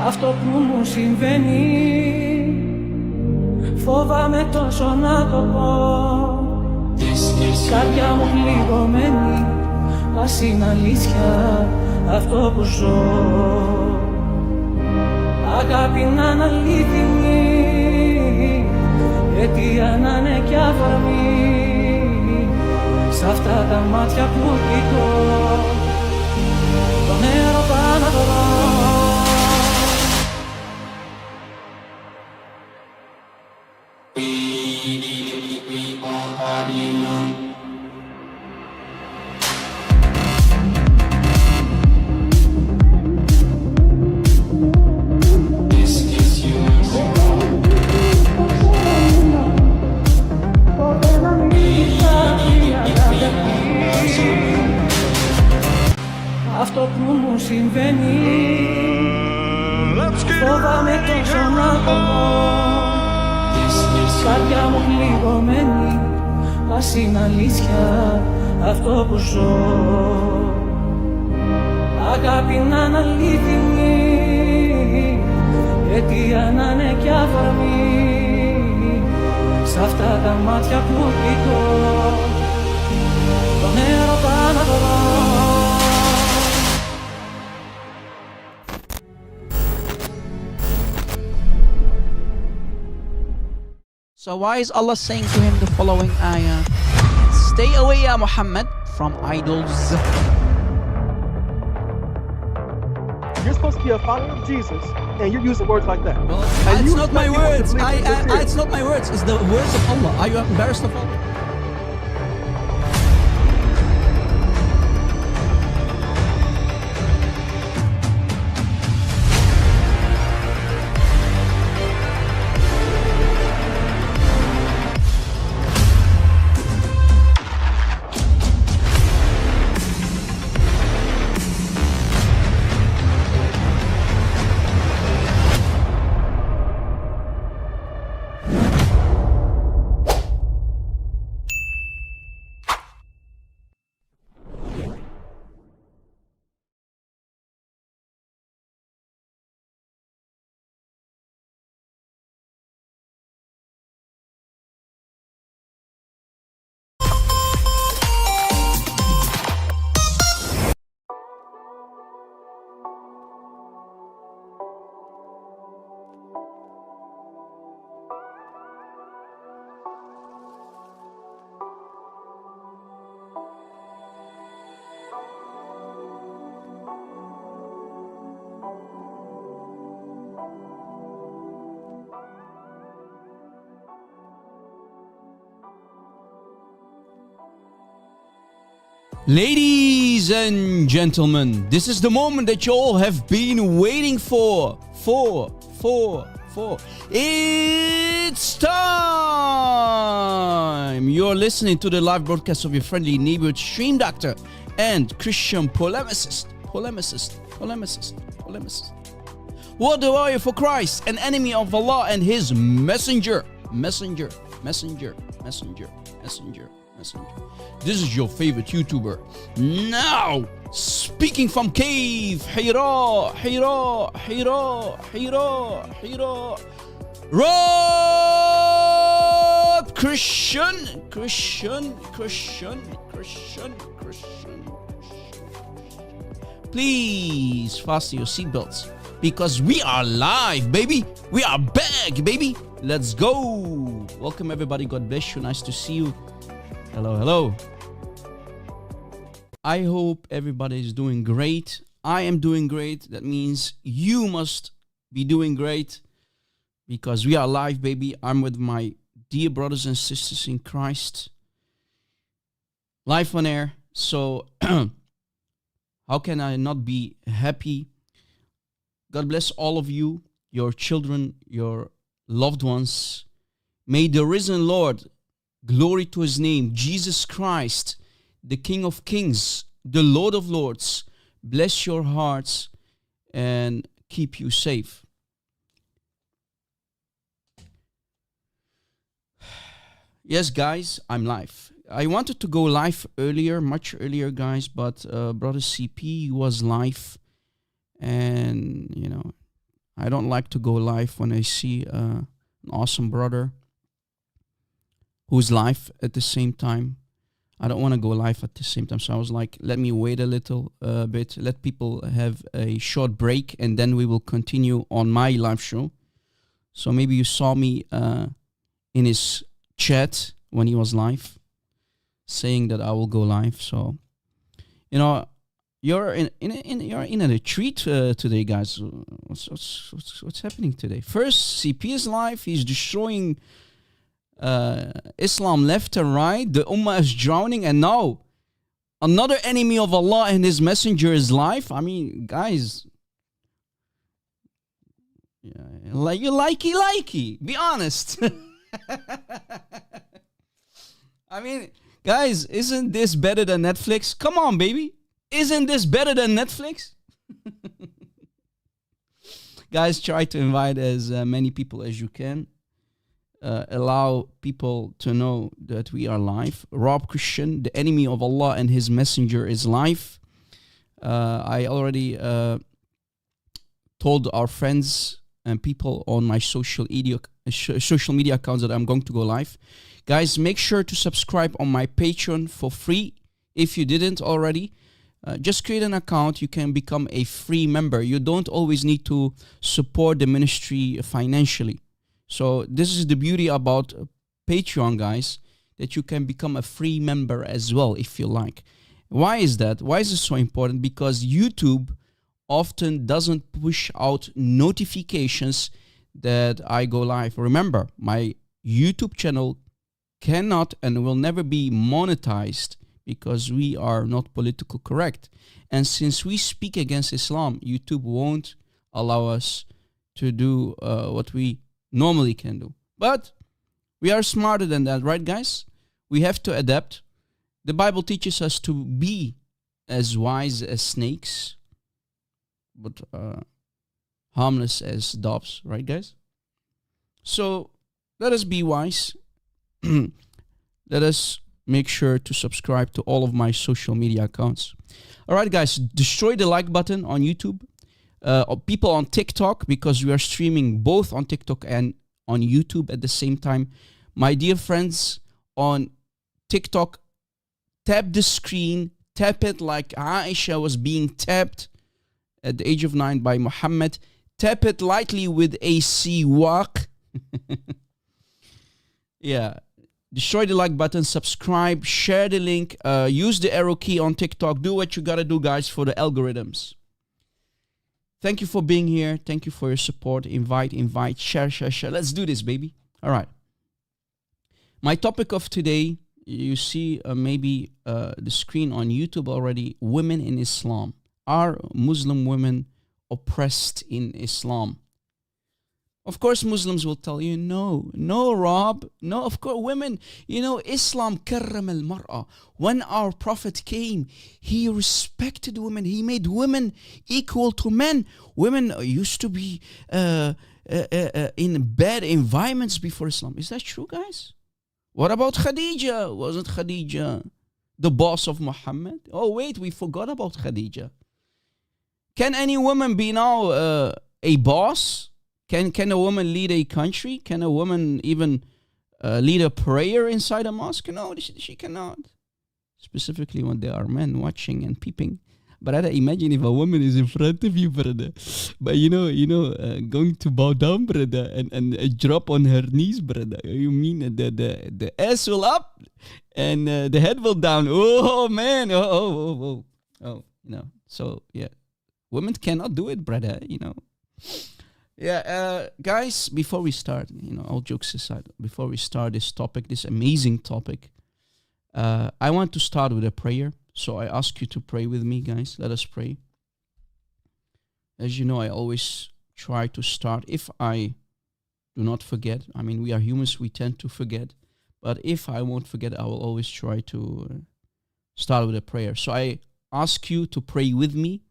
Αυτό που μου συμβαίνει φοβάμαι τόσο να το πω. Καρδιά μου πληγωμένη, ας είναι αλήθεια αυτό που ζω. Αγάπη να είναι αλήθινη, αιτία να είναι κι αφορμή. Σ' αυτά τα μάτια που κοιτώ, τον έρωτα να βρω. Αυτό που μου συμβαίνει φοβάμαι τόσο να το πω. Καρδιά μου πληγωμένη, ας είναι αλήθεια αυτό που ζω. Αγάπη να είναι αλήθινη, αιτία να είναι κι αφορμή. Σ' αυτά τα μάτια που κοιτώ, τον έρωτα να βρω. So why is Allah saying to him the following ayah? Stay away, Ya Muhammad, from idols. You're supposed to be a follower of Jesus, and you're using words like that. Well, it's not my words. It's not my words. It's the words of Allah. Are you embarrassed of Allah? Ladies and gentlemen, this is the moment that you all have been waiting for. It's time! You're listening to the live broadcast of your friendly neighborhood stream doctor and Christian polemicist. What do I for Christ, an enemy of Allah and his messenger. This is your favorite YouTuber. Now, speaking from cave, Hira. Rob Christian. Please fasten your seatbelts because we are live, baby. We are back, baby. Let's go. Welcome everybody. God bless you. Nice to see you. Hello. I hope everybody is doing great. I am doing great. That means you must be doing great because we are live, baby. I'm with my dear brothers and sisters in Christ. Live on air. So how can I not be happy? God bless all of you, your children, your loved ones. May the risen Lord, glory to his name, Jesus Christ, the King of Kings, the Lord of Lords, bless your hearts and keep you safe. Yes, guys, I'm live. I wanted to go live earlier, much earlier, guys, but Brother CP was live and, I don't like to go live when I see an awesome brother who's live at the same time. I don't want to go live at the same time. So I was like, let me wait a little bit, let people have a short break, and then we will continue on my live show. So maybe you saw me in his chat when he was live, saying that I will go live. So, you're in a treat today, guys. What's happening today? First, CP is live. He's destroying Islam left and right. The Ummah is drowning, and now another enemy of Allah and His Messenger is live. I mean, guys, like you likey. Be honest. I mean, guys, isn't this better than Netflix? Come on, baby. Isn't this better than Netflix? Guys, try to invite as many people as you can. Allow people to know that we are live. Rob Christian, the enemy of Allah and His Messenger, is live. I already told our friends and people on my social media accounts that I'm going to go live. Guys, make sure to subscribe on my Patreon for free. If you didn't already, just create an account. You can become a free member. You don't always need to support the ministry financially. So this is the beauty about Patreon, guys, that you can become a free member as well if you like. Why is that? Why is it so important? Because YouTube often doesn't push out notifications that I go live. Remember, my YouTube channel cannot and will never be monetized because we are not political correct. And since we speak against Islam, YouTube won't allow us to do what we normally can do. But we are smarter than that, right, guys? We have to adapt. The Bible teaches us to be as wise as snakes, but harmless as doves, right, guys? So let us be wise. Let us make sure to subscribe to all of my social media accounts. All right, guys, destroy the like button on YouTube. People on TikTok, because we are streaming both on TikTok and on YouTube at the same time. My dear friends on TikTok, tap the screen, tap it like Aisha was being tapped at the age of 9 by Muhammad. Tap it lightly with a siwak. Yeah. Destroy the like button, subscribe, share the link, use the arrow key on TikTok. Do what you gotta do, guys, for the algorithms. Thank you for being here. Thank you for your support. Invite, share. Let's do this, baby. All right. My topic of today, you see maybe the screen on YouTube already, women in Islam. Are Muslim women oppressed in Islam? Of course, Muslims will tell you, no, Rob. No, of course, women, Islam karram al-mar'a. When our Prophet came, he respected women. He made women equal to men. Women used to be in bad environments before Islam. Is that true, guys? What about Khadija? Wasn't Khadija the boss of Muhammad? Oh, wait, we forgot about Khadija. Can any woman be now a boss? Can a woman lead a country? Can a woman even lead a prayer inside a mosque? No, she cannot. Specifically when there are men watching and peeping. Brother, imagine if a woman is in front of you, brother. But going to bow down, brother, and drop on her knees, brother. You mean the ass will up and the head will down. Oh, man. Oh, So, yeah. Women cannot do it, brother, Yeah, guys, before we start, all jokes aside, before we start this topic, this amazing topic, I want to start with a prayer. So I ask you to pray with me, guys. Let us pray. As you know, I always try to start. If I do not forget, I mean, we are humans, we tend to forget. But if I won't forget, I will always try to start with a prayer. So I ask you to pray with me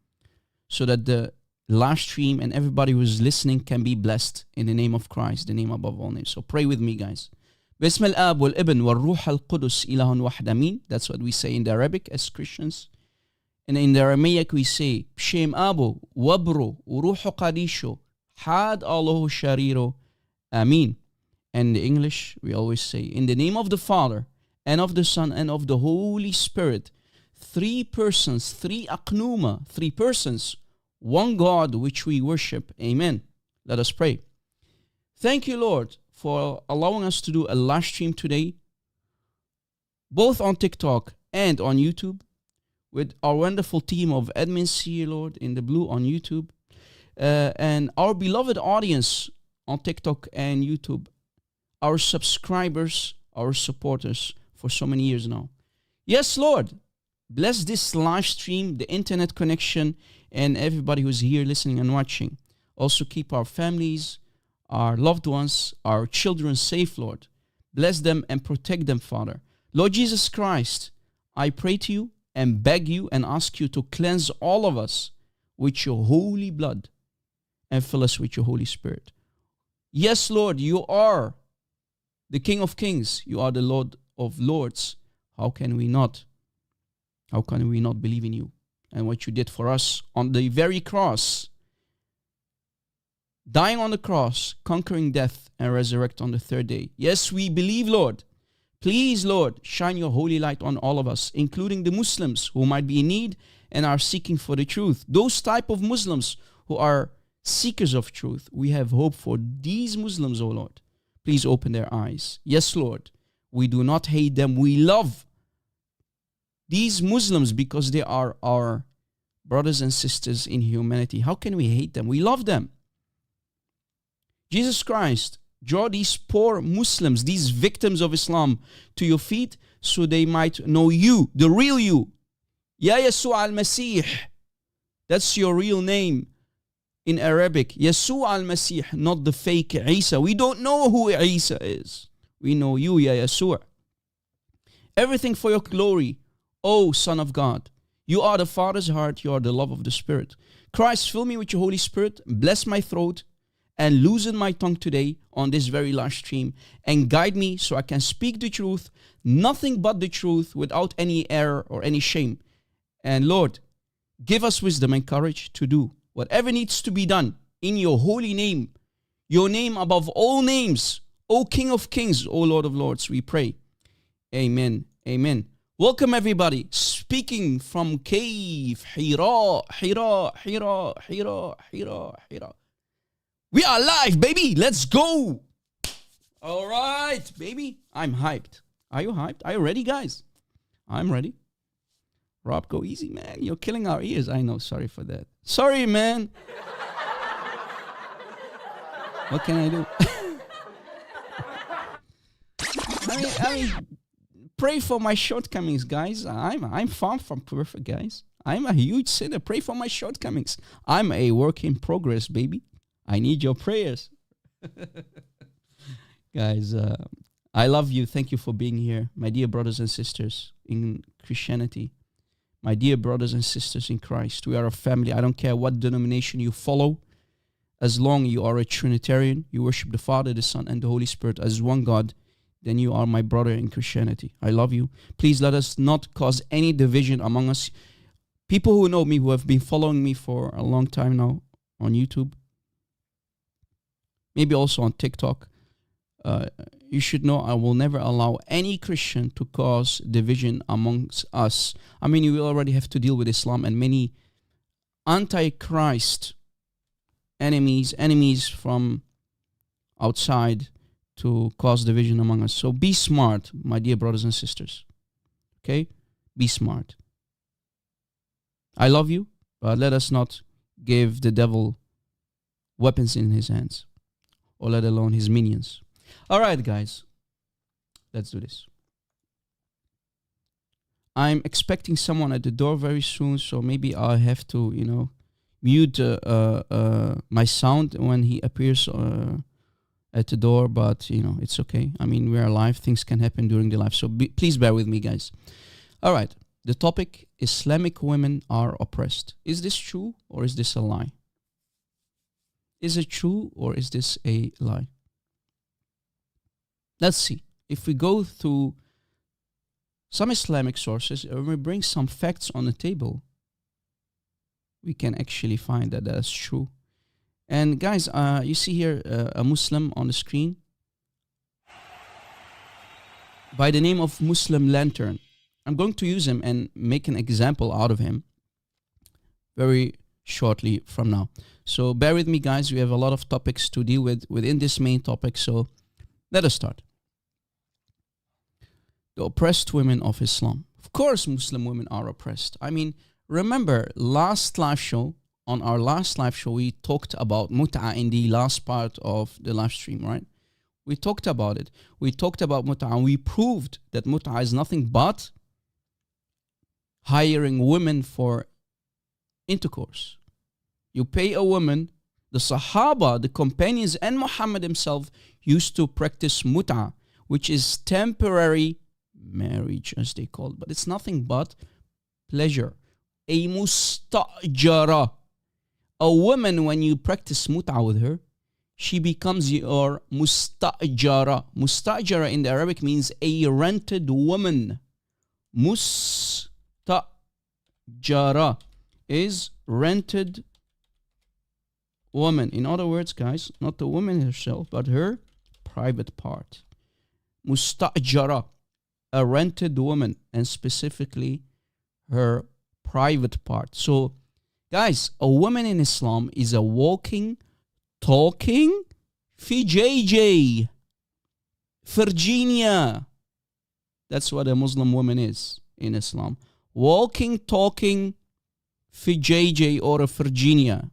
so that the live stream and everybody who's listening can be blessed in the name of Christ, the name above all names. So pray with me, guys. بسم الآب والابن والروح القدس إله واحد آمين. That's what we say in the Arabic as Christians. And in the Aramaic we say بشيم آبو وبرو وروح قديشو Had Allahu Shariro. Ameen. And in English, we always say, in the name of the Father, and of the Son, and of the Holy Spirit. 3 persons, 3 aknuma, 3 persons, one God which we worship. Amen. Let us pray. Thank you, Lord, for allowing us to do a live stream today, both on TikTok and on YouTube, with our wonderful team of admins here, Lord, in the blue on YouTube, and our beloved audience on TikTok and YouTube, our subscribers, our supporters for so many years now. Yes, Lord, bless this live stream, the internet connection, and everybody who's here listening and watching. Also keep our families, our loved ones, our children safe, Lord. Bless them and protect them, Father. Lord Jesus Christ, I pray to you and beg you and ask you to cleanse all of us with your holy blood and fill us with your Holy Spirit. Yes, Lord, you are the King of Kings. You are the Lord of Lords. How can we not believe in you and what you did for us on the very cross? Dying on the cross, conquering death, and resurrect on the 3rd day. Yes, we believe, Lord. Please, Lord, shine your holy light on all of us, including the Muslims who might be in need and are seeking for the truth. Those type of Muslims who are seekers of truth. We have hope for these Muslims, O Lord. Please open their eyes. Yes, Lord, we do not hate them. We love these Muslims because they are our brothers and sisters in humanity. How can we hate them? We love them. Jesus Christ, draw these poor Muslims, these victims of Islam, to your feet so they might know you, the real you. Ya Yeshua al-Masih. That's your real name in Arabic. Yeshua al-Masih, not the fake Isa. We don't know who Isa is. We know you, Ya Yeshua. Everything for your glory, O Son of God. You are the Father's heart. You are the love of the Spirit. Christ, fill me with your Holy Spirit. Bless my throat and loosen my tongue today on this very live stream, and guide me so I can speak the truth, nothing but the truth, without any error or any shame. And Lord, give us wisdom and courage to do whatever needs to be done in your holy name, your name above all names, O King of Kings, O Lord of Lords, we pray. Amen. Amen. Welcome everybody. Speaking from cave, Hira. We are live, baby. Let's go. All right, baby. I'm hyped. Are you hyped? Are you ready, guys? I'm ready. Rob, go easy, man. You're killing our ears. I know. Sorry for that. Sorry, man. What can I do? I mean, pray for my shortcomings, guys. I'm far from perfect, guys. I'm a huge sinner. Pray for my shortcomings. I'm a work in progress, baby. I need your prayers. Guys, I love you. Thank you for being here. My dear brothers and sisters in Christianity. My dear brothers and sisters in Christ. We are a family. I don't care what denomination you follow. As long you are a Trinitarian, you worship the Father, the Son, and the Holy Spirit as one God, then you are my brother in Christianity. I love you. Please let us not cause any division among us. People who know me, who have been following me for a long time now on YouTube, maybe also on TikTok, you should know I will never allow any Christian to cause division amongst us. I mean, you already have to deal with Islam and many anti-Christ enemies from outside to cause division among us. So be smart, my dear brothers and sisters. Okay? Be smart. I love you, but let us not give the devil weapons in his hands, or let alone his minions. All right, guys. Let's do this. I'm expecting someone at the door very soon, so maybe I'll have to, mute my sound when he appears at the door, but, it's okay. I mean, we are live. Things can happen during the live, so please bear with me, guys. All right. The topic, Islamic women are oppressed. Is this true or is this a lie? Is it true or is this a lie? Let's see. If we go through some Islamic sources and we bring some facts on the table, we can actually find that that's true. And guys, you see here a Muslim on the screen by the name of Muslim Lantern. I'm going to use him and make an example out of him very shortly from now. So bear with me, guys. We have a lot of topics to deal with within this main topic. So let us start. The oppressed women of Islam. Of course, Muslim women are oppressed. I mean, remember on our last live show, we talked about mut'a in the last part of the live stream, right? We talked about it. We talked about mut'a and we proved that mut'a is nothing but hiring women for intercourse. You pay a woman. The Sahaba, the companions, and Muhammad himself used to practice mut'a, which is temporary marriage, as they call it. But it's nothing but pleasure. A mustajara. A woman, when you practice mut'a with her, she becomes your mustajara. Mustajara in the Arabic means a rented woman. Mustajara is rented woman. In other words, guys, not the woman herself, but her private part. Mustajara, a rented woman, and specifically her private part. So, guys, a woman in Islam is a walking, talking FJJ, Virginia. That's what a Muslim woman is in Islam. Walking, talking FJJ or a Virginia.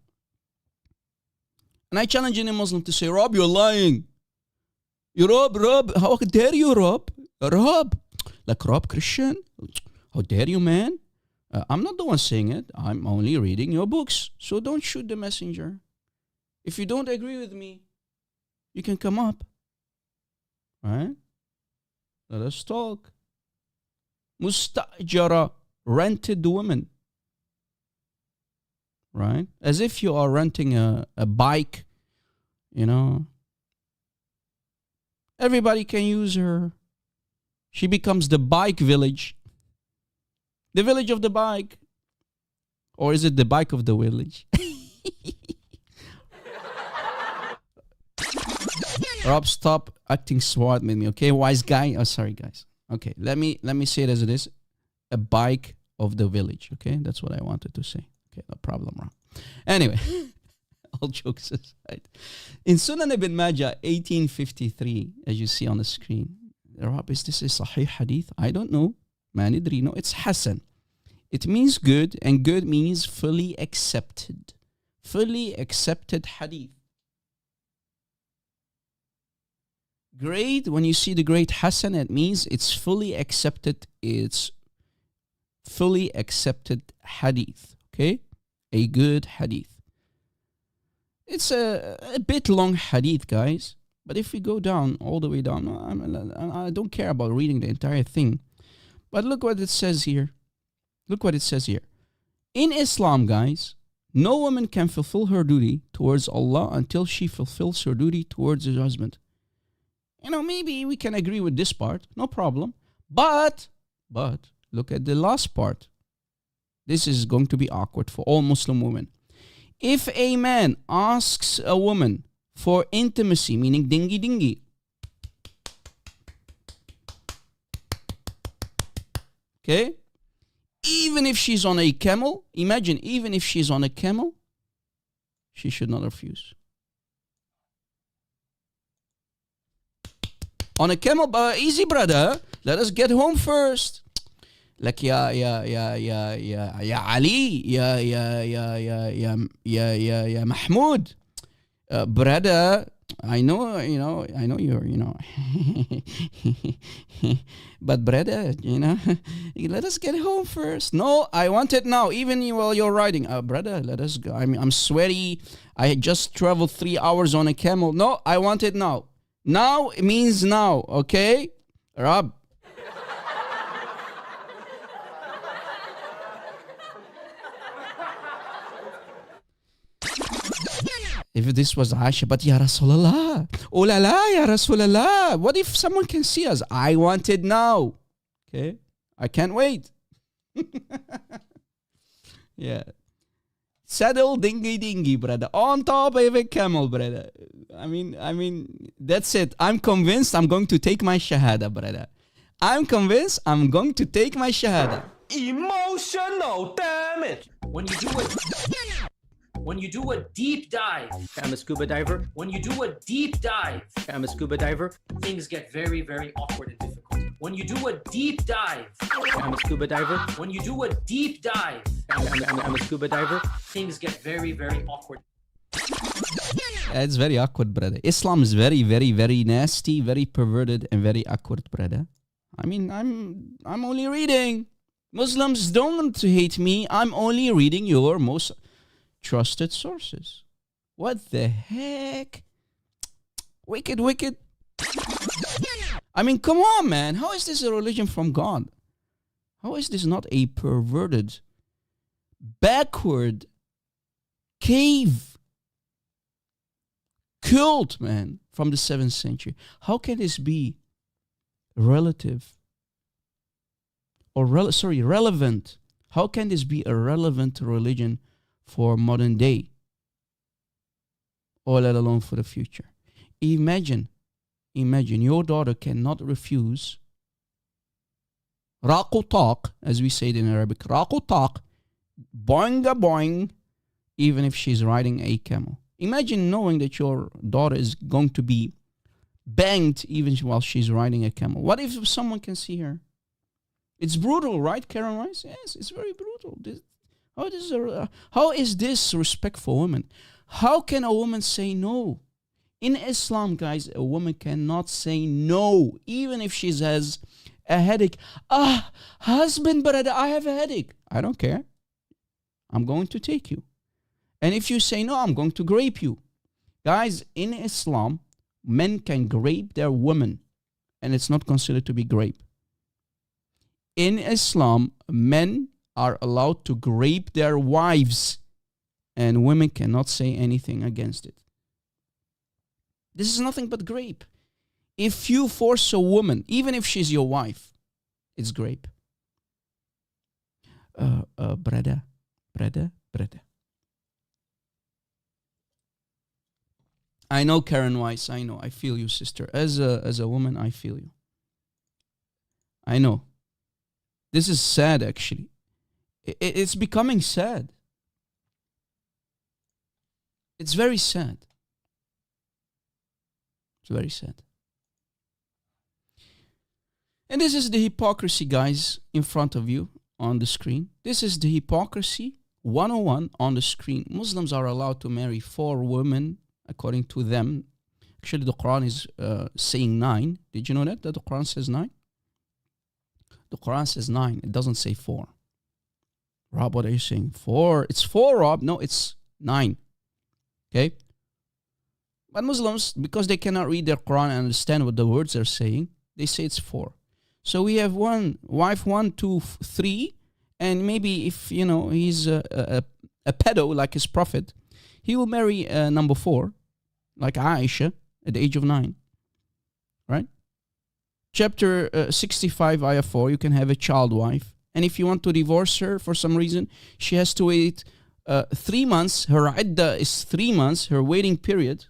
And I challenge any Muslim to say, Rob, you're lying. You Rob, how dare you, Rob? Rob, like Rob Christian? How dare you, man? I'm not the one saying it. I'm only reading your books. So don't shoot the messenger. If you don't agree with me, you can come up. Right? Let us talk. Mustajara, rented woman. Right? As if you are renting a bike, you know. Everybody can use her. She becomes the bike village. The village of the bike. Or is it the bike of the village? Rob, stop acting smart with me, okay? Wise guy. Oh, sorry, guys. Okay, let me say it as it is. A bike of the village, okay? That's what I wanted to say. Okay, no problem, Rob. Anyway, all jokes aside. In Sunan ibn Majah, 1853, as you see on the screen. Rob, is this a Sahih hadith? I don't know. Ma nidri. No, it's Hasan. It means good, and good means fully accepted. Fully accepted hadith. Great, when you see the great Hasan, it means it's fully accepted. It's fully accepted hadith. Okay? A good hadith. It's a bit long hadith, guys. But if we go down, all the way down, I don't care about reading the entire thing. But look what it says here. Look what it says here. In Islam, guys, no woman can fulfill her duty towards Allah until she fulfills her duty towards her husband. You know, maybe we can agree with this part. No problem. But, look at the last part. This is going to be awkward for all Muslim women. If a man asks a woman for intimacy, meaning dingy dingy, okay? Even if she's on a camel, imagine, even if she's on a camel, she should not refuse. On a camel, easy brother, let us get home first. Like ya Ali, ya Mahmoud. Brother, I know you're, but brother, let us get home first. No, I want it now, even while you're riding. Brother, let us go. I'm sweaty. I just traveled 3 hours on a camel. No, I want it now. Now means now, okay? Rob. If this was Aisha, but Ya Rasulallah, oh la la, Ya Rasulallah, what if someone can see us? I want it now. Okay? I can't wait. Yeah. saddle dingy dingy, brother. On top of a camel, brother. I mean, that's it. I'm convinced I'm going to take my shahada, brother. I'm convinced I'm going to take my shahada. Emotional damage. When you do a deep dive, I'm a scuba diver. When you do a deep dive, I'm a scuba diver. Things get very, very awkward and difficult. When you do a deep dive, I'm a scuba diver. When you do a deep dive, I'm a scuba diver. Things get very, very awkward. It's very awkward, brother. Islam is very, very, very nasty, very perverted, and very awkward, brother. I mean, I'm only reading. Muslims don't hate me. I'm only reading your most trusted sources. What the heck? Wicked, wicked. I mean, come on, man. How is this a religion from God? How is this not a perverted, backward cave cult, man, from the 7th century? How can this be relative or relevant? How can this be a relevant religion for modern day, or let alone for the future? Imagine your daughter cannot refuse Raqu talk, as we say it in Arabic, Raqu talk, boinga boing, even if she's riding a camel. Imagine knowing that your daughter is going to be banged even while she's riding a camel. What if someone can see her? It's brutal, right, Karen Rice? Yes, it's very brutal. How is this respect for women? How can a woman say no? In Islam, guys, a woman cannot say no, even if she has a headache. Husband, brother, I have a headache. I don't care. I'm going to take you. And if you say no, I'm going to grape you. Guys, in Islam, men can grape their women, and it's not considered to be grape. In Islam, men are allowed to grape their wives, and women cannot say anything against it. This is nothing but grape. If you force a woman, even if she's your wife, it's grape. Brother. I know, Karen Weiss, I know. I feel you, sister. As a woman, I feel you. I know. This is sad, actually. It's becoming sad. It's very sad. It's very sad. And this is the hypocrisy, guys, in front of you on the screen. This is the hypocrisy 101 on the screen. Muslims are allowed to marry 4 women, according to them. Actually, the Quran is saying 9. Did you know that the Quran says 9? The Quran says 9. It doesn't say 4. Rob, what are you saying? 4. It's 4, Rob. No, it's 9. Okay? But Muslims, because they cannot read their Quran and understand what the words are saying, they say it's 4. So we have wife 1, 2, 3, and maybe if, he's a pedo like his prophet, he will marry number 4, like Aisha, at the age of 9. Right? Chapter 65, ayah 4, you can have a child wife. And if you want to divorce her for some reason, she has to wait 3 months. Her iddah is 3 months, her waiting period,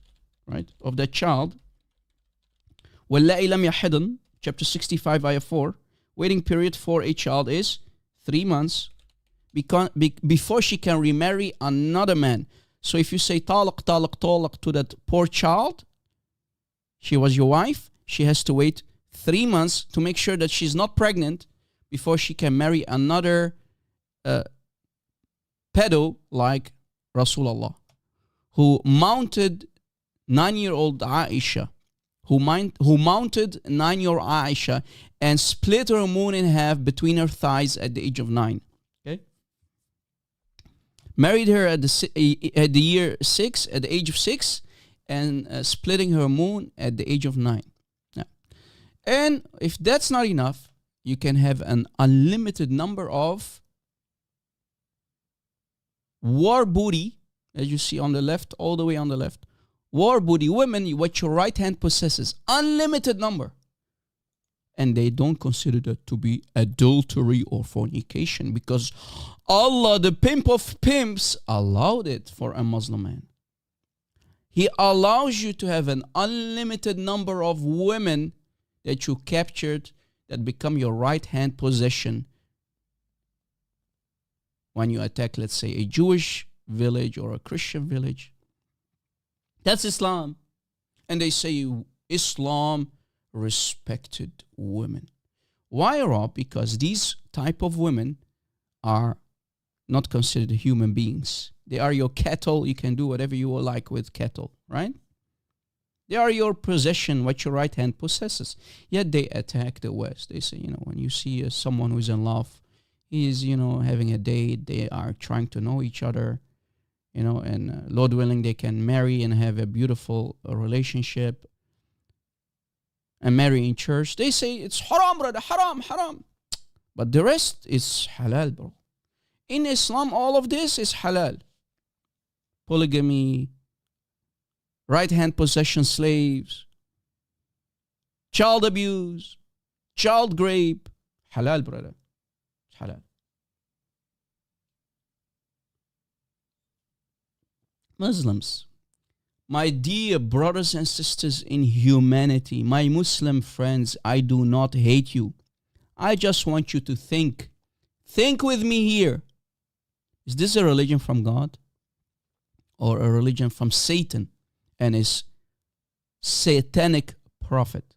right, of that child. وَاللَّائِ لَمْ يَحِضْنَ, chapter 65, ayah 4, waiting period for a child is 3 months before she can remarry another man. So if you say talaq, talaq, talaq to that poor child, she was your wife, she has to wait 3 months to make sure that she's not pregnant before she can marry another pedo like Rasulullah, who mounted 9-year-old Aisha, who mounted 9-year-old Aisha and split her moon in half between her thighs at the age of 9. Okay, married her at the year 6, at the age of 6, and splitting her moon at the age of 9. Yeah. And if that's not enough, you can have an unlimited number of war booty, as you see on the left, all the way on the left. War booty, women, what your right hand possesses. Unlimited number. and they don't consider that to be adultery or fornication because Allah, the pimp of pimps, allowed it for a Muslim man. He allows you to have an unlimited number of women that you captured that become your right-hand possession when you attack, let's say, a Jewish village or a Christian village. That's Islam. And they say Islam respected women. Why, Rob? Because these type of women are not considered human beings. They are your cattle. You can do whatever you like with cattle, right? They are your possession, what your right hand possesses. Yet they attack the West. They say, when you see someone who's in love, he's, having a date, they are trying to know each other, and Lord willing, they can marry and have a beautiful relationship and marry in church. They say it's haram, brother, haram, haram. But the rest is halal, bro. In Islam, all of this is halal. Polygamy, right-hand possession slaves, child abuse, child rape. Halal, brother. It's halal. Muslims, my dear brothers and sisters in humanity, my Muslim friends, I do not hate you. I just want you to think. Think with me here. Is this a religion from God or a religion from Satan and his satanic prophet?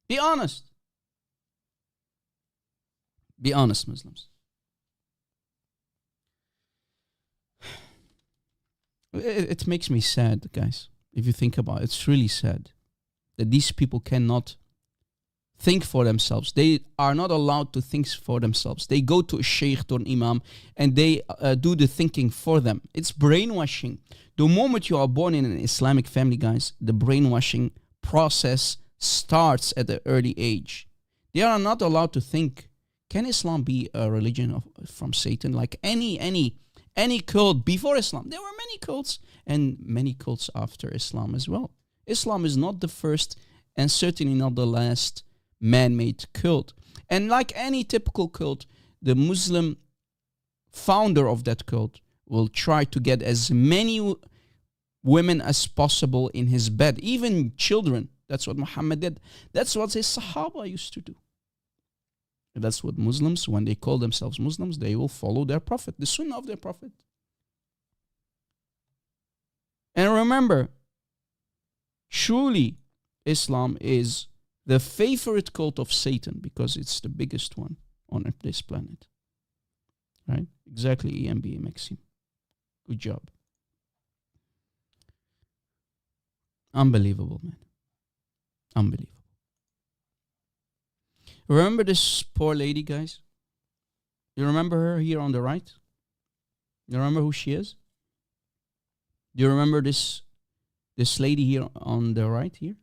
Be honest. Be honest, Muslims. It makes me sad, guys. If you think about it, it's really sad that these people cannot think for themselves. They are not allowed to think for themselves. They go to a sheikh, to an imam, and they do the thinking for them. It's brainwashing. The moment you are born in an Islamic family, guys, the brainwashing process starts at an early age. They are not allowed to think, can Islam be a religion from Satan? Like any cult before Islam. There were many cults and many cults after Islam as well. Islam is not the first and certainly not the last man-made cult. And like any typical cult, the Muslim founder of that cult will try to get as many women as possible in his bed, even children. That's what Muhammad did. That's what his Sahaba used to do. That's what Muslims, when they call themselves Muslims, they will follow their prophet, the sunnah of their prophet. And remember, truly, Islam is the favorite cult of Satan because it's the biggest one on this planet. Right? Exactly, EMB, Maxime. Good job. Unbelievable, man. Unbelievable. Remember this poor lady, guys? You remember her here on the right? You remember who she is? Do you remember this lady here on the right here?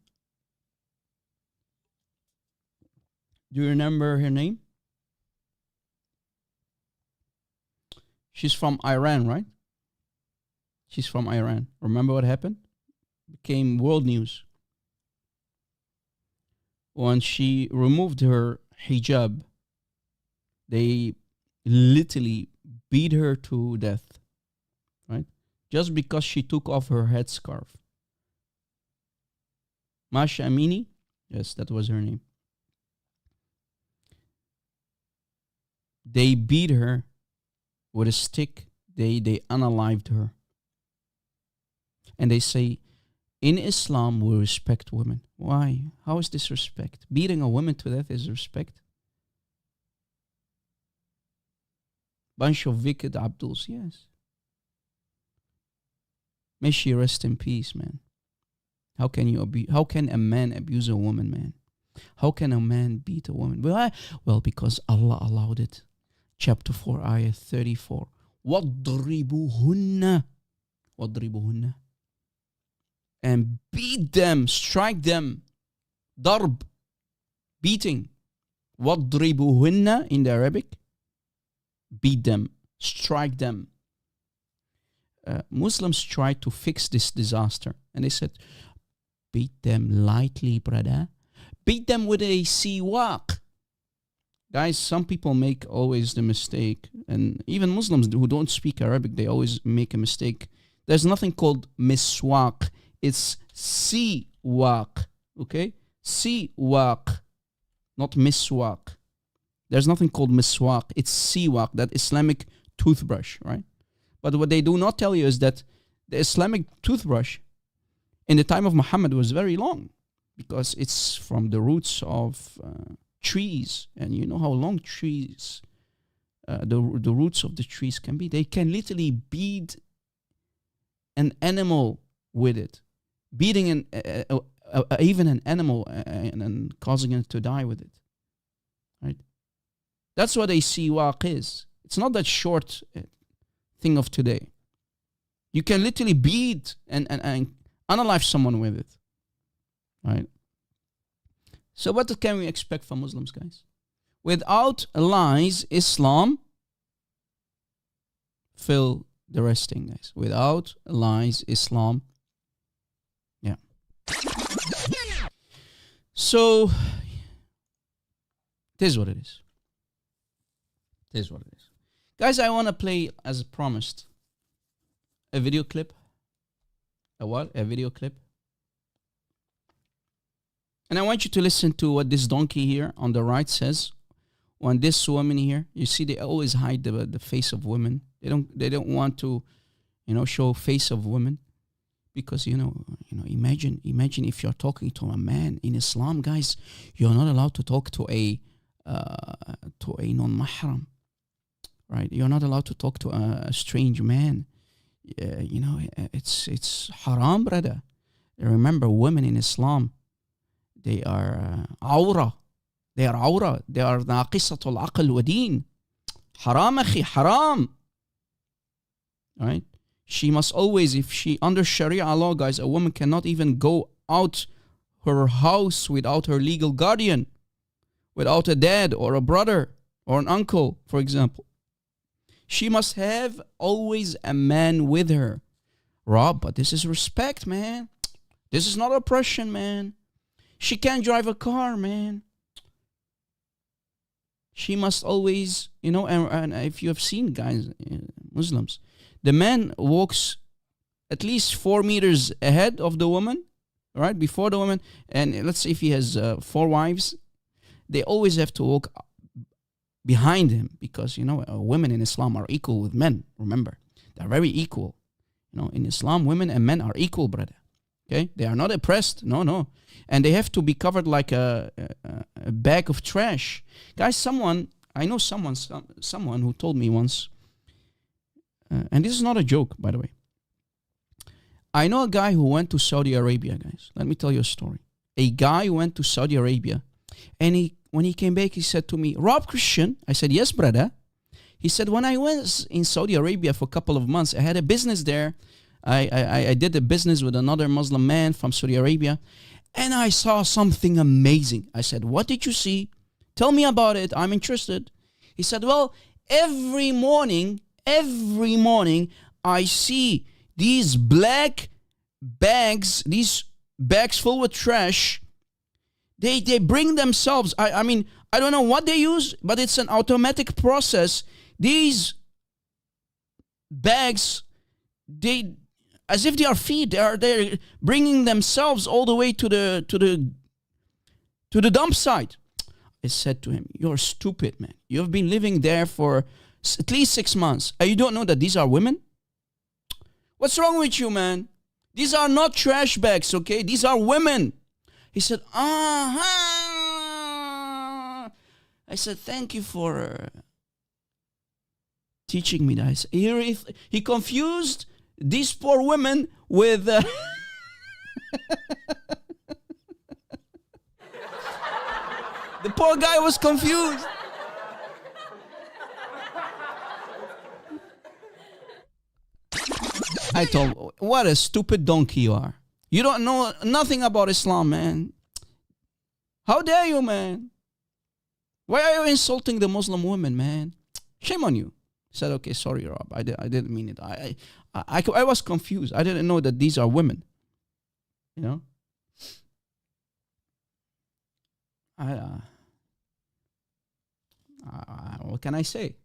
Do you remember her name? She's from Iran, right? She's from Iran. Remember what happened? Became world news. When she removed her hijab, they literally beat her to death, right? Just because she took off her headscarf. Masha Amini, yes, that was her name. They beat her with a stick. They unalived her. And they say, in Islam, we respect women. Why? How is this respect? Beating a woman to death is respect? Bunch of wicked Abduls, yes. May she rest in peace, man. How can a man abuse a woman, man? How can a man beat a woman? Well, because Allah allowed it. Chapter 4, ayah 34. وَاضْرِبُهُنَّ وَاضْرِبُهُنَّ and beat them, strike them. Darb, beating. وَاضْرِبُهُنَّ in the Arabic. Beat them, strike them. Muslims tried to fix this disaster. And they said, Beat them lightly, brother. Beat them with a siwak. Guys, some people make always the mistake, and even Muslims who don't speak Arabic, they always make a mistake. There's nothing called miswak. It's siwak. Okay? Siwak. Not miswak. There's nothing called miswak. It's siwak, that Islamic toothbrush, right? But what they do not tell you is that the Islamic toothbrush in the time of Muhammad was very long, because it's from the roots of trees. And you know how long trees, the roots of the trees can be. They can literally beat an animal with it. Beating even an animal and causing it to die with it. Right? That's what a siwak is. It's not that short thing of today. You can literally beat and unalive someone with it. Right? So what can we expect from Muslims, guys? Without lies, Islam, fill the resting, guys. Without lies, Islam. Yeah. So, it is what it is. It is what it is. Guys, I want to play, as promised, a video clip. A what? A video clip. And I want you to listen to what this donkey here on the right says. When this woman here, you see, they always hide the face of women. They don't want to, show face of women, because imagine if you're talking to a man in Islam, guys, you're not allowed to talk to a non-mahram, right? You're not allowed to talk to a strange man. It's haram, brother. Remember, women in Islam, they are awra. They are awra. They are naqisatul aql wa deen. Haram, akhi, haram. Right? She must always, if she, under Sharia law, guys, a woman cannot even go out her house without her legal guardian, without a dad or a brother or an uncle, for example. She must have always a man with her. Rob, but this is respect, man. This is not oppression, man. She can't drive a car, man. She must always, and if you have seen, guys, Muslims, the man walks at least 4 meters ahead of the woman, right, before the woman. And let's say if he has 4 wives, they always have to walk behind him, because, women in Islam are equal with men. Remember, they're very equal. In Islam, women and men are equal, brother. Okay, they are not oppressed. No. And they have to be covered like a bag of trash. Guys, I know someone who told me once, and this is not a joke, by the way. I know a guy who went to Saudi Arabia, guys. Let me tell you a story. A guy went to Saudi Arabia, and when he came back, he said to me, "Rob, Christian?" I said, "Yes, brother." He said, "When I was in Saudi Arabia for a couple of months, I had a business there. I did a business with another Muslim man from Saudi Arabia, and I saw something amazing." I said, "What did you see? Tell me about it. I'm interested." He said, "Well, every morning, I see these black bags, these bags full with trash. They bring themselves. I mean, I don't know what they use, but it's an automatic process. These bags, as if they are feet, they're bringing themselves all the way to the dump site." I said to him, "You're stupid, man. You've been living there for at least 6 months, and you don't know that these are women? What's wrong with you, man? These are not trash bags, okay? These are women." He said, "Uh-huh." I said, "Thank you for teaching me that." He confused these poor women with... The poor guy was confused. I told him, "What a stupid donkey you are. You don't know nothing about Islam, man. How dare you, man? Why are you insulting the Muslim women, man? Shame on you." I said, "Okay, sorry, Rob. I didn't mean it. I was confused. I didn't know that these are women. what can I say?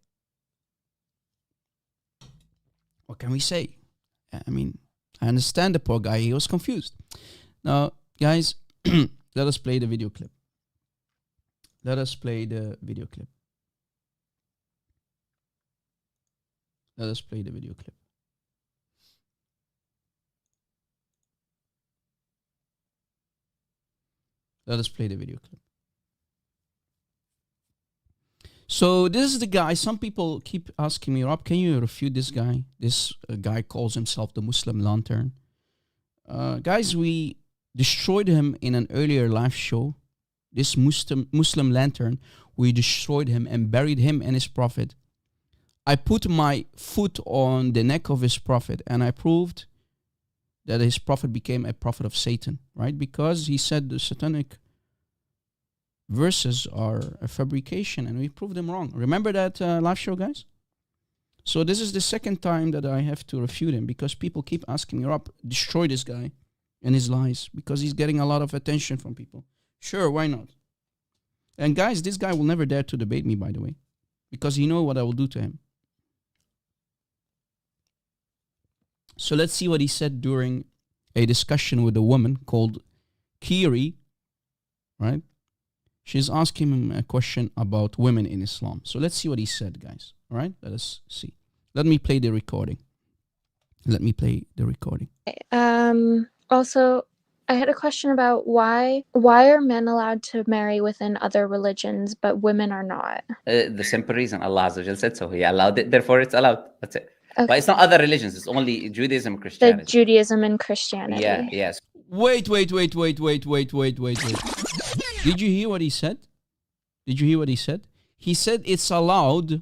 What can we say? I mean, I understand the poor guy. He was confused. Now, guys, let us play the video clip. Let us play the video clip. Let us play the video clip. Let us play the video clip. So this is the guy. Some people keep asking me, Rob, can you refute this guy? This guy calls himself the Muslim Lantern. Guys, we destroyed him in an earlier live show. This Muslim Lantern, we destroyed him and buried him and his prophet. I put my foot on the neck of his prophet and I proved that his prophet became a prophet of Satan, right? Because he said the satanic verses are a fabrication and we proved them wrong. Remember that live show, guys? So this is the second time that I have to refute him because people keep asking me, Rob, destroy this guy and his lies because he's getting a lot of attention from people. Sure, why not? And guys, this guy will never dare to debate me, by the way, because he knows what I will do to him. So let's see what he said during a discussion with a woman called Kiri, right? She's asking him a question about women in Islam. So let's see what he said, guys. All right, let us see. Let me play the recording. Also, I had a question about why are men allowed to marry within other religions, but women are not? The simple reason Allah Azza wa Jal said so. He allowed it, therefore it's allowed. That's it. Okay. But it's not other religions. It's only Judaism, The Christianity. Judaism and Christianity. Yeah, yes. Wait. Did you hear what he said? He said it's allowed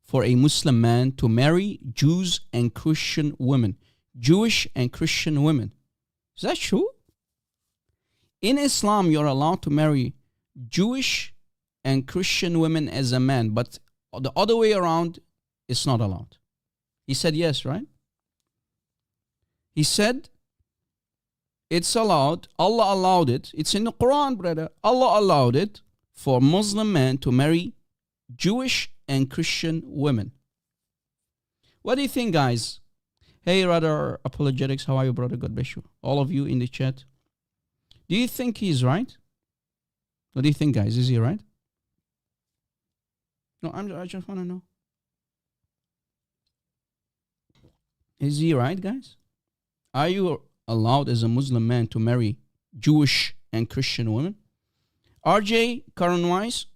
for a Muslim man to marry Jews and Christian women. Jewish and Christian women. Is that true? In Islam, you're allowed to marry Jewish and Christian women as a man, but the other way around, it's not allowed. He said yes, right? He said it's allowed. Allah allowed it. It's in the Quran, brother. Allah allowed it for Muslim men to marry Jewish and Christian women. What do you think, guys? Hey, Radar Apologetics, how are you, brother? God bless you. All of you in the chat. Do you think he's right? What do you think, guys? Is he right? No, I just want to know. Is he right, guys? Are you allowed as a Muslim man to marry Jewish and Christian women? RJ, Karen Wise?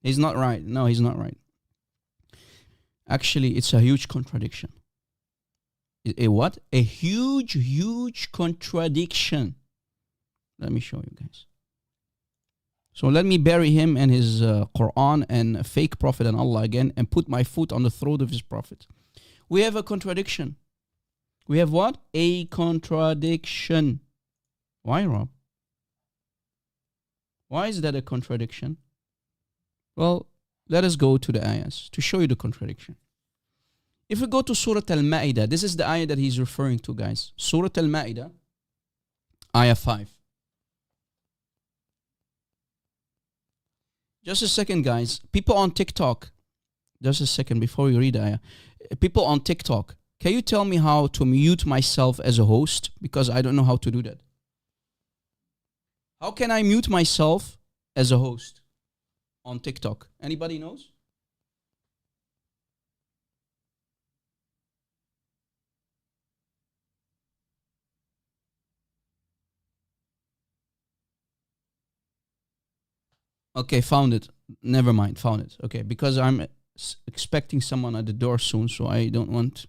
He's not right. No, he's not right. Actually, it's a huge contradiction. A what? A huge contradiction. Let me show you guys. So let me bury him and his Quran and fake prophet and Allah again and put my foot on the throat of his prophet. We have a contradiction. We have what? A contradiction. Why, Rob? Why is that a contradiction? Well, let us go to the ayahs to show you the contradiction. If we go to Surah Al-Ma'idah, this is the ayah that he's referring to, guys. Surah Al-Ma'idah, ayah 5. Just a second, guys. People on TikTok, just a second before we read the ayah. People on TikTok, can you tell me how to mute myself as a host? Because I don't know how to do that. How can I mute myself as a host on TikTok? Anybody knows? Okay, found it. Never mind, found it. Okay, because I'm expecting someone at the door soon, so I don't want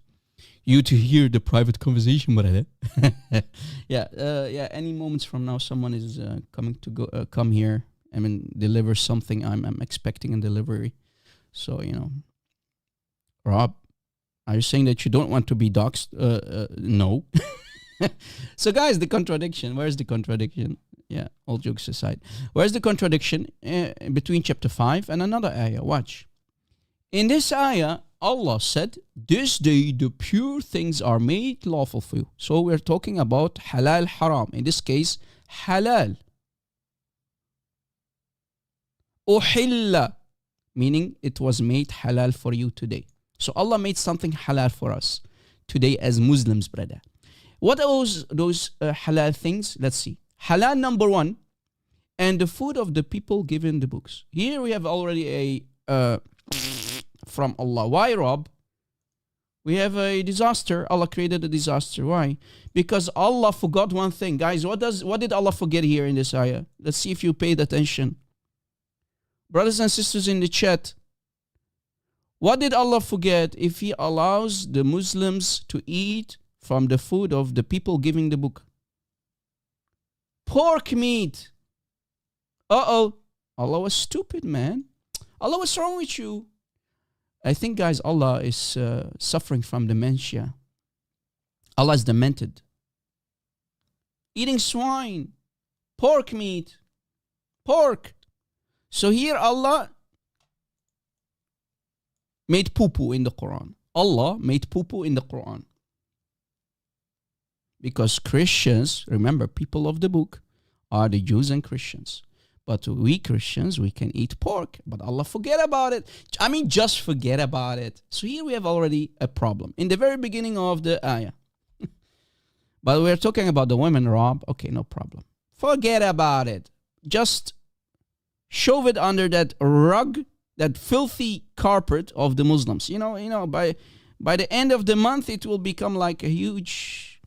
you to hear the private conversation, brother. Yeah. Any moments from now, someone is coming to come here. I mean, deliver something. I'm expecting a delivery. So Rob, are you saying that you don't want to be doxxed? No. So, guys, the contradiction. Where's the contradiction? Yeah, all jokes aside. Where's the contradiction between chapter 5 and another ayah? Watch. In this ayah, Allah said, this day the pure things are made lawful for you. So we're talking about halal haram. In this case, halal. Uhilla, meaning it was made halal for you today. So Allah made something halal for us today as Muslims, brother. What are those halal things? Let's see. Halal number 1, and the food of the people given the books. Here we have already a from Allah. Why, Rob? We have a disaster. Allah created a disaster. Why? Because Allah forgot one thing. Guys, what did Allah forget here in this ayah? Let's see if you paid attention. Brothers and sisters in the chat, what did Allah forget if He allows the Muslims to eat from the food of the people giving the book? Pork meat. Uh-oh. Allah was stupid, man. Allah, what's wrong with you? I think, guys, Allah is suffering from dementia. Allah is demented. Eating swine, pork meat, pork. So here Allah made poo-poo in the Quran. Allah made poo-poo in the Quran. Because Christians, remember, people of the book are the Jews and Christians. But we Christians, we can eat pork. But Allah forget about it. I mean, just forget about it. So here we have already a problem. In the very beginning of the ayah. But we're talking about the women, Rob. Okay, no problem. Forget about it. Just shove it under that rug, that filthy carpet of the Muslims. You know, by the end of the month, it will become like a huge,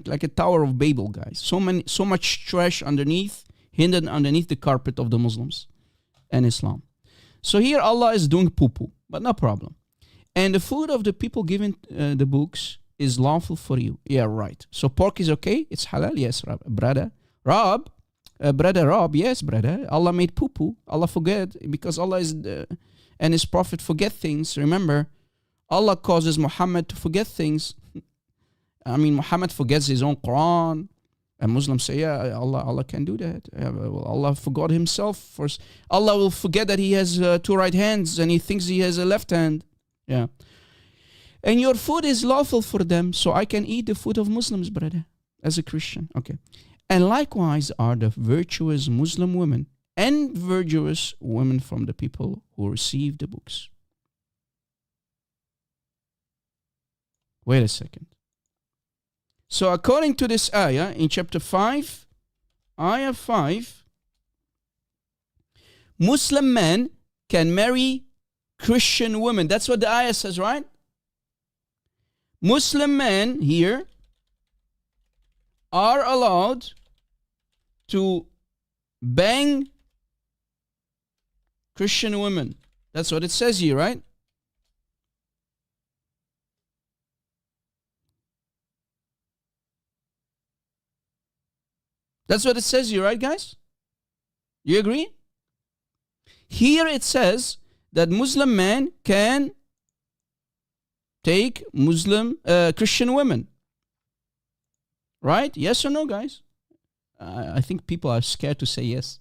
like a Tower of Babel, guys. So much trash underneath, hidden underneath the carpet of the Muslims and Islam. So here Allah is doing poo-poo, but no problem. And the food of the people given the books is lawful for you. Yeah, right. So pork is okay? It's halal? Yes, brother. Brother Rob, yes, brother. Allah made poo-poo. Allah forget, because Allah is and His Prophet forget things. Remember, Allah causes Muhammad to forget things. I mean, Muhammad forgets his own Quran. And Muslims say, yeah, Allah can do that. Allah forgot Himself. First, Allah will forget that He has 2 right hands and He thinks He has a left hand. Yeah. And your food is lawful for them, so I can eat the food of Muslims, brother, as a Christian. Okay. And likewise are the virtuous Muslim women and virtuous women from the people who receive the books. Wait a second. So according to this ayah in chapter 5, ayah 5, Muslim men can marry Christian women. That's what the ayah says, right? Muslim men here are allowed to bang Christian women. That's what it says here, right? That's what it says here, right, guys? You agree? Here it says that Muslim men can take Christian women. Right? Yes or no, guys? I think people are scared to say yes.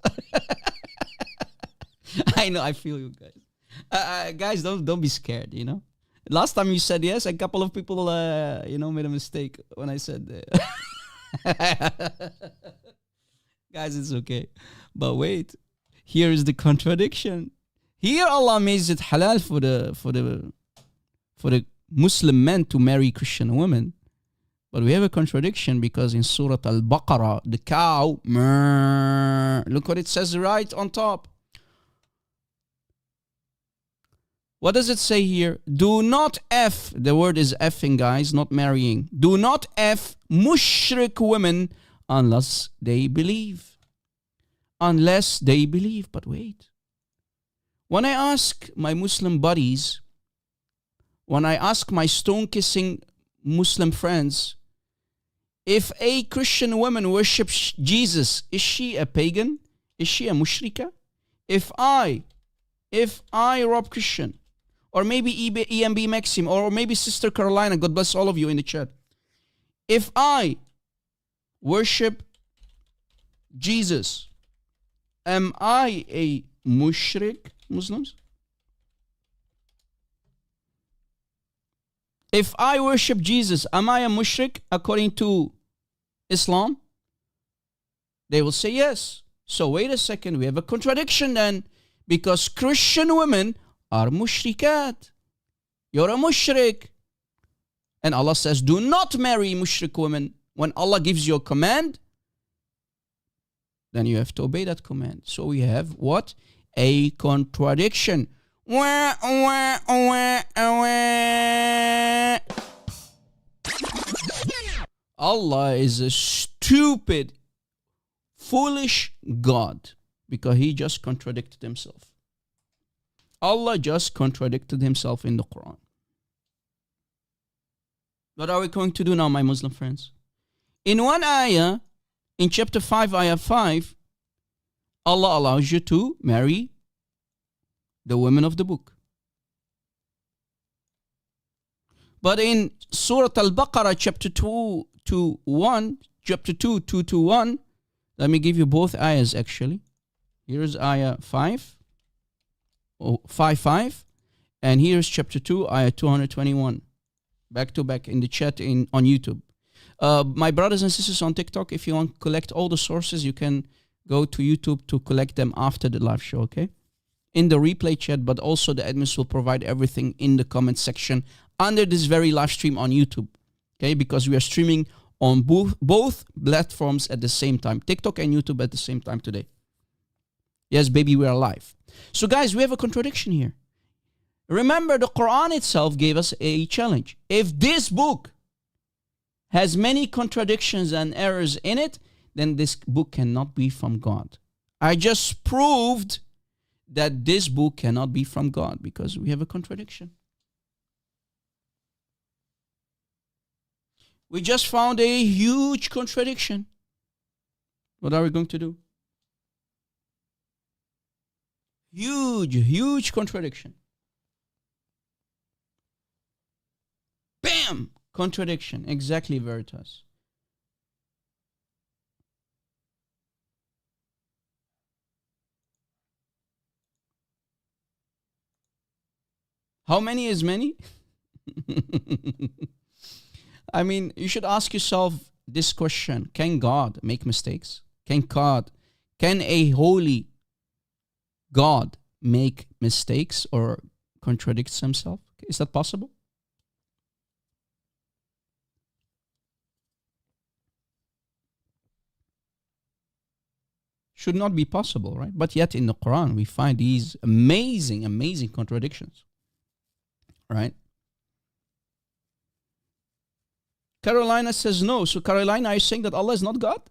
I know, I feel you guys. Guys, don't be scared, you know. Last time you said yes, a couple of people, made a mistake when I said guys, it's okay. But wait, here is the contradiction. Here Allah makes it halal for the Muslim men to marry Christian women. But we have a contradiction, because in Surah Al-Baqarah, the cow, look what it says right on top. What does it say here? Do not F, the word is effing, guys, not marrying. Do not F mushrik women unless they believe. Unless they believe. But wait. When I ask my Muslim buddies, when I ask my stone-kissing Muslim friends, if a Christian woman worships Jesus, is she a pagan? Is she a mushrika? If I, Rob Christian, or maybe EMB Maxim, or maybe Sister Carolina, God bless all of you in the chat. If I worship Jesus, am I a mushrik, Muslims? If I worship Jesus, am I a mushrik according to Islam? They will say yes. So wait a second, we have a contradiction then, because Christian women are mushrikat. You're a mushrik. And Allah says, do not marry mushrik women. When Allah gives you a command, then you have to obey that command. So we have what? A contradiction. Allah is a stupid, foolish God because He just contradicted Himself. Allah just contradicted Himself in the Quran. What are we going to do now, my Muslim friends? In one ayah, in chapter 5, ayah 5, Allah allows you to marry the women of the book. But in Surah Al-Baqarah, chapter 2 to 1, chapter 2, 2 to 1, let me give you both ayahs actually. Here's ayah 5, 5, and here's chapter 2, ayah 221. Back to back in the chat on YouTube. My brothers and sisters on TikTok, if you want to collect all the sources, you can go to YouTube to collect them after the live show, okay? In the replay chat, but also the admins will provide everything in the comment section under this very live stream on YouTube, okay? Because we are streaming on both platforms at the same time, TikTok and YouTube at the same time today. Yes, baby, we are live. So guys, we have a contradiction here. Remember, the Quran itself gave us a challenge. If this book has many contradictions and errors in it, then this book cannot be from God. I just proved that this book cannot be from God because we have a contradiction. We just found a huge contradiction. What are we going to do? Huge contradiction. Bam! Contradiction. Exactly, Veritas. How many is many? I mean, you should ask yourself this question. Can God make mistakes? Can a holy God make mistakes or contradicts himself? Is that possible? Should not be possible, right? But yet in the Quran, we find these amazing contradictions, right? Carolina says no. So Carolina, are you saying that Allah is not God?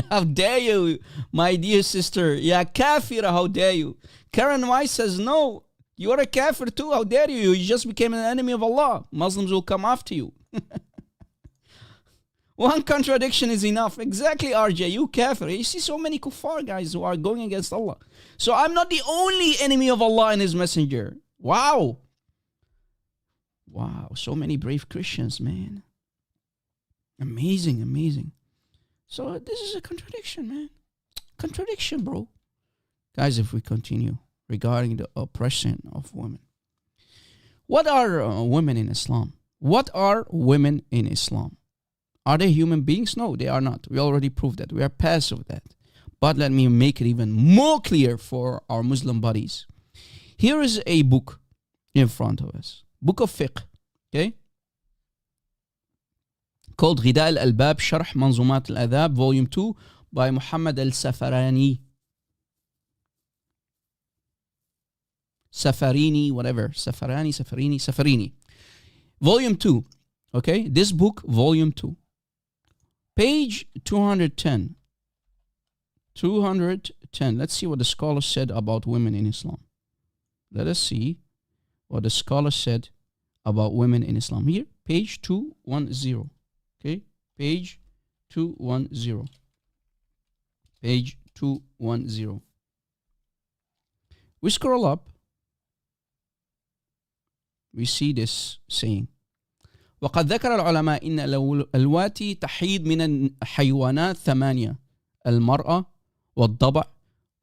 How dare you, my dear sister? Yeah, kafira, how dare you? Karen White says no. You are a kafir too, how dare you? You just became an enemy of Allah. Muslims will come after you. One contradiction is enough. Exactly, RJ, you kafir. You see so many kuffar guys who are going against Allah. So I'm not the only enemy of Allah and His Messenger. Wow. Wow, so many brave Christians, man. Amazing. So this is a contradiction, man. Contradiction, bro. Guys, if we continue regarding the oppression of women. What are women in Islam? What are women in Islam? Are they human beings? No, they are not. We already proved that. We are past of that. But let me make it even more clear for our Muslim buddies. Here is a book in front of us. Book of fiqh. Okay? Called غذاء الألباب شرح منظومات الأذاب Volume 2 by Muhammad al-Safarani. Safarini, whatever. Safarini. Volume 2. Okay? This book, Volume 2. Page 210. 210. Let's see what the scholar said about women in Islam. Let us see what the scholar said about women in Islam. Here, page 210. Okay? Page 210. Page 210. We scroll up. We see this saying. وقد ذكر العلماء إن اللواتي تحيض من الحيوانات 8 المرأة والضبع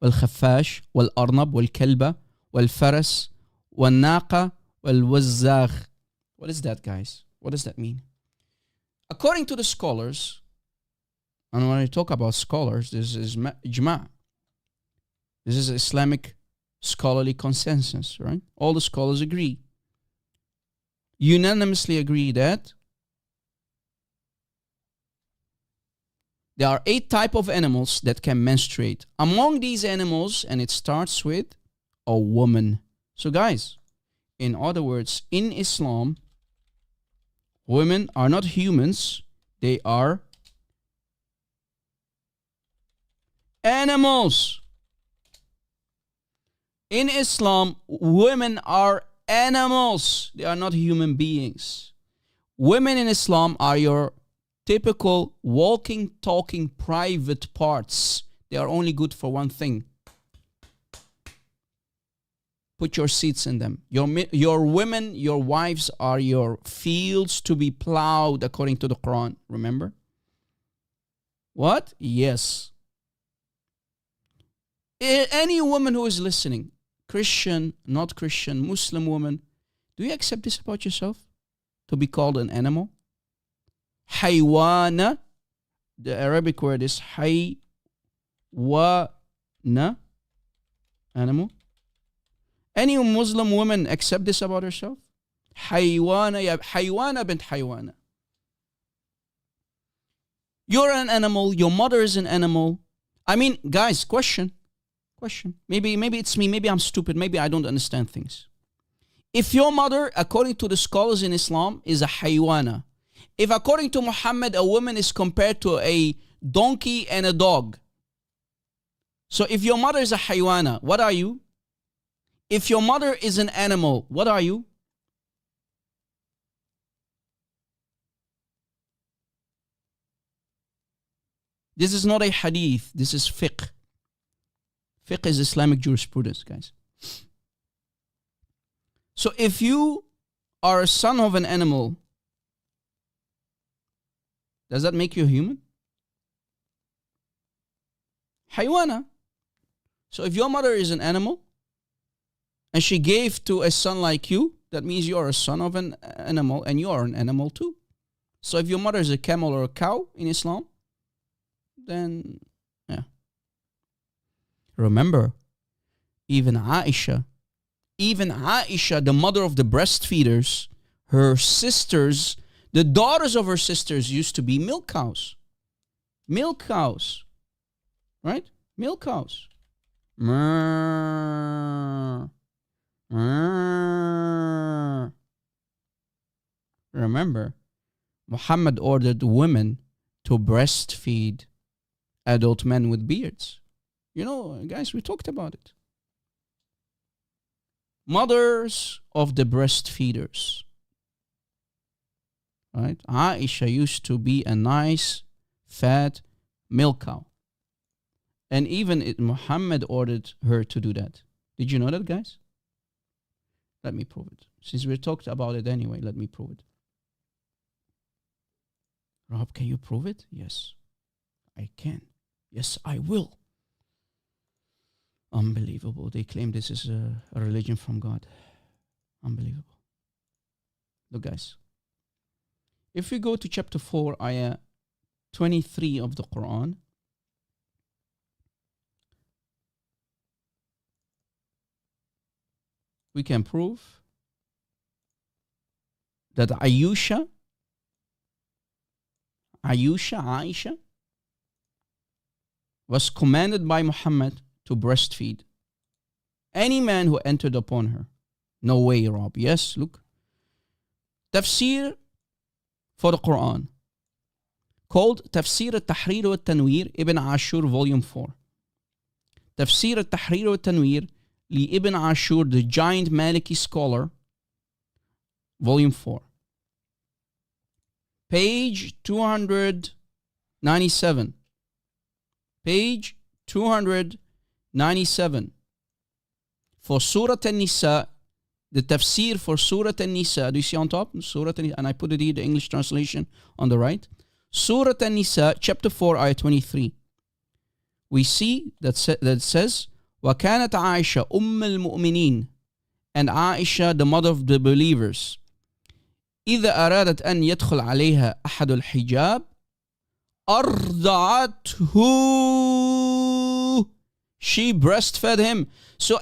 والخفاش والأرنب والكلبة والفرس والناقة والوزاغ What is that, guys? What does that mean? According to the scholars, and when I talk about scholars, this is ijma'. This is Islamic scholarly consensus, right? All the scholars agree, unanimously agree that there are 8 types of animals that can menstruate. Among these animals, and it starts with a woman. So guys, in other words, in Islam, women are not humans, they are animals. In Islam, women are animals. They are not human beings. Women in Islam are your typical walking, talking, private parts. They are only good for one thing. Put your seeds in them. Your women, your wives are your fields to be plowed according to the Quran. Remember? What? Yes. Any woman who is listening, Christian, not Christian, Muslim woman, do you accept this about yourself? To be called an animal? Haywana, the Arabic word is haywana, animal. Any Muslim woman accept this about herself? Haywana, ya haywana bint haywana. You're an animal, your mother is an animal. I mean, guys, question. Maybe it's me, maybe I'm stupid, maybe I don't understand things. If your mother, according to the scholars in Islam, is a haywana, if according to Muhammad, a woman is compared to a donkey and a dog, so if your mother is a haywana, what are you? If your mother is an animal, what are you? This is not a hadith, this is fiqh. Fiqh is Islamic jurisprudence, guys. So if you are a son of an animal, does that make you a human? Haywana. So if your mother is an animal and she gave to a son like you, that means you are a son of an animal and you are an animal too. So if your mother is a camel or a cow in Islam, then yeah. Remember, even Aisha, the mother of the breastfeeders, her sisters, the daughters of her sisters used to be milk cows. Milk cows. Right? Milk cows. Remember, Muhammad ordered women to breastfeed adult men with beards. You know, guys, we talked about it. Mothers of the breastfeeders. Right? Aisha used to be a nice, fat milk cow. And even Muhammad ordered her to do that. Did you know that, guys? Let me prove it. Since we talked about it anyway, let me prove it. Rob, can you prove it? Yes, I can. Yes, I will. Unbelievable. They claim this is a religion from God. Unbelievable. Look, guys. If we go to chapter 4, ayah 23 of the Quran, we can prove that Aisha, was commanded by Muhammad to breastfeed any man who entered upon her. No way, Rob. Yes, look. Tafsir for the Quran, called Tafsir al-Tahrir wa-Tanwir, Ibn Ashur, Volume 4. Tafsir al-Tahrir wa-Tanwir, li Ibn Ashur, the giant Maliki scholar, Volume 4. Page 297. Page 297. For Surah An-Nisa, the tafsir for Surah An-Nisa, do you see on top? Surah An-Nisa, and I put it here, the English translation on the right. Surah An-Nisa, chapter 4, ayah 23. We see that says, وَكَانَتْ عَائِشَةُ أُمَّ الْمُؤْمِنِينَ, and Aisha, the mother of the believers, إِذَا أَرَادَتْ أَن تَضَعَ أَوْلَادَهَا, when she wanted to إذا أرادت أن يدخل عليها أحد الحجاب أرضعته. She breastfed him. So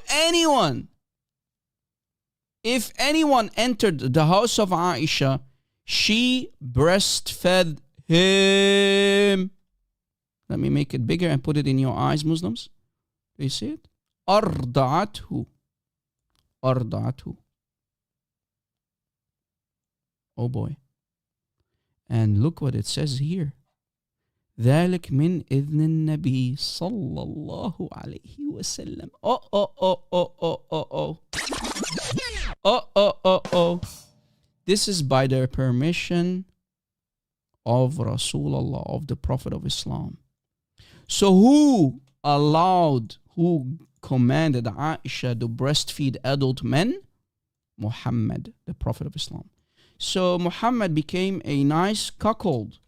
if anyone entered the house of Aisha, she breastfed him. Let me make it bigger and put it in your eyes, Muslims. Do you see it? أرضعته. أرضعته. Oh boy. And look what it says here. ذلك من إذن النبي صلى الله عليه وسلم. This is by the permission of Rasulullah, of the Prophet of Islam. So who commanded Aisha to breastfeed adult men? Muhammad, the Prophet of Islam. So Muhammad became a nice cuckold.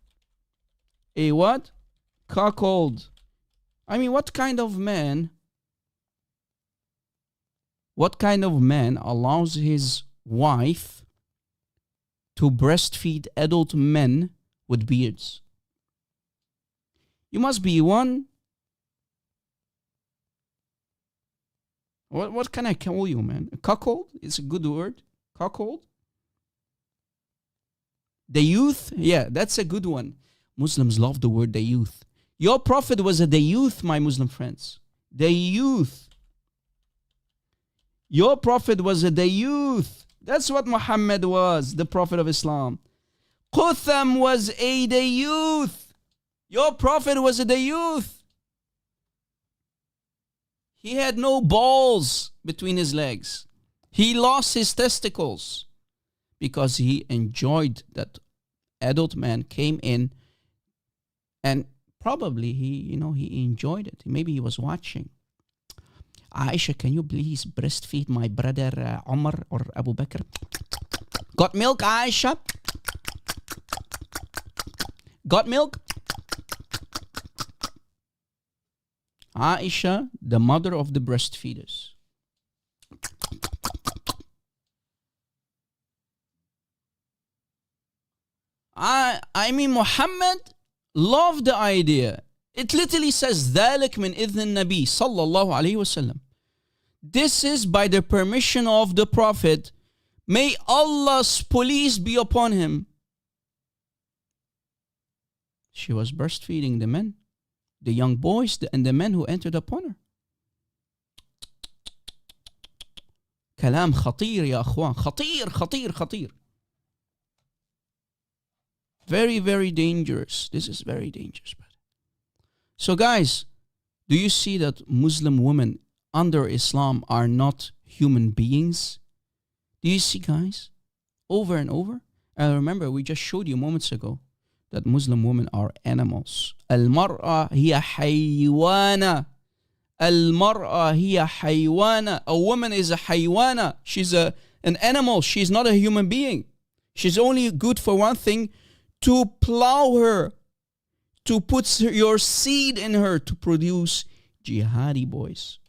A what? Cuckold. I mean, what kind of man allows his wife to breastfeed adult men with beards? You must be one. What can I call you, man? A cuckold? It's a good word. Cuckold? The youth? Yeah, that's a good one. Muslims love the word the youth. Your prophet was a the youth, my Muslim friends. The youth. Your prophet was a the youth. That's what Muhammad was, the Prophet of Islam. Qutham was a the youth. Your prophet was a the youth. He had no balls between his legs. He lost his testicles because he enjoyed that adult man came in, and probably he enjoyed it. Maybe he was watching. Aisha, can you please breastfeed my brother Omar or Abu Bakr? Got milk, Aisha? Got milk? Aisha, the mother of the breastfeeders. I mean, Muhammad loved the idea. It literally says, ذَلِكَ مِنْ إِذْنِ النَّبِي صلى الله عليه وسلم. This is by the permission of the Prophet. May Allah's police be upon him. She was breastfeeding the men, the young boys, and the men who entered upon her. كلام خطير يا أخوان. خطير خطير خطير. Very, very dangerous. This is very dangerous. So guys, do you see that Muslim women under Islam are not human beings? Do you see, guys? Over and over. And remember, we just showed you moments ago that Muslim women are animals. Al-mar'a hiya haywana. Al-mar'a hiya haywana. A woman is a haywana. She's an animal. She's not a human being. She's only good for one thing, to plow her, to put your seed in her to produce jihadi boys.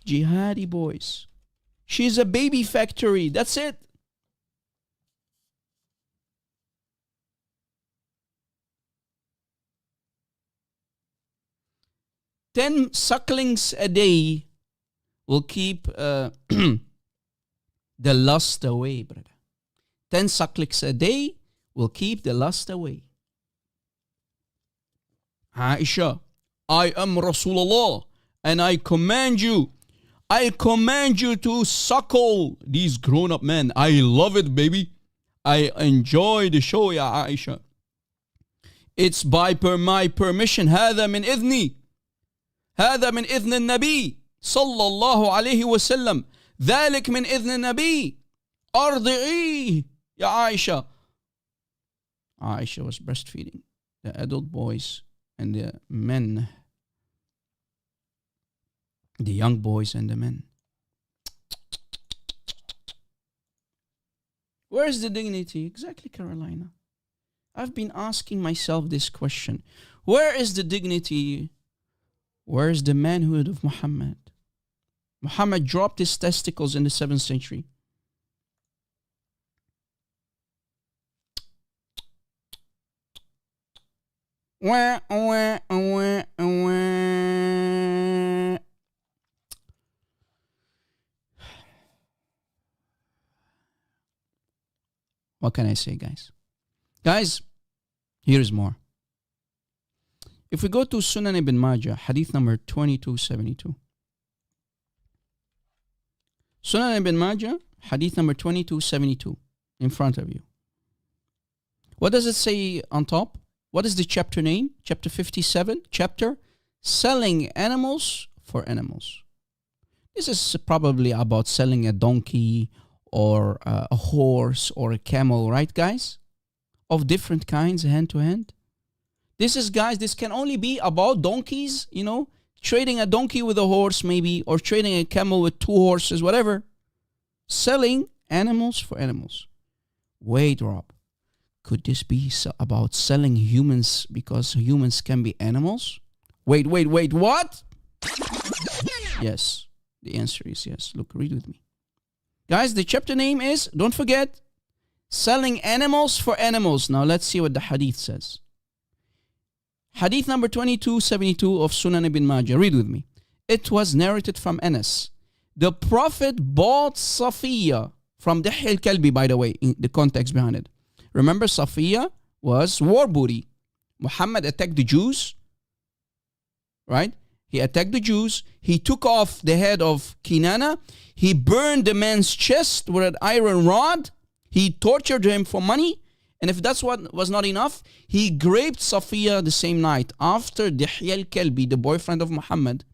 Jihadi boys. She's a baby factory. That's it. Ten sucklings a day will keep the lust away, brother. 10 sucklings a day will keep the lust away. Aisha, I am Rasulullah, and I command you to suckle these grown-up men. I love it, baby. I enjoy the show, ya Aisha. It's by my permission. هذا من إذني. هذا من إذن النبي صلى الله عليه وسلم. ذلك من إذن النبي. أرضعيه يا عائشة. Aisha was breastfeeding the adult boys and the men, the young boys and the men. Where is the dignity? Exactly, Carolina. I've been asking myself this question. Where is the dignity? Where is the manhood of Muhammad? Muhammad dropped his testicles in the 7th century. Wah, wah, wah, wah. What can I say, guys? Guys, here is more. If we go to Sunan ibn Majah, hadith number 2272. Sunan ibn Majah, hadith number 2272, in front of you. What does it say on top? What is the chapter name? Chapter 57, chapter Selling Animals for Animals. This is probably about selling a donkey or a horse or a camel, right, guys? Of different kinds, hand to hand. This is, guys, this can only be about donkeys, you know, trading a donkey with a horse maybe, or trading a camel with 2 horses, whatever. Selling animals for animals. Wait, Rob. Could this be about selling humans because humans can be animals? Wait, what? Yes, the answer is yes. Look, read with me. Guys, the chapter name is, don't forget, Selling Animals for Animals. Now let's see what the hadith says. Hadith number 2272 of Sunan ibn Majah. Read with me. It was narrated from Anas. The Prophet bought Safiya from Dihya al-Kalbi, by the way, in the context behind it. Remember, Safiya was war booty. Muhammad attacked the Jews, right? He attacked the Jews. He took off the head of Kinana. He burned the man's chest with an iron rod. He tortured him for money. And if that's what was not enough, he raped Safiya the same night. After Dihya al-Kalbi, the boyfriend of Muhammad,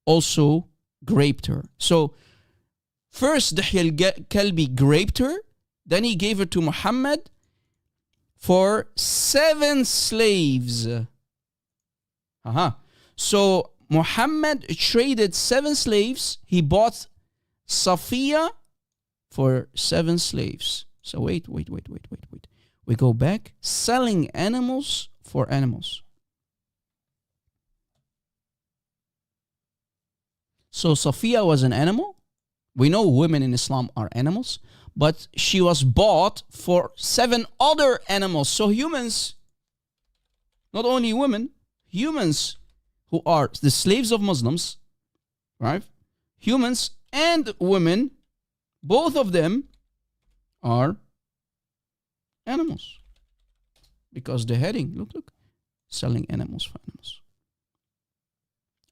also raped her. So, first Dihya al-Kalbi raped her. Then he gave her to Muhammad for 7 slaves. So Muhammad traded 7 slaves. He bought Safiya for 7 slaves. So wait. We go back. Selling animals for animals. So Safiya was an animal. We know women in Islam are animals. But she was bought for 7 other animals. So humans, not only women, humans who are the slaves of Muslims, right? Humans and women, both of them are animals. Because the heading, look, selling animals for animals.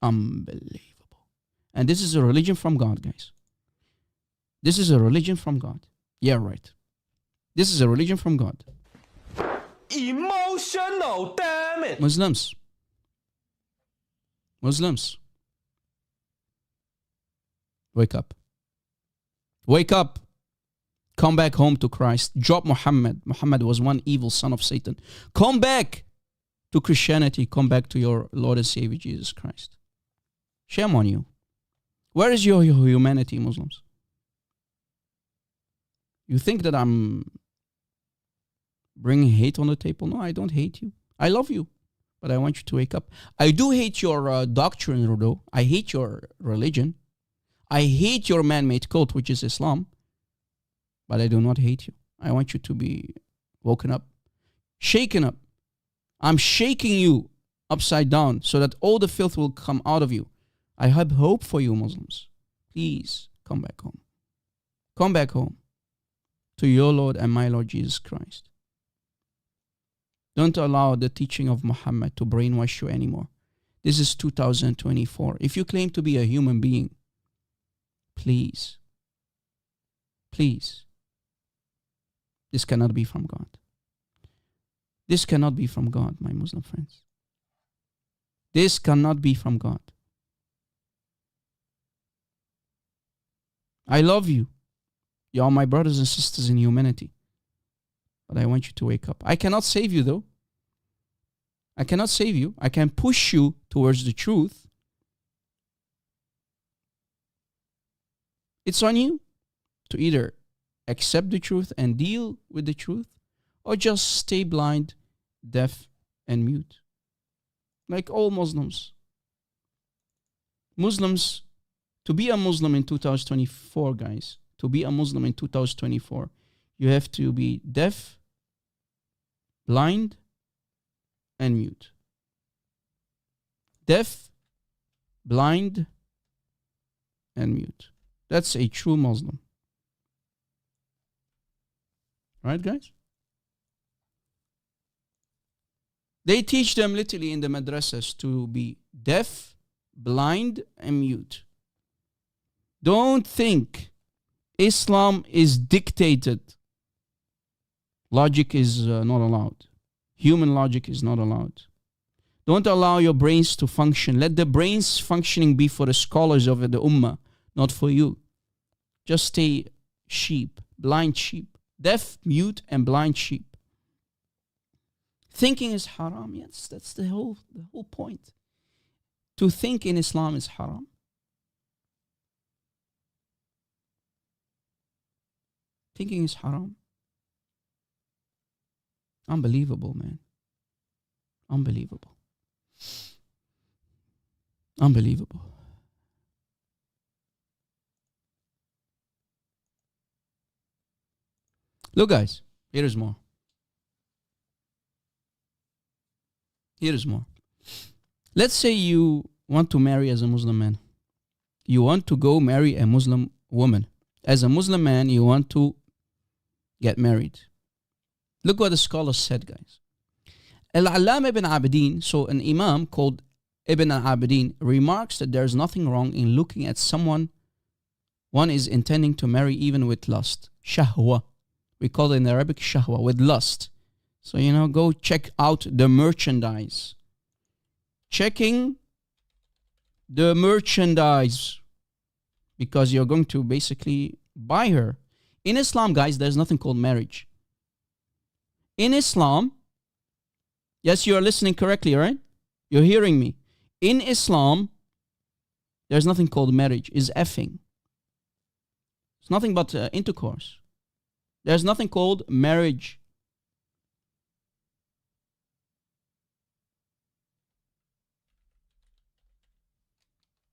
Unbelievable. And this is a religion from God, guys. This is a religion from God. Yeah, right. This is a religion from God. Emotional, damn it! Muslims. Wake up. Wake up. Come back home to Christ. Drop Muhammad. Muhammad was one evil son of Satan. Come back to Christianity. Come back to your Lord and Savior Jesus Christ. Shame on you. Where is your humanity, Muslims? You think that I'm bringing hate on the table? No, I don't hate you. I love you, but I want you to wake up. I do hate your doctrine, though. I hate your religion. I hate your man-made cult, which is Islam, but I do not hate you. I want you to be woken up, shaken up. I'm shaking you upside down so that all the filth will come out of you. I have hope for you, Muslims. Please come back home. Come back home to your Lord and my Lord Jesus Christ. Don't allow the teaching of Muhammad to brainwash you anymore. This is 2024. If you claim to be a human being, please, this cannot be from God. This cannot be from God, my Muslim friends. This cannot be from God. I love you. You are my brothers and sisters in humanity. But I want you to wake up. I cannot save you, though. I cannot save you. I can push you towards the truth. It's on you to either accept the truth and deal with the truth, or just stay blind, deaf, and mute. Like all Muslims. Muslims, to be a Muslim in 2024, guys, to be a Muslim in 2024, you have to be deaf, blind, and mute. Deaf, blind, and mute. That's a true Muslim. Right, guys? They teach them literally in the madrasas to be deaf, blind, and mute. Don't think Islam is dictated. Logic is not allowed. Human logic is not allowed. Don't allow your brains to function. Let the brains functioning be for the scholars of the ummah, not for you. Just stay sheep, blind sheep. Deaf, mute, and blind sheep. Thinking is haram. Yes, that's the whole point. To think in Islam is haram. Thinking is haram. Unbelievable, man. Unbelievable. Unbelievable. Look, guys, here is more. Here is more. Let's say you want to marry as a Muslim man. You want to go marry a Muslim woman. As a Muslim man, you want to get married. Look what the scholars said, guys. Al-Allam ibn Abidin, so an imam called Ibn al-Abidin, remarks that there is nothing wrong in looking at someone one is intending to marry even with lust. Shahwa. We call it in Arabic shahwa, with lust. So, go check out the merchandise. Checking the merchandise. Because you're going to basically buy her. In Islam, guys, there's nothing called marriage. In Islam, yes, you are listening correctly, right? You're hearing me. In Islam, there's nothing called marriage. It's effing. It's nothing but intercourse. There's nothing called marriage.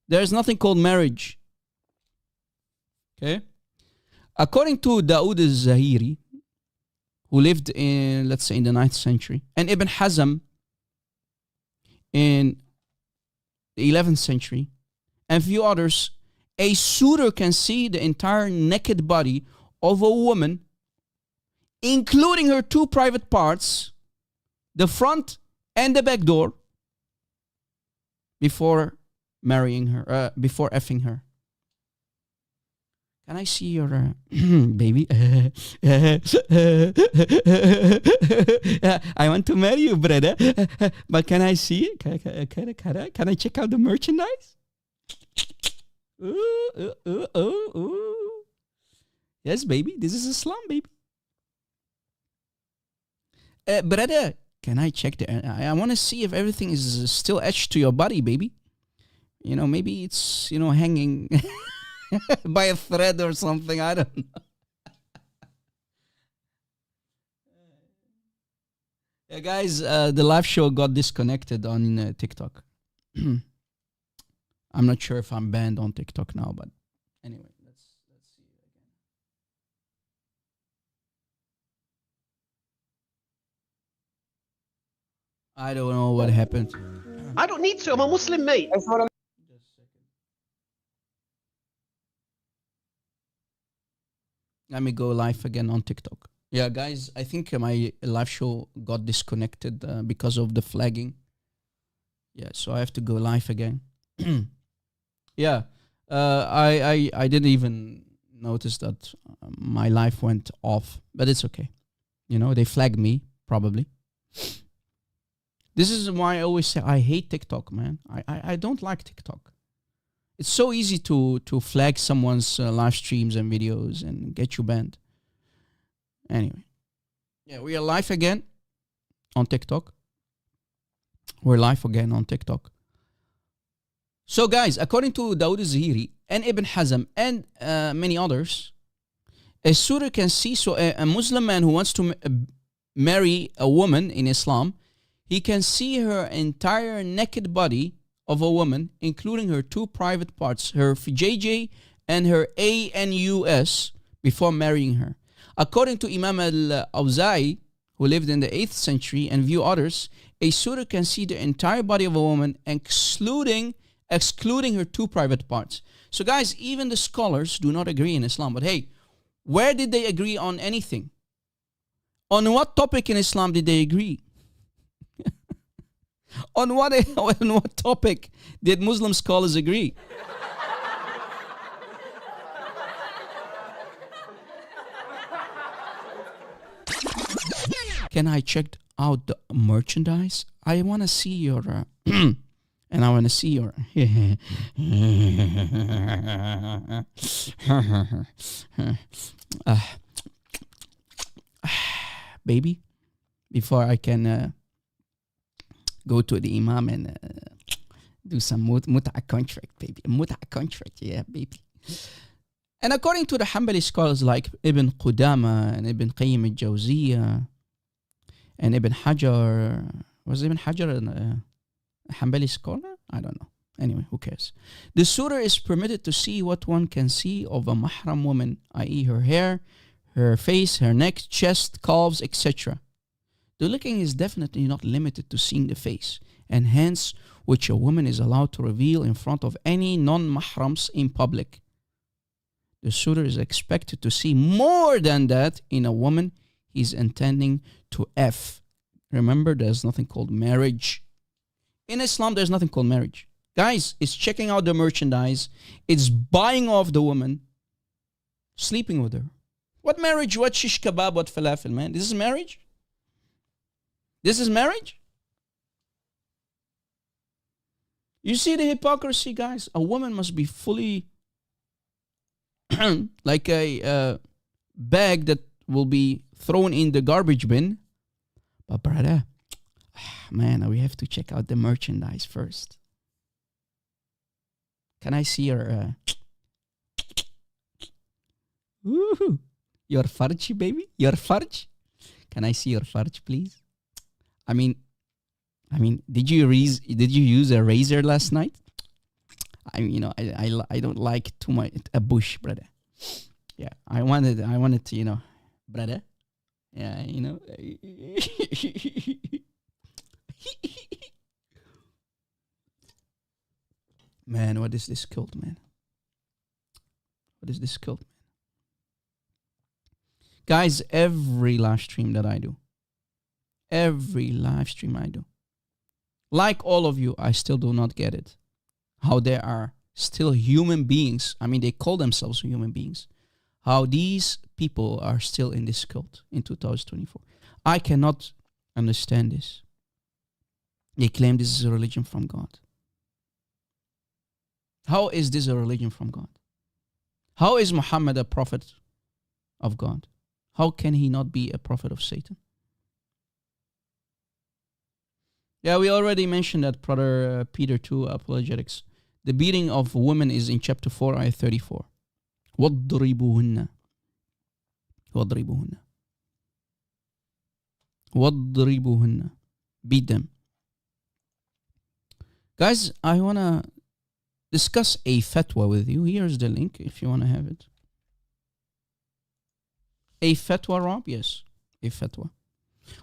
There's nothing called marriage. Okay? According to Dawood al-Zahiri, who lived in, let's say, in the 9th century, and Ibn Hazm in the 11th century, and few others, a suitor can see the entire naked body of a woman, including her 2 private parts, the front and the back door, before marrying her, before effing her. Can I see your baby? I want to marry you, brother. But can I see it? Can I check out the merchandise? Ooh. Yes, baby. This is Islam, baby. Brother, can I check I want to see if everything is still etched to your body, baby. Maybe it's, hanging by a thread or something. I don't know. Yeah, guys, the live show got disconnected on TikTok. I'm not sure if I'm banned on TikTok now, but anyway, let's see again. I don't know what happened. I don't need to. I'm a Muslim, mate. Just a second. Let me go live again on TikTok. Yeah, guys, I think my live show got disconnected because of the flagging. Yeah, so I have to go live again. Yeah, I didn't even notice that my live went off, but it's okay. They flagged me, probably. This is why I always say I hate TikTok, man. I don't like TikTok. It's so easy to flag someone's live streams and videos and get you banned. Anyway. Yeah, we are live again on TikTok. We're live again on TikTok. So, guys, according to Dawood al-Zahiri and Ibn Hazm and many others, a suitor can see, so a Muslim man who wants to marry a woman in Islam, he can see her entire naked body of a woman, including her 2 private parts, her JJ and her ANUS, before marrying her. According to Imam al-Awza'i, who lived in the 8th century and view others, a suitor can see the entire body of a woman, excluding her two private parts. So guys, even the scholars do not agree in Islam. But hey, where did they agree on anything? On what topic in Islam did they agree? on what topic did Muslim scholars agree? Can I check out the merchandise? I want to see your... and I want to see your... baby, before I can go to the imam and do some mut'a contract, baby. Mut'a contract, yeah, baby. And according to the Hanbali scholars like Ibn Qudama and Ibn Qayyim al-Jawziyah and Ibn Hajar, was Ibn Hajar a Hanbali scholar? I don't know. Anyway, who cares? The suitor is permitted to see what one can see of a mahram woman, i.e. her hair, her face, her neck, chest, calves, etc. The looking is definitely not limited to seeing the face and hands, which a woman is allowed to reveal in front of any non-mahrams in public. The suitor is expected to see more than that in a woman he's intending to F. Remember, there's nothing called marriage. In Islam, there's nothing called marriage. Guys, it's checking out the merchandise. It's buying off the woman, sleeping with her. What marriage? What shish kebab? What falafel, man? This is marriage? This is marriage? You see the hypocrisy, guys? A woman must be fully like a bag that will be thrown in the garbage bin. But brother, man, we have to check out the merchandise first. Can I see your your farj, baby? Your farj? Can I see your farj, please? I mean, did you use a razor last night? I don't like too much a bush, brother. Yeah, I wanted to, brother. Yeah, Man, what is this cult, man? What is this cult, man? Guys, every live stream that I do, like all of you, I still do not get it. How there are still human beings, they call themselves human beings, how these people are still in this cult in 2024. I cannot understand this. They claim this is a religion from God. How is this a religion from God? How is Muhammad a prophet of God? How can he not be a prophet of Satan? Yeah, we already mentioned that, brother Peter 2, Apologetics. The beating of women is in chapter 4, ayah 34. وَاضْرِبُهُنَّ وَاضْرِبُهُنَّ وَاضْرِبُهُنَّ. Beat them. Guys, I want to discuss a fatwa with you. Here's the link if you want to have it. A fatwa, Rob? Yes, a fatwa.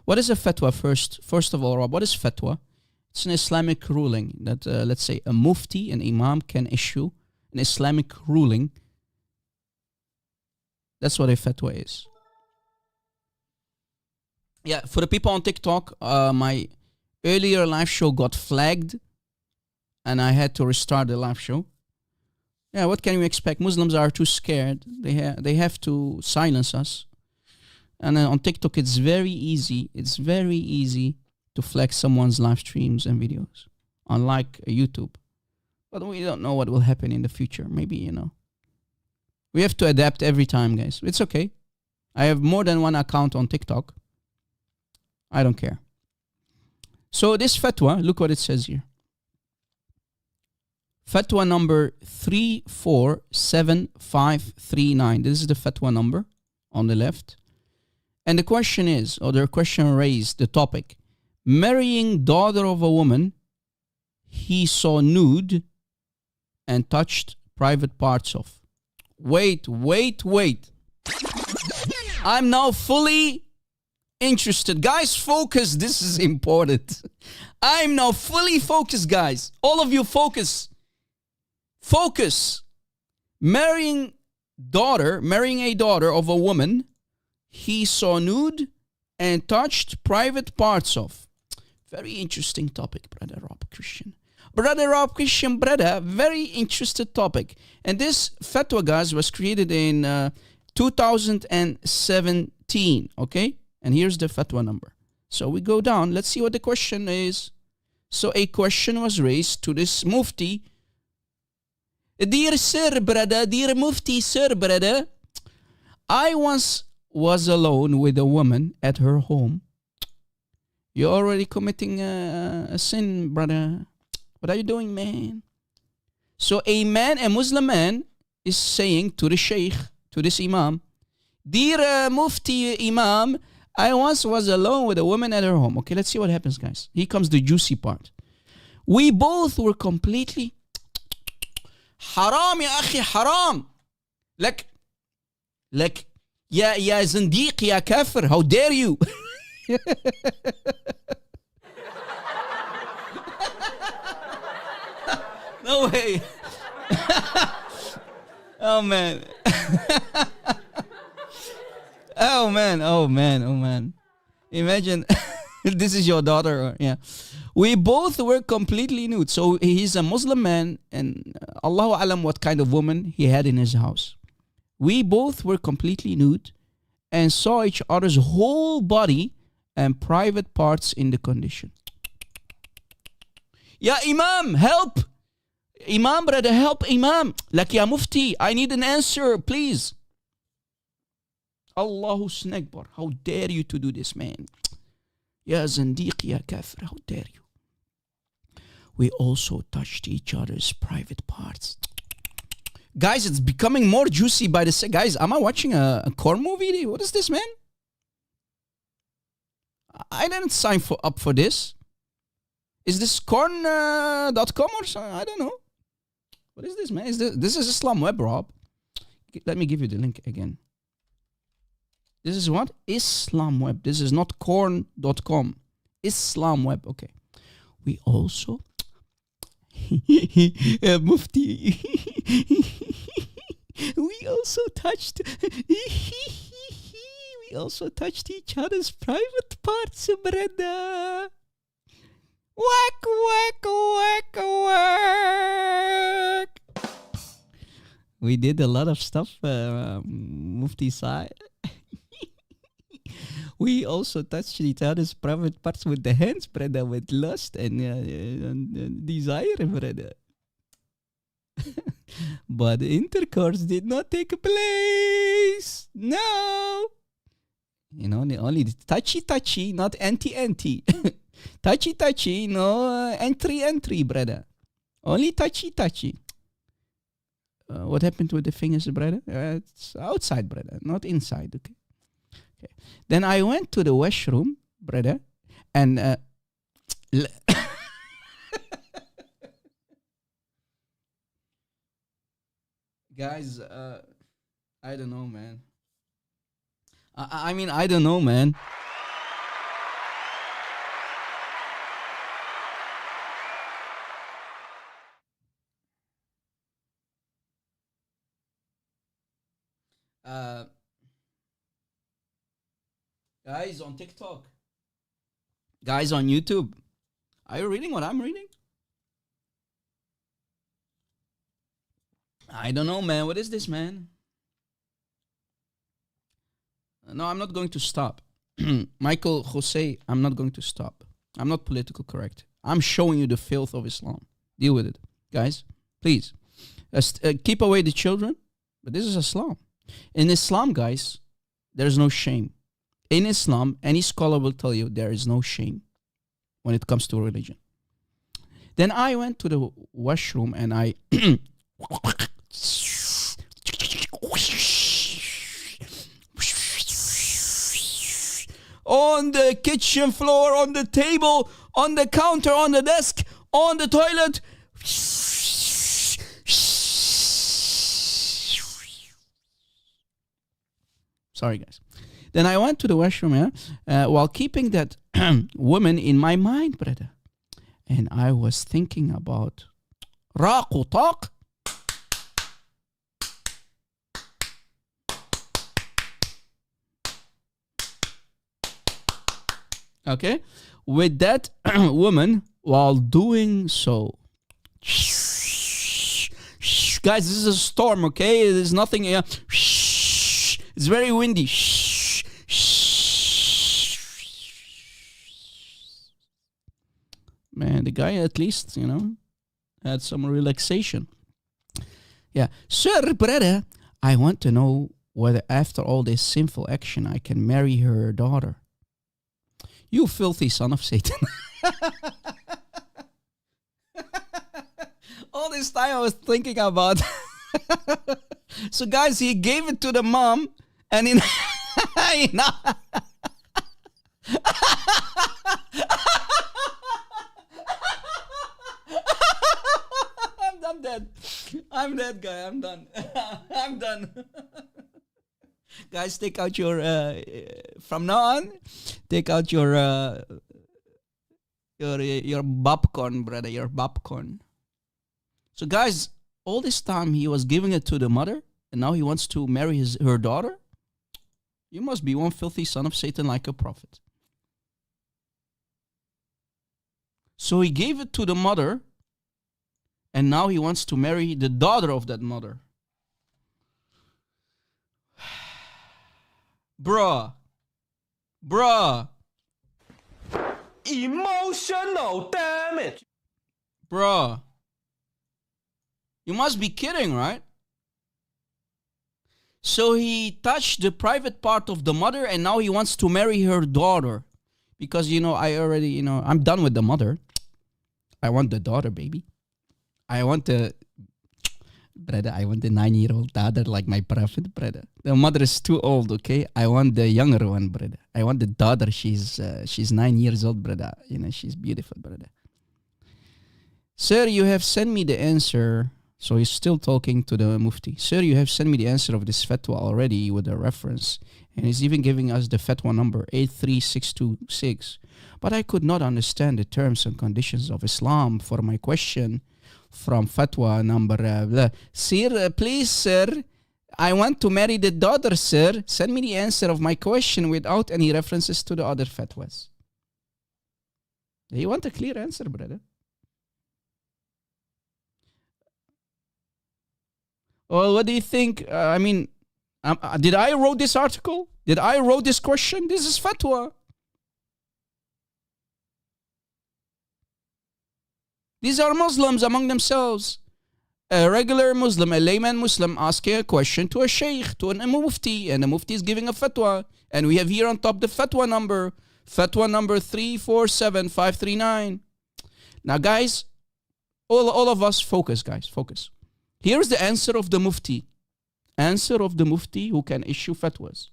What is a fatwa first? First of all, Rob, what is fatwa? It's an Islamic ruling that, let's say, a mufti, an imam, can issue an Islamic ruling. That's what a fatwa is. Yeah, for the people on TikTok, my earlier live show got flagged and I had to restart the live show. Yeah, what can you expect? Muslims are too scared. They have to silence us. And on TikTok, it's very easy. It's very easy to flag someone's live streams and videos, unlike YouTube. But we don't know what will happen in the future. Maybe, we have to adapt every time, guys. It's okay. I have more than one account on TikTok. I don't care. So this fatwa, look what it says here. Fatwa number 347539. This is the fatwa number on the left. And the question is, or the question raised, the topic, marrying daughter of a woman he saw nude and touched private parts of. Wait. I'm now fully interested. Guys, focus. This is important. I'm now fully focused, guys. All of you focus. Focus. Marrying a daughter of a woman he saw nude and touched private parts of. Very interesting topic, Brother Rob Christian. Brother Rob Christian, brother, very interested topic. And this fatwa, guys, was created in 2017, okay? And here's the fatwa number. So we go down. Let's see what the question is. So a question was raised to this mufti. Dear sir, brother, dear mufti, sir, brother, I once was alone with a woman at her home. You're already committing a sin, brother. What are you doing, man? So a Muslim man, is saying to the sheikh, to this imam, Dear mufti imam, I once was alone with a woman at her home. Okay, let's see what happens, guys. Here comes the juicy part. We both were completely haram, ya akhi, haram. Like, ya zindiq, ya kafir, how dare you? No way. Oh, man. Oh, man. Imagine this is your daughter. Yeah. We both were completely nude. So he's a Muslim man, and Allahu alam what kind of woman he had in his house. We both were completely nude and saw each other's whole body and private parts in the condition. Ya Imam, help! Imam, brother, help, Imam. Like, ya Mufti, I need an answer, please. Allahu Snakbar, how dare you to do this, man? Ya Zandiq, ya Kafir, how dare you? We also touched each other's private parts. Guys, it's becoming more juicy by the second. Guys, am I watching a corn movie? What is this, man? I didn't sign up for this. Is this corn.com or something? I don't know. What is this, man? This is Islam Web, Rob. Let me give you the link again. This is what? Islam Web. This is not corn.com. Islam Web. Okay. We also... Mufti. We also touched... We also touched each other's private parts, brother. Whack, whack, whack, whack. We did a lot of stuff, Mufti side. We also touched each other's private parts with the hands, brother, with lust and desire, brother. But intercourse did not take place. No. You know, only touchy, not anti. Touchy, no entry, brother. Only touchy. What happened with the fingers, brother? It's outside, brother, not inside, okay? Then I went to the washroom, brother, and guys, I don't know, man. I mean, I don't know, man. Guys on TikTok. Guys on YouTube. Are you reading what I'm reading? I don't know, man. What is this, man? No, I'm not going to stop. Michael Jose, I'm not going to stop. I'm not political correct. I'm showing you the filth of Islam. Deal with it. Guys, please. Keep away the children. But this is Islam. In Islam, guys, there's no shame. In Islam, any scholar will tell you there is no shame when it comes to religion. Then I went to the washroom and I... on the kitchen floor, on the table, on the counter, on the desk, on the toilet. Sorry, guys. Then I went to the washroom, while keeping that woman in my mind, brother. And I was thinking about Raq Taq. Okay, with that woman while doing so. Guys, this is a storm, okay? There's nothing. It's very windy. Man, the guy at least, had some relaxation. Yeah. Sir, brother, I want to know whether after all this sinful action I can marry her daughter. You filthy son of Satan. All this time I was thinking about. So guys, he gave it to the mom and I'm dead. I'm dead, guy. I'm done. I'm done. Guys, take out your from now on, take out your popcorn, brother, your popcorn. So guys, all this time he was giving it to the mother, and now he wants to marry her daughter? You must be one filthy son of Satan like a prophet. So he gave it to the mother, and now he wants to marry the daughter of that mother. Bruh. Emotional damage. Bruh. You must be kidding, right? So he touched the private part of the mother and now he wants to marry her daughter. Because, I'm done with the mother. I want the daughter, baby. I want the 9-year-old daughter like my prophet, brother. The mother is too old, okay? I want the younger one, brother. I want the daughter. She's 9 years old, brother. She's beautiful, brother. Sir, you have sent me the answer. So he's still talking to the Mufti. Sir, you have sent me the answer of this fatwa already with a reference. And he's even giving us the fatwa number 83626. But I could not understand the terms and conditions of Islam for my question from fatwa number... Sir, please, sir, I want to marry the daughter, sir. Send me the answer of my question without any references to the other fatwas. You want a clear answer, brother? Well, what do you think? Did I wrote this article? Did I wrote this question? This is fatwa. These are Muslims among themselves. A regular Muslim, a layman Muslim asking a question to a sheikh, to a mufti, and the mufti is giving a fatwa. And we have here on top the fatwa number 347539. Now, guys, all of us, focus, guys, focus. Here's the answer of the mufti. Answer of the mufti who can issue fatwas.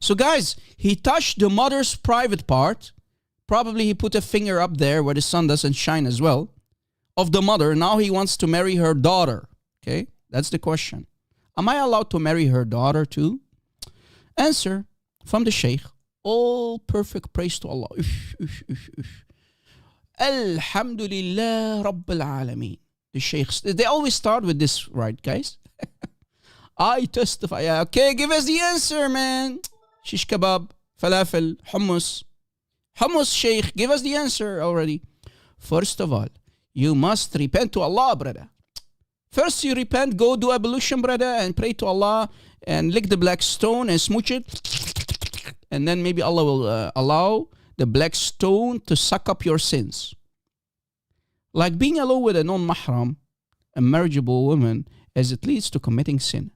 So guys, he touched the mother's private part. Probably he put a finger up there where the sun doesn't shine as well. Of the mother. Now he wants to marry her daughter. Okay, that's the question. Am I allowed to marry her daughter too? Answer from the sheikh. All perfect praise to Allah. Alhamdulillah Rabbil Alameen. The sheikhs, they always start with this, right, guys? I testify. Okay, give us the answer, man. Shish kebab, falafel, hummus. Hummus, sheikh, give us the answer already. First of all, you must repent to Allah, brother. First you repent, go do ablution, brother, and pray to Allah and lick the black stone and smooch it. And then maybe Allah will allow the black stone to suck up your sins. Like being alone with a non-mahram, a marriageable woman, as it leads to committing sin.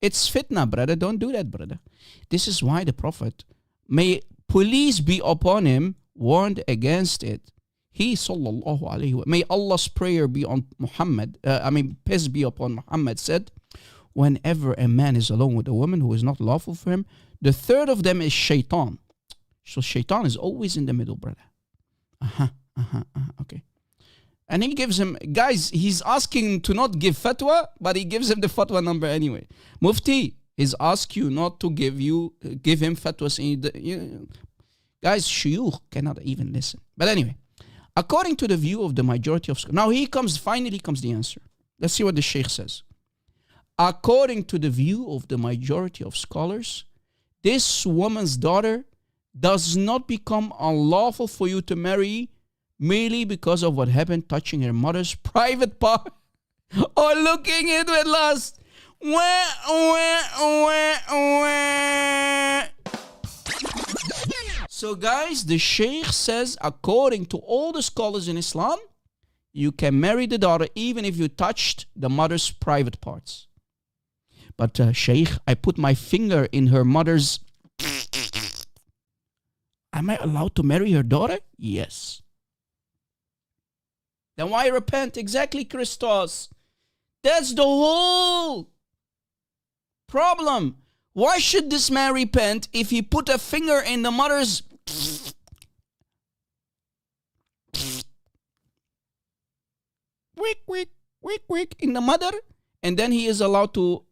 It's fitna, brother. Don't do that, brother. This is why the Prophet, may police be upon him, warned against it. He, sallallahu alayhi wa, may Allah's prayer be on Muhammad, peace be upon Muhammad, said, whenever a man is alone with a woman who is not lawful for him, the third of them is shaitan. So shaitan is always in the middle, brother. Okay. And he gives him, guys, he's asking him to not give fatwa, but he gives him the fatwa number anyway. Mufti, He's asked you not to give him fatwas. Guys, shuyukh cannot even listen. But anyway, according to the view of the majority of scholars, now finally comes the answer. Let's see what the Sheikh says. According to the view of the majority of scholars, this woman's daughter does not become unlawful for you to marry merely because of what happened touching her mother's private part or looking it with lust. So guys, the Sheikh says, according to all the scholars in Islam, you can marry the daughter even if you touched the mother's private parts. But Sheikh, I put my finger in her mother's... Am I allowed to marry her daughter? Yes. Then why repent? Exactly, Christos. That's the whole problem. Why should this man repent if he put a finger in the mother's... Wick, in the mother, and then he is allowed to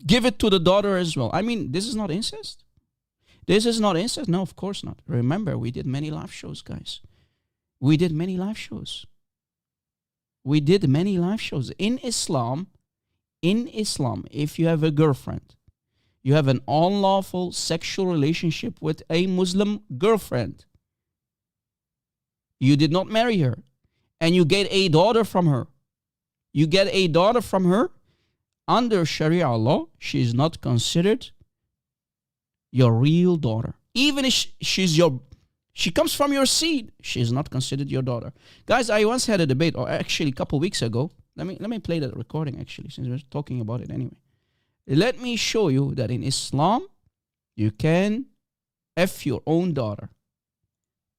give it to the daughter as well. I mean, this is not incest. This is not incest. No, of course not. Remember, we did many live shows, guys. We did many live shows. In Islam, if you have a girlfriend, you have an unlawful sexual relationship with a Muslim girlfriend. You did not marry her, and you get a daughter from her. Under Sharia law, she is not considered your real daughter. Even if she comes from your seed, she is not considered your daughter. Guys, I once had a debate, or actually a couple weeks ago. Let me play that recording, actually, since we're talking about it anyway. Let me show you that in Islam, you can F your own daughter.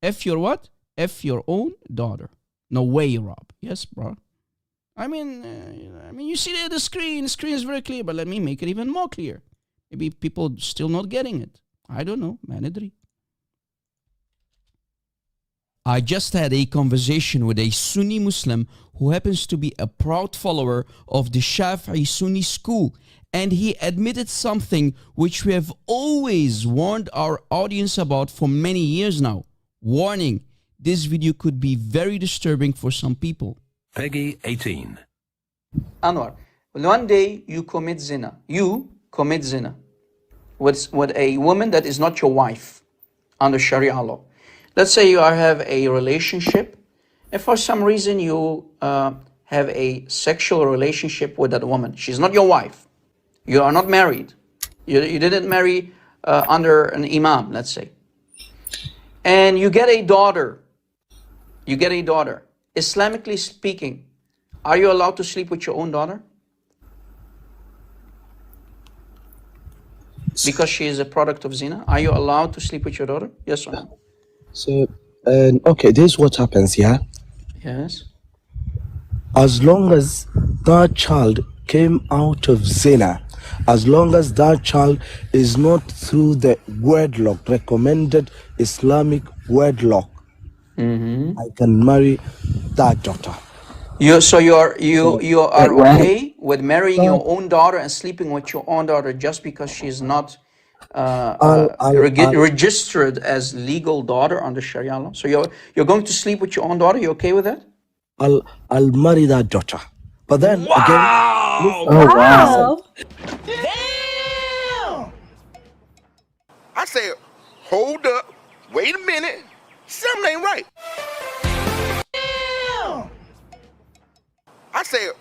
F your what? F your own daughter. No way, Rob. Yes, bro. I mean, you see the screen. The screen is very clear, but let me make it even more clear. Maybe people still not getting it. I don't know. Manadri. I just had a conversation with a Sunni Muslim who happens to be a proud follower of the Shafi'i Sunni school, and he admitted something which we have always warned our audience about for many years now. Warning, this video could be very disturbing for some people. Peggy 18. Anwar, one day you commit zina. With a woman that is not your wife under Sharia law. Let's say you have a relationship, and for some reason you have a sexual relationship with that woman. She's not your wife. You are not married. You didn't marry under an imam, let's say. And you get a daughter. Islamically speaking, are you allowed to sleep with your own daughter? Because she is a product of zina. Are you allowed to sleep with your daughter? Yes or no? So, okay, this is what happens, yeah? Yes. As long as that child came out of zina, as long as that child is not through the wedlock, recommended Islamic wedlock, I can marry that daughter. You are okay with marrying your own daughter and sleeping with your own daughter just because she's not registered as legal daughter under Sharia law? So you're going to sleep with your own daughter? You okay with that? I'll marry that daughter. But then again, Wow! Damn! I said, hold up, wait a minute, something ain't right. Damn! I said,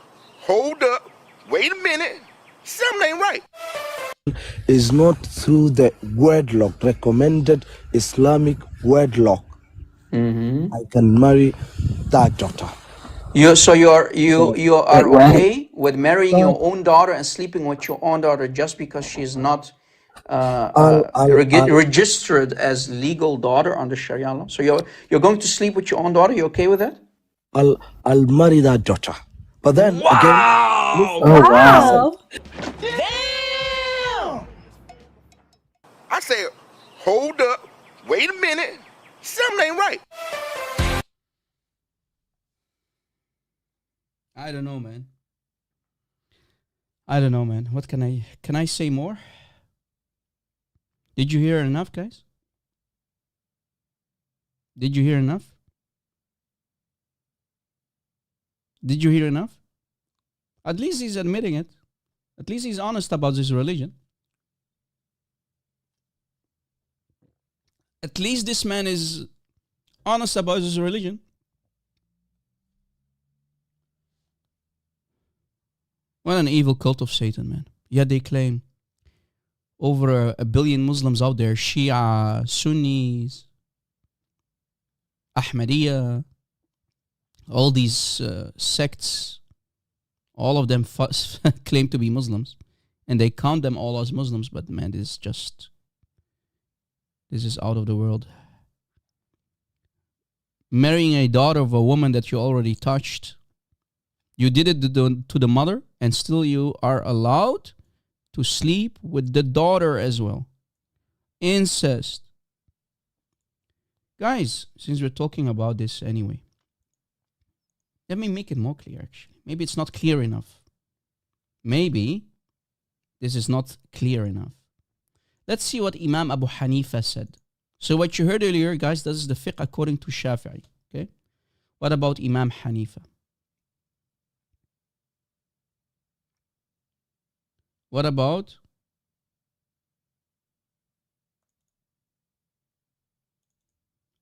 hold up, wait a minute, something ain't right. Is not through the wedlock, recommended Islamic wedlock. I can marry that daughter. You are okay with marrying your own daughter and sleeping with your own daughter just because she's not registered as legal daughter under Sharia law? So you're going to sleep with your own daughter? You okay with that? I'll marry that daughter. But then again, Wow! Damn! I said, hold up, wait a minute, something ain't right. I don't know, man. I don't know, man. What can I say more? Did you hear enough, guys? Did you hear enough? Did you hear enough? At least he's admitting it. At least he's honest about his religion. At least this man is honest about his religion. What an evil cult of Satan, man. Yet they claim over a billion Muslims out there, Shia, Sunnis, Ahmadiyya, all these sects, all of them claim to be Muslims. And they count them all as Muslims, but man, this is out of the world. Marrying a daughter of a woman that you already touched. You did it to the mother, and still you are allowed to sleep with the daughter as well. Incest. Guys, since we're talking about this anyway, let me make it more clear, actually. Maybe it's not clear enough. Maybe this is not clear enough. Let's see what Imam Abu Hanifa said. So what you heard earlier, guys, this is the fiqh according to Shafi'i. Okay? What about Imam Hanifa? What about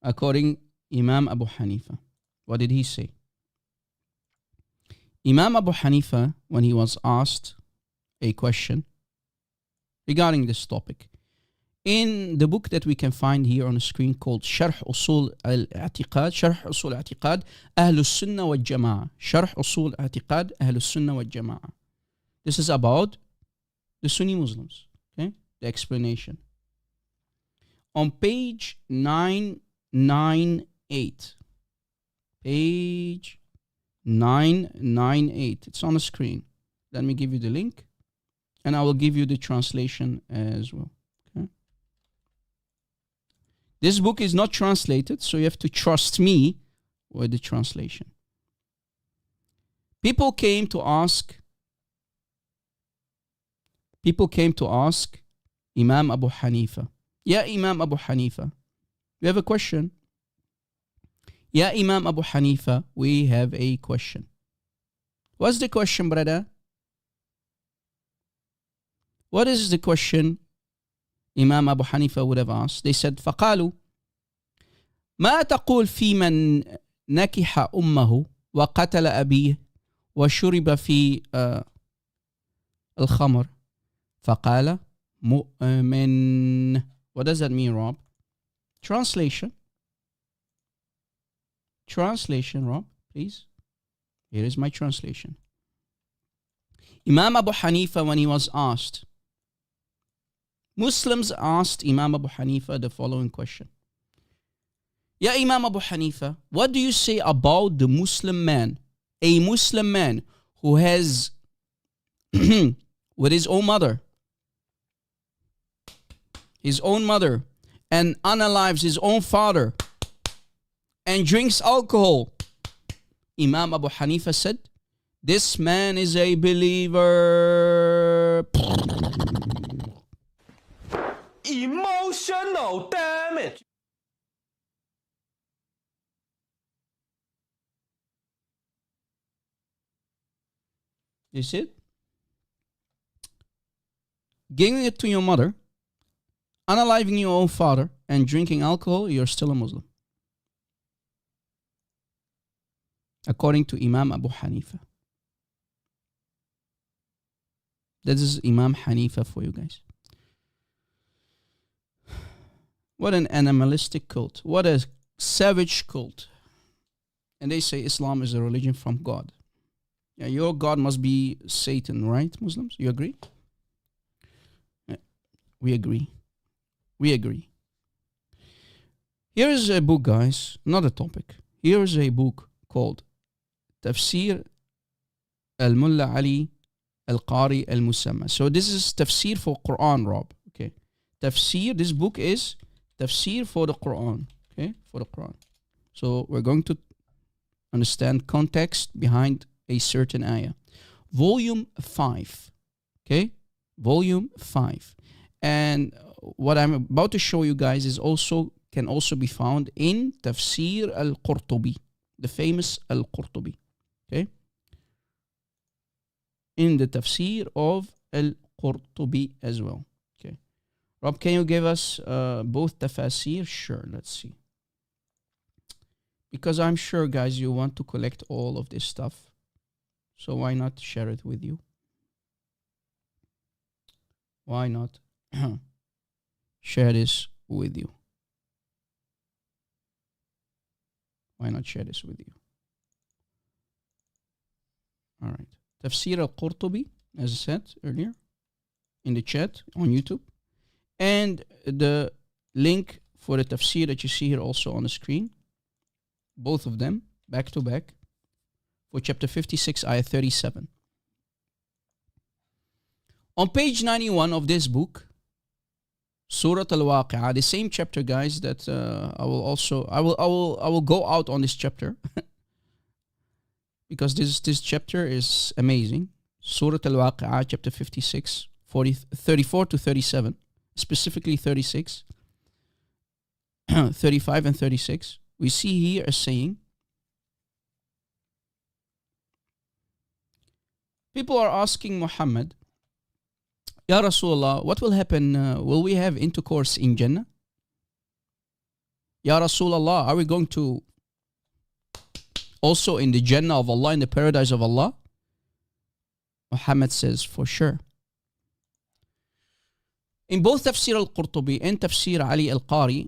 according Imam Abu Hanifa? What did he say? Imam Abu Hanifa, when he was asked a question regarding this topic, in the book that we can find here on the screen called Sharh Usul al-I'tiqad, Sharh Usul al-I'tiqad, Ahlus Sunnah wal Jama'ah. Sharh Usul al-I'tiqad, Ahlus Sunnah wal Jama'ah. This is about the Sunni Muslims, okay? The explanation. On page 998, page 998, it's on the screen. Let me give you the link, and I will give you the translation as well. Okay? This book is not translated, so you have to trust me with the translation. People came to ask Imam Abu Hanifa, Ya Imam Abu Hanifa, we have a question. Ya Imam Abu Hanifa, we have a question. What's the question, brother? What is the question Imam Abu Hanifa would have asked? They said, فقالوا ما تقول في من نكح أمه وقتل أبيه وشرب في الخمر فقال مؤمن. What does that mean, Rob? Translation, Rob, please. Here is my translation. Imam Abu Hanifa, when he was asked, Muslims asked Imam Abu Hanifa the following question. Ya Imam Abu Hanifa, what do you say about the Muslim man, a Muslim man who has with his own mother, and unalives his own father and drinks alcohol? Imam Abu Hanifa said, this man is a believer. Emotional damage. You see it? Giving it to your mother, unaliving your own father, and drinking alcohol, you're still a Muslim. According to Imam Abu Hanifa. This is Imam Hanifa for you guys. What an animalistic cult. What a savage cult. And they say Islam is a religion from God. Yeah, your God must be Satan, right, Muslims? You agree? Yeah, we agree. We agree. Here is a book, guys, not a topic. Here is a book called Tafsir al-Mulla Ali al-Qari al-Musamma. So this is tafsir for Quran, Rob. Okay. Tafsir, this book is tafsir for the Quran. Okay, for the Quran. So we're going to understand context behind a certain ayah. Volume 5. Okay, volume 5. And what I'm about to show you guys is also can also be found in Tafsir al-Qurtubi, the famous al-Qurtubi. Okay, in the Tafsir of al-Qurtubi as well. Okay, Rob, can you give us both tafasir? Sure, let's see. Because I'm sure, guys, you want to collect all of this stuff. So why not share it with you? Why not share this with you? Why not share this with you? All right. Tafsir al-Qurtubi, as I said earlier, in the chat on YouTube. And the link for the tafsir that you see here also on the screen. Both of them, back to back, for chapter 56, ayah 37. On page 91 of this book, Surah Al-Waqi'ah, the same chapter, guys, that I will go out on this chapter because this chapter is amazing. Surah Al-Waqi'ah, chapter 56, 34 to 37, specifically 36, 35 and 36. We see here a saying. People are asking Muhammad, Ya Rasulullah, what will happen? Will we have intercourse in Jannah? Ya Rasulullah, are we going to also in the Jannah of Allah, in the paradise of Allah? Muhammad says, for sure. In both Tafsir al-Qurtubi and Tafsir Ali al-Qari,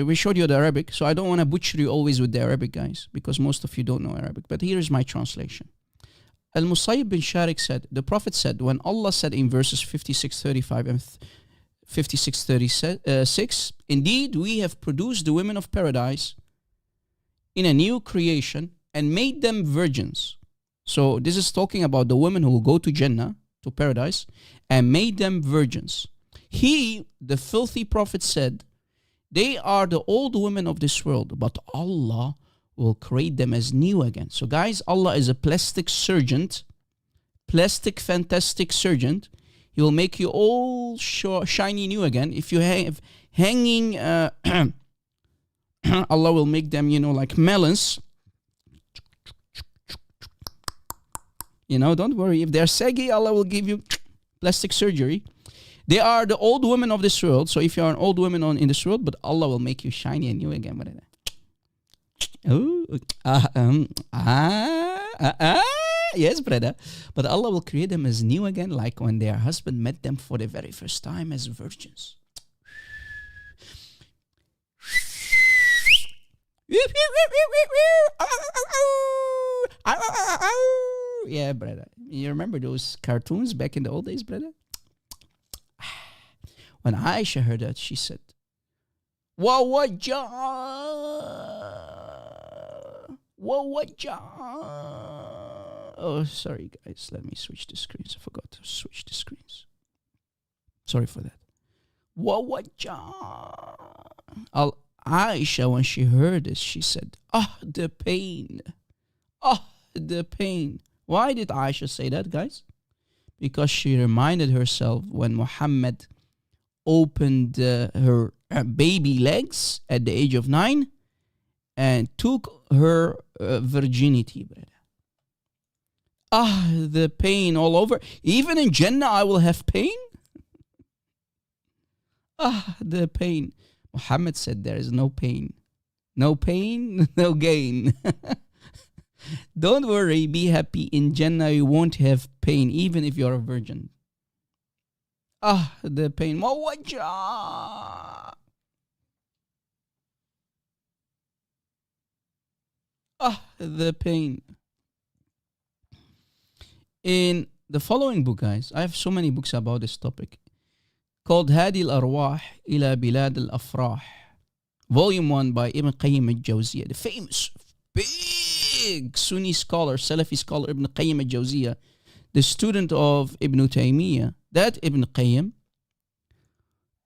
we showed you the Arabic, so I don't want to butcher you always with the Arabic, guys, because most of you don't know Arabic. But here is my translation. Al-Musayyib bin Sharik said, the Prophet said, when Allah said in verses 56:35 and 56:36, indeed, we have produced the women of paradise in a new creation and made them virgins. So this is talking about the women who will go to Jannah, to paradise, and made them virgins. He, the filthy prophet, said, they are the old women of this world, but Allah will create them as new again. So guys, Allah is a plastic surgeon, plastic fantastic surgeon. He will make you all shiny new again. If you have hanging, Allah will make them, like melons. Don't worry. If they're saggy, Allah will give you plastic surgery. They are the old women of this world. So if you are an old woman in this world, but Allah will make you shiny and new again. Yes, brother. But Allah will create them as new again, like when their husband met them for the very first time as virgins. Yeah, brother. You remember those cartoons back in the old days, brother? When Aisha heard that, she said, Oh, sorry, guys. Let me switch the screens. I forgot to switch the screens. Sorry for that. Aisha, when she heard this, she said, the pain. The pain. Why did Aisha say that, guys? Because she reminded herself when Muhammad opened her baby legs at the age of 9 and took her virginity, brother. The pain all over. Even in Jannah, I will have pain. The pain. Muhammad said there is no pain. No pain, no gain. Don't worry, be happy. In Jannah, you won't have pain, even if you're a virgin. The pain. The pain. In the following book, guys, I have so many books about this topic, called Hadi al-Arwah ila Bilad al-Afrah, Volume 1 by Ibn Qayyim al-Jawziyah, the famous, big Sunni scholar, Salafi scholar Ibn Qayyim al-Jawziyah, the student of Ibn Taymiyyah. That Ibn Qayyim,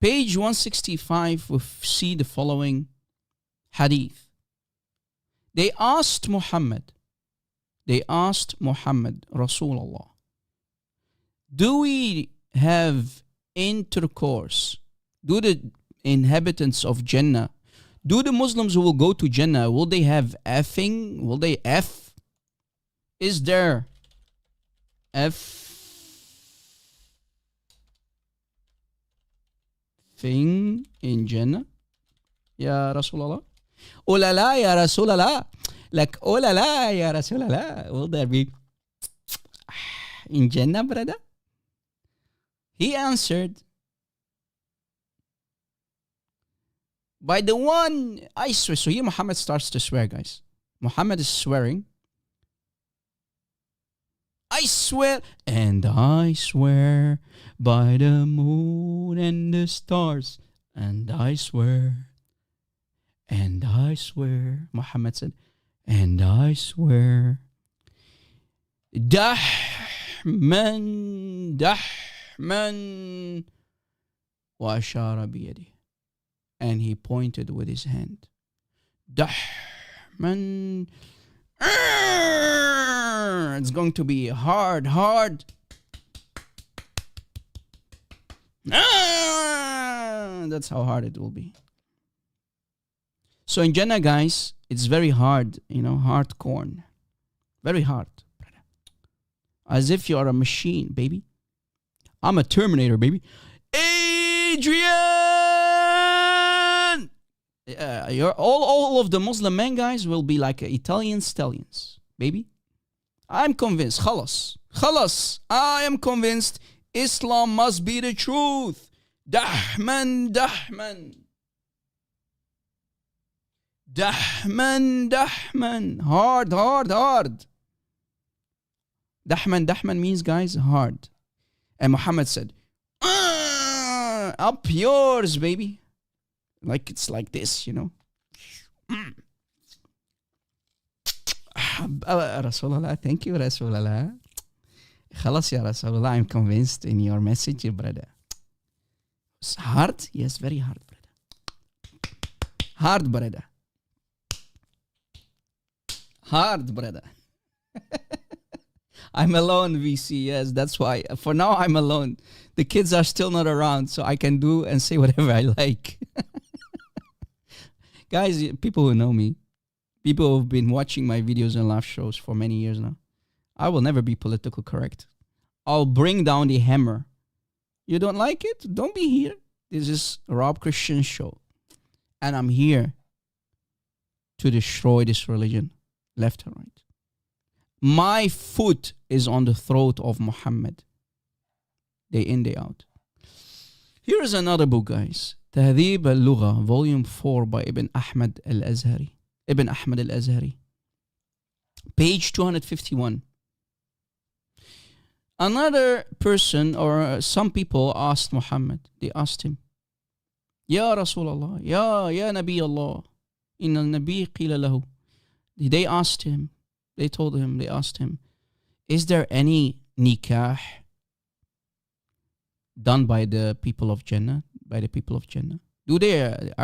page 165, we see the following hadith. They asked Muhammad, Rasulullah, Do we have intercourse? Do the inhabitants of Jannah, do the Muslims who will go to Jannah, will they have effing? Will they F? Is there thing in Jannah? Ya Rasulullah. Oh la la, ya Rasulullah. Like, oh la la, ya Rasulullah. Will there be in Jannah, brother? He answered, by the one I swear. So here Muhammad starts to swear, guys. Muhammad is swearing. I swear, and I swear by the moon and the stars, and I swear, and I swear. Muhammad said, and I swear. Dahman, Dahman. Wa ashara biyadi. And he pointed with his hand. Dahman. It's going to be hard. That's how hard it will be. So in Jannah, guys, it's very hard, hard corn. Very hard. As if you are a machine, baby. I'm a Terminator, baby. Adrian! All of the Muslim men, guys, will be like Italian stallions, baby. I'm convinced. Khalas. I am convinced Islam must be the truth. Dahman. Hard. Dahman means, guys, hard. And Muhammad said, up yours, baby. Like it's like this, Rasulullah, thank you, Rasulullah. Khalas, ya Rasulullah, I'm convinced in your message, brother. It's hard? Yes, very hard, brother. Hard, brother. I'm alone, VC. Yes, that's why. For now, I'm alone. The kids are still not around, so I can do and say whatever I like. Guys, people who know me, people who've been watching my videos and live shows for many years now, I will never be political correct. I'll bring down the hammer. You don't like it? Don't be here. This is Rob Christian's show. And I'm here to destroy this religion, left and right. My foot is on the throat of Muhammad, day in, day out. Here is another book, guys. Tahdhib al-Lugha, Volume 4 by Ibn Ahmad al-Azhari. Page 251. Another person or some people asked Muhammad. They asked him, Ya Rasulullah, Ya Nabi Allah, Inna al-Nabi qila lahu. They asked him, they asked him, is there any nikah done by the people of Jannah? Are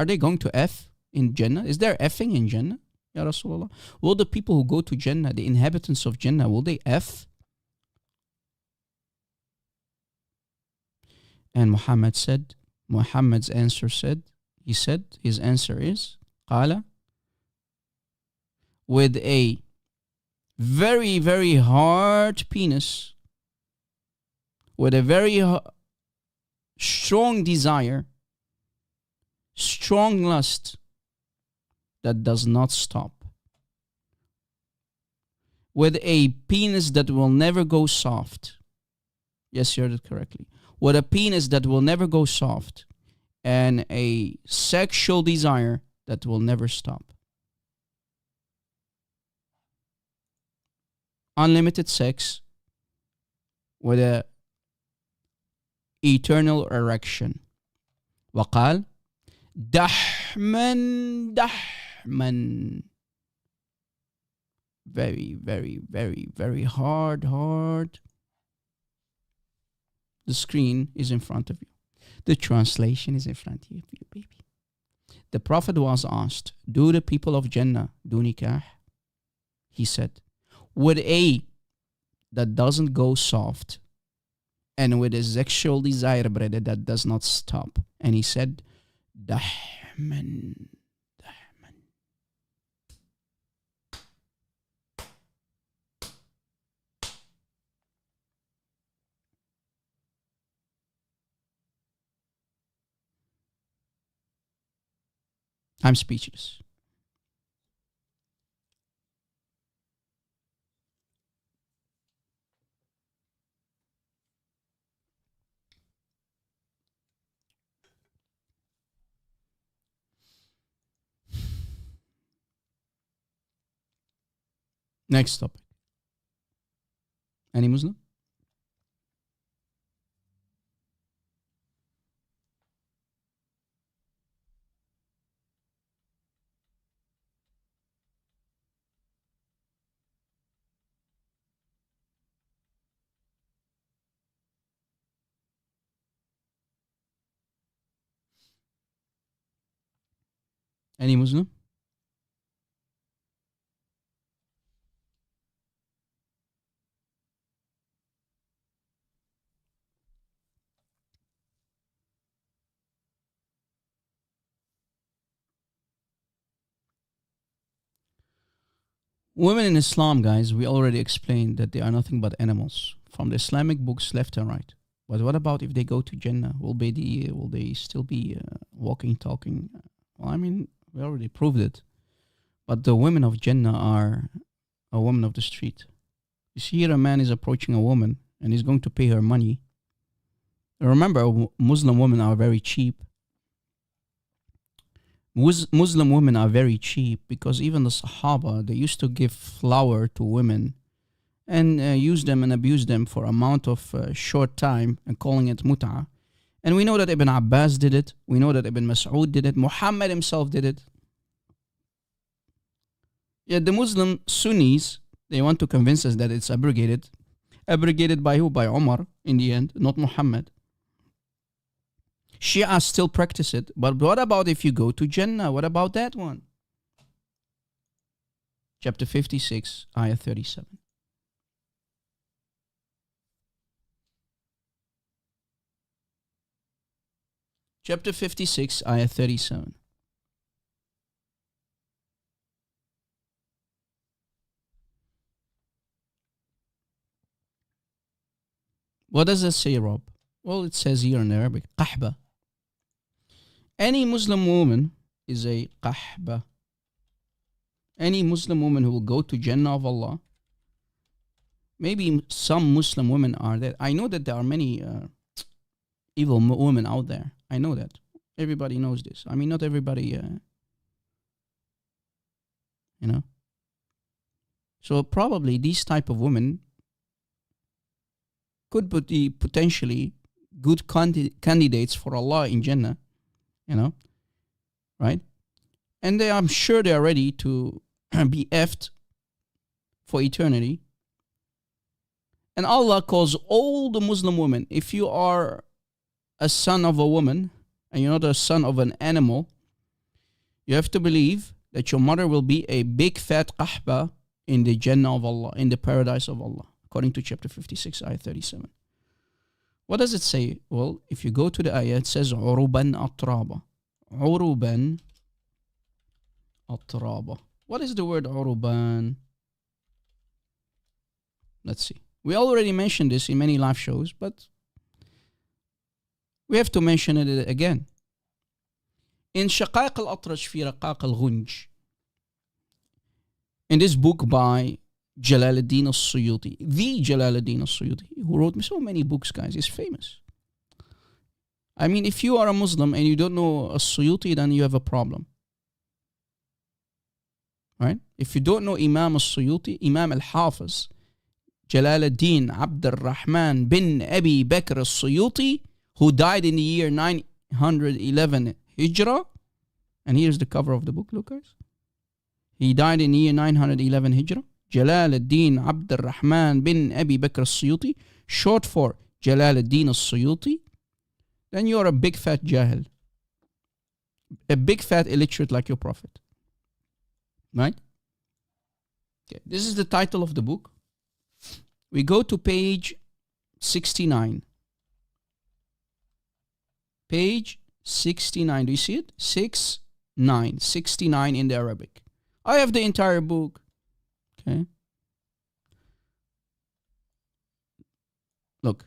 they going to F in Jannah? Is there effing in Jannah? Ya Rasulullah. Will the people who go to Jannah, the inhabitants of Jannah, will they F? And Muhammad's answer his answer is, Qala, with a very, very hard penis, with a very strong desire, strong lust that does not stop, with a penis that will never go soft. Yes, you heard it correctly. With a penis that will never go soft, and a sexual desire that will never stop. Unlimited sex with a eternal erection. وقال دحمن. Very, very, very, very hard. The screen is in front of you. The translation is in front of you, baby. The Prophet was asked, do the people of Jannah do nikah? He said, with a that doesn't go soft and with a sexual desire, brother, that does not stop. And he said, Dahman. I'm speechless. Next topic. Any Muslim? Any Muslim? Women in Islam, guys, we already explained that they are nothing but animals from the Islamic books left and right. But what about if they go to Jannah? Will they still be walking, talking? Well, I mean, we already proved it. But the women of Jannah are a woman of the street. You see here a man is approaching a woman and he's going to pay her money. Remember, Muslim women are very cheap. Muslim women are very cheap because even the Sahaba, they used to give flour to women and use them and abuse them for amount of short time and calling it mut'ah. And we know that Ibn Abbas did it. We know that Ibn Mas'ud did it. Muhammad himself did it. Yet the Muslim Sunnis, they want to convince us that it's abrogated. Abrogated by who? By Umar in the end, not Muhammad. Shia still practice it, but what about if you go to Jannah? What about that one? Chapter 56, ayah 37. Chapter 56, ayah 37. What does it say, Rob? Well, it says here in Arabic, qahba. Any Muslim woman is a qahba. Any Muslim woman who will go to Jannah of Allah. Maybe some Muslim women are there. I know that there are many evil women out there. I know that. Everybody knows this. I mean, not everybody, So probably these type of women could be potentially good candidates for Allah in Jannah. Right? And I'm sure they are ready to be effed for eternity. And Allah calls all the Muslim women, if you are a son of a woman and you're not a son of an animal, you have to believe that your mother will be a big fat qahba in the Jannah of Allah, in the paradise of Allah, according to chapter 56, ayah 37. What does it say? Well, if you go to the ayah, it says عُرُبًا أَطْرَابًا. عُرُبًا أَطْرَابًا. What is the word عُرُبًا? Let's see. We already mentioned this in many live shows, but we have to mention it again. In شقائق الأطرش في رقاق الغنج, in this book by Jalaluddin al-Suyuti, the Jalaluddin al-Suyuti, who wrote so many books, guys, is famous. I mean, if you are a Muslim and you don't know al-Suyuti, then you have a problem. Right? If you don't know Imam al-Suyuti, Imam al-Hafiz, Jalaluddin Abd al-Rahman bin Abi Bakr al-Suyuti, who died in the year 911 Hijrah, and here's the cover of the book, look guys. He died in the year 911 Hijrah. Jalaluddin Abd al-Rahman bin Abi Bakr al-Suyuti, short for Jalaluddin al-Suyuti, then you're a big fat jahil. A big fat illiterate like your prophet. Right? Okay, this is the title of the book. We go to page 69. Page 69. Do you see it? 69 in the Arabic. I have the entire book. Okay. Look.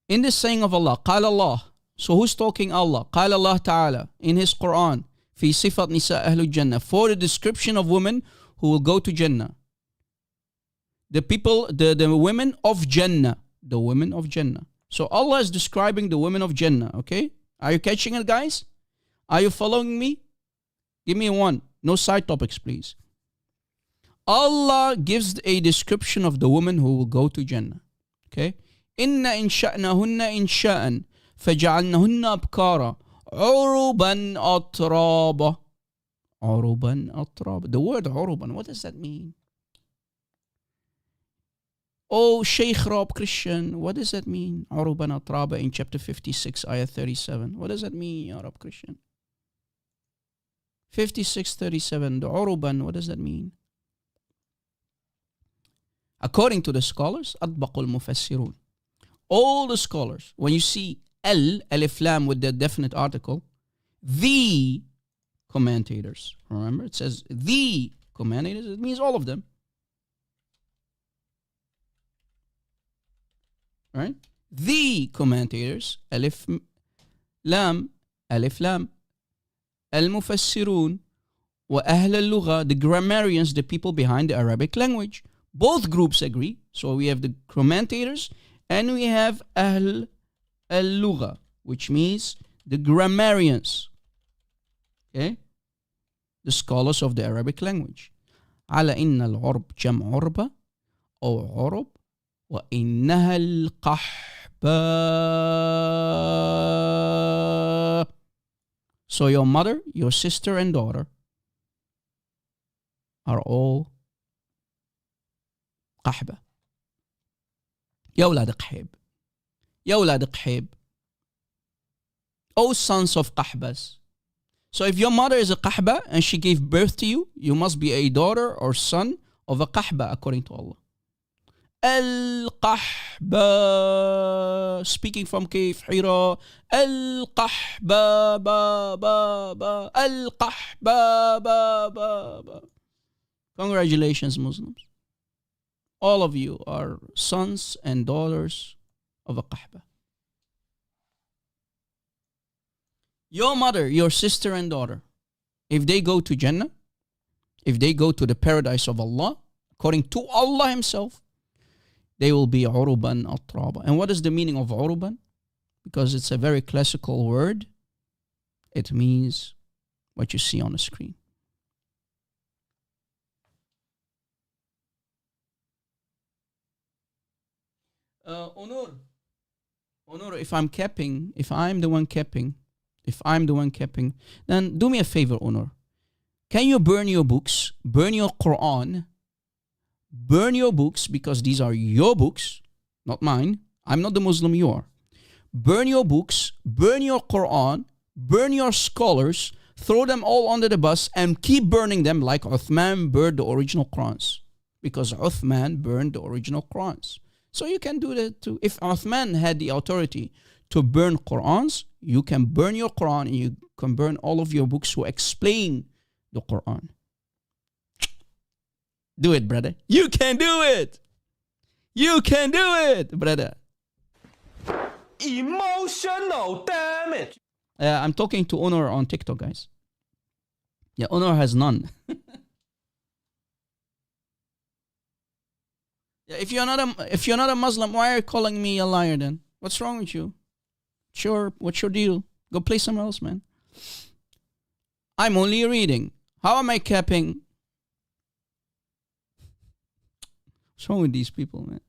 In the saying of Allah, قال Allah. So who's talking Allah? قال Allah Ta'ala in His Quran. في صفة نساء أهل الجنة. For the description of women who will go to Jannah. The people, the women of Jannah. The women of Jannah. So Allah is describing the women of Jannah, okay? Are you catching it, guys? Are you following me? Give me one. No side topics, please. Allah gives a description of the women who will go to Jannah, okay? إِنَّ إِنْ شَأْنَهُنَّ إِنْ شَاءً فَجَعَلْنَهُنَّ أَبْكَارًا عُرُبًا أَتْرَابًا. عُرُبًا أَتْرَابًا. The word عُرُبًا, what does that mean? Oh, Sheikh Rob Christian, what does that mean? عُرُبًا أَتْرَابًا in chapter 56, ayah 37. What does that mean, Ya Rob Christian? 56:37, the عُرُبًا, what does that mean? According to the scholars, أطبق المفسرون. All the scholars, when you see alif lam with the definite article, the commentators, remember it says the commentators, it means all of them. Right? The commentators, alif lam, al-mufassirun, wa ahl al-lugha, the grammarians, the people behind the Arabic language. Both groups agree. So we have the commentators and we have ahl al-lugha, which means the grammarians. Okay? The scholars of the Arabic language. على إن العرب جمع عربة أو عرب وإنها القحبة. So your mother, your sister and daughter are all قحبة. يا ولاد قحيب. يا ولاد قحيب. O sons of قحبas. So if your mother is a qahba and she gave birth to you, you must be a daughter or son of a qahba according to Allah. Al-qahba. Speaking from Kayf Hira. Al-qahba ba ba ba. Al-qahba ba ba ba. Congratulations, Muslims. All of you are sons and daughters of a qahba. Your mother, your sister and daughter, if they go to Jannah, if they go to the paradise of Allah, according to Allah Himself, they will be uruban atraba. And what is the meaning of uruban? Because it's a very classical word. It means what you see on the screen. Onur, if I'm the one capping, then do me a favor, Onur. Can you burn your books, burn your Quran, burn your books, because these are your books, not mine. I'm not the Muslim you are. Burn your books, burn your Quran, burn your scholars, throw them all under the bus and keep burning them like Uthman burned the original Qurans. Because Uthman burned the original Qurans. So you can do that too. If Uthman had the authority to burn Qurans, you can burn your Quran and you can burn all of your books who explain the Quran. Do it, brother. You can do it. You can do it, brother. Emotional damage. I'm talking to Honor on TikTok, guys. Yeah, Honor has none. Yeah, if you're not a Muslim, why are you calling me a liar then? What's wrong with you? Sure, what's your deal? Go play somewhere else, man. I'm only reading. How am I capping? What's wrong with these people, man?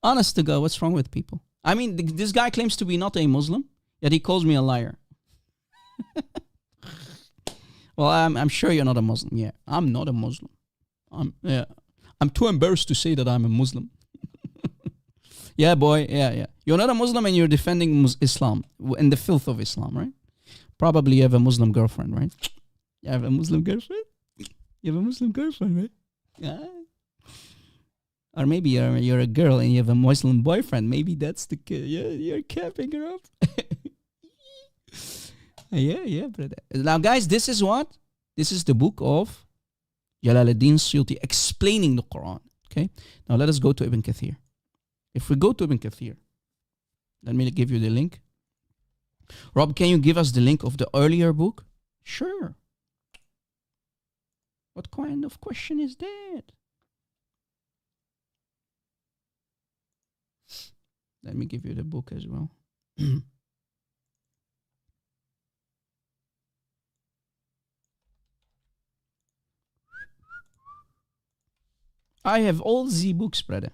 Honest to God, what's wrong with people? I mean, this guy claims to be not a Muslim, yet he calls me a liar. Well, I'm sure you're not a Muslim. Yeah, I'm not a Muslim. I'm too embarrassed to say that I'm a Muslim. Yeah, boy. Yeah. You're not a Muslim and you're defending Islam and the filth of Islam, right? Probably you have a Muslim girlfriend, right? You have a Muslim girlfriend? You have a Muslim girlfriend, right? Yeah. Or maybe you're a girl and you have a Muslim boyfriend. Maybe that's the kid. Yeah, you're capping her up. Yeah, brother. Now, guys, this is what? This is the book of Jalaluddin Suyuti explaining the Quran. Okay. Now, let us go to Ibn Kathir. If we go to Ibn Kathir, let me give you the link. Rob, can you give us the link of the earlier book? Sure. What kind of question is that? Let me give you the book as well. I have all Z books, brother.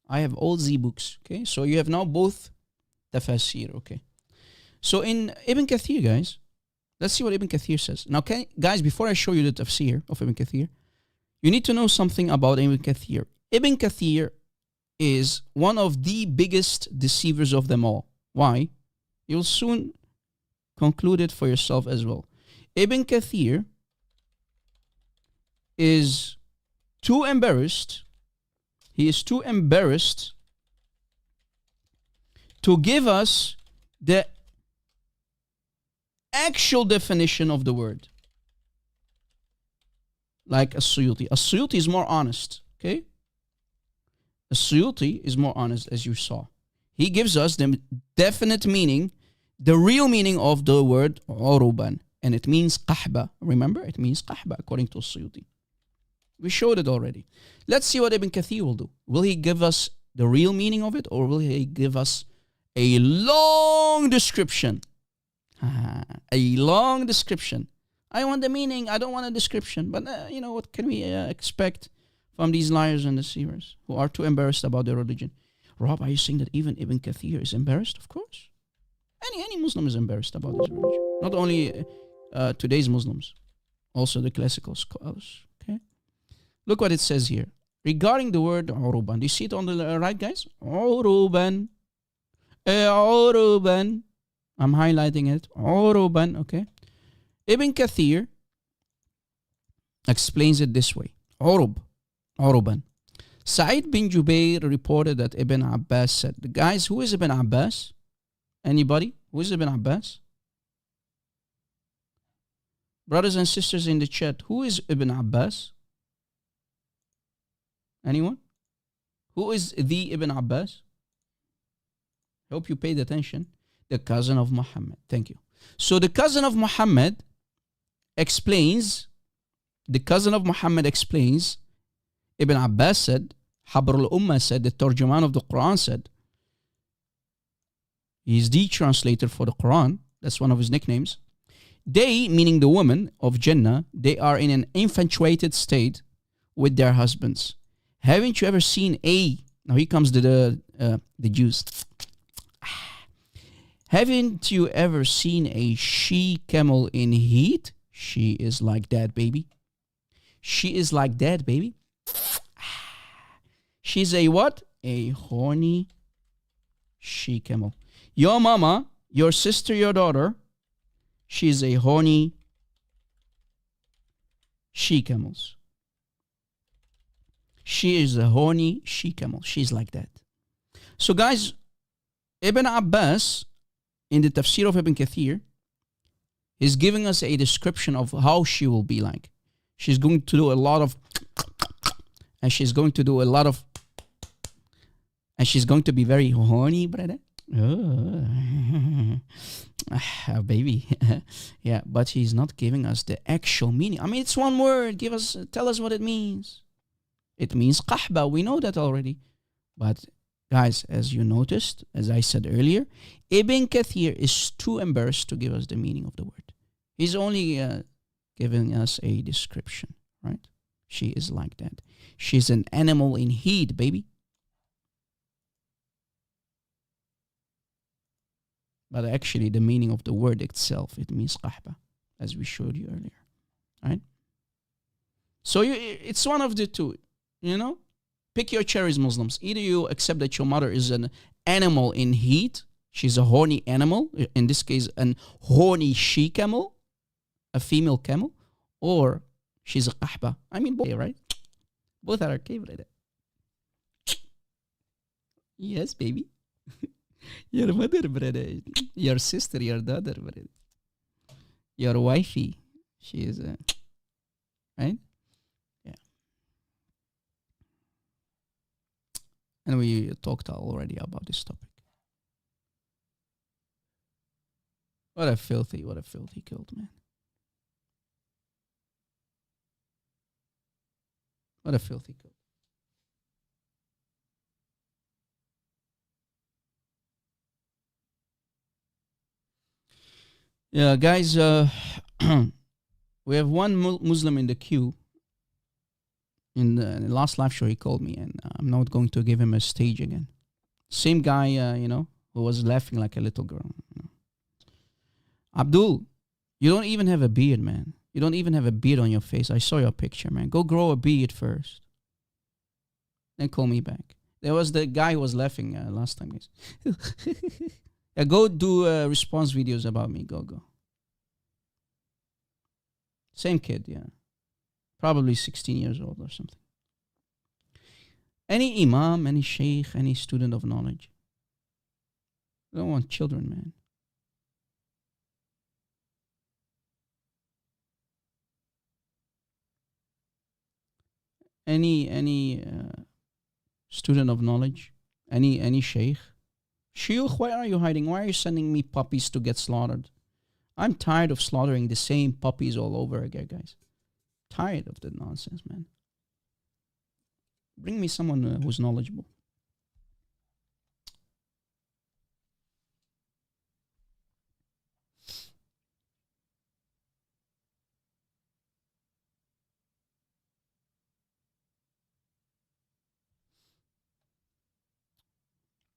I have all Z books. Okay, so you have now both tafsir. Okay, so in Ibn Kathir, guys, let's see what Ibn Kathir says. Now, guys, before I show you the tafsir of Ibn Kathir, you need to know something about Ibn Kathir. Ibn Kathir is one of the biggest deceivers of them all. Why? You'll soon conclude it for yourself as well. Ibn Kathir is too embarrassed. He is too embarrassed to give us the actual definition of the word. Like As-Suyuti. As-Suyuti is more honest, okay? As-Suyuti is more honest, as you saw. He gives us the definite meaning, the real meaning of the word uruban. And it means qahba. Remember? It means qahba, according to As-Suyuti. We showed it already. Let's see what Ibn Kathir will do. Will he give us the real meaning of it, or will he give us a long description? A long description. I want the meaning. I don't want a description. But you know, what can we expect from these liars and deceivers who are too embarrassed about their religion? Rob, are you saying that even Ibn Kathir is embarrassed? Of course. Any Muslim is embarrassed about his religion. Not only today's Muslims, also the classical scholars. Okay. Look what it says here. Regarding the word uruban. Do you see it on the right, guys? Uruban. Uruban. I'm highlighting it. Uruban, okay? Ibn Kathir explains it this way. Uruban. Sa'id bin Jubair reported that Ibn Abbas said, guys, who is Ibn Abbas? Anybody? Who is Ibn Abbas? Brothers and sisters in the chat, who is Ibn Abbas? Anyone? Who is the Ibn Abbas? Hope you paid attention. The cousin of Muhammad. Thank you. So the cousin of Muhammad explains, Ibn Abbas said, Habr al-Ummah said, the Tarjuman of the Quran said, he's the translator for the Quran. That's one of his nicknames. They, meaning the women of Jannah, they are in an infatuated state with their husbands. Haven't you ever seen now here comes the Jews. Haven't you ever seen a she-camel in heat? She is like that, baby. She is like that, baby. She's a what? A horny she-camel. Your mama, your sister, your daughter, she's a horny she-camels. She is a horny she-camel. She's like that. So guys, Ibn Abbas, in the tafsir of Ibn Kathir, is giving us a description of how she will be like. She's going to do a lot of, and she's going to do a lot of, and she's going to be very horny, brother. Oh, baby. Yeah, but he's not giving us the actual meaning. I mean, it's one word. Tell us what it means. It means qahba. We know that already. But guys, as you noticed, as I said earlier, Ibn Kathir is too embarrassed to give us the meaning of the word. He's only giving us a description, right? She is like that. She's an animal in heat, baby. But actually, the meaning of the word itself, it means qahba, as we showed you earlier, right? So it's one of the two, you know? Pick your cherries, Muslims. Either you accept that your mother is an animal in heat. She's a horny animal. In this case, an horny she-camel, a female camel. Or she's a qahba. I mean, both, right? Both are okay, brother. Yes, baby. Your mother, brother. Your sister, your daughter, brother. Your wifey. She is, right? Yeah. And we talked already about this topic. What a filthy cult, man. What a filthy cult. Yeah, guys, we have one Muslim in the queue. In the last live show, he called me, and I'm not going to give him a stage again. Same guy, who was laughing like a little girl. Abdul, you don't even have a beard, man. You don't even have a beard on your face. I saw your picture, man. Go grow a beard first. Then call me back. There was the guy who was laughing last time, guys. Yeah, go do response videos about me. Go. Same kid, yeah. Probably 16 years old or something. Any imam, any sheikh, any student of knowledge. I don't want children, man. Any student of knowledge, any sheikh. Shuyukh, why are you hiding? Why are you sending me puppies to get slaughtered? I'm tired of slaughtering the same puppies all over again, guys. Tired of the nonsense, man. Bring me someone who's knowledgeable.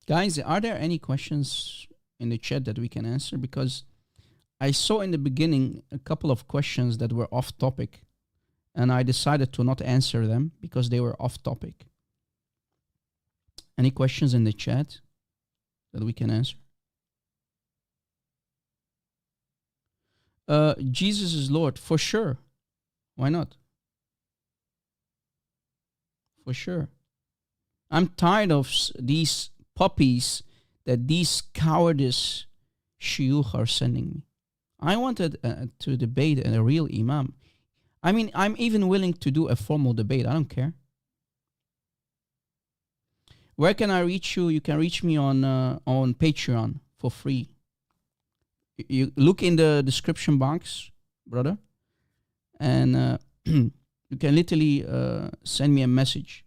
Guys, are there any questions in the chat that we can answer? Because I saw in the beginning a couple of questions that were off topic, and I decided to not answer them because they were off topic. Any questions in the chat that we can answer? Jesus is Lord, for sure. Why not? For sure. I'm tired of these puppies that these cowardice shuyukh are sending me. I wanted to debate a real imam. I mean, I'm even willing to do a formal debate. I don't care. Where can I reach you? You can reach me on Patreon for free. You look in the description box, brother, and you can literally send me a message.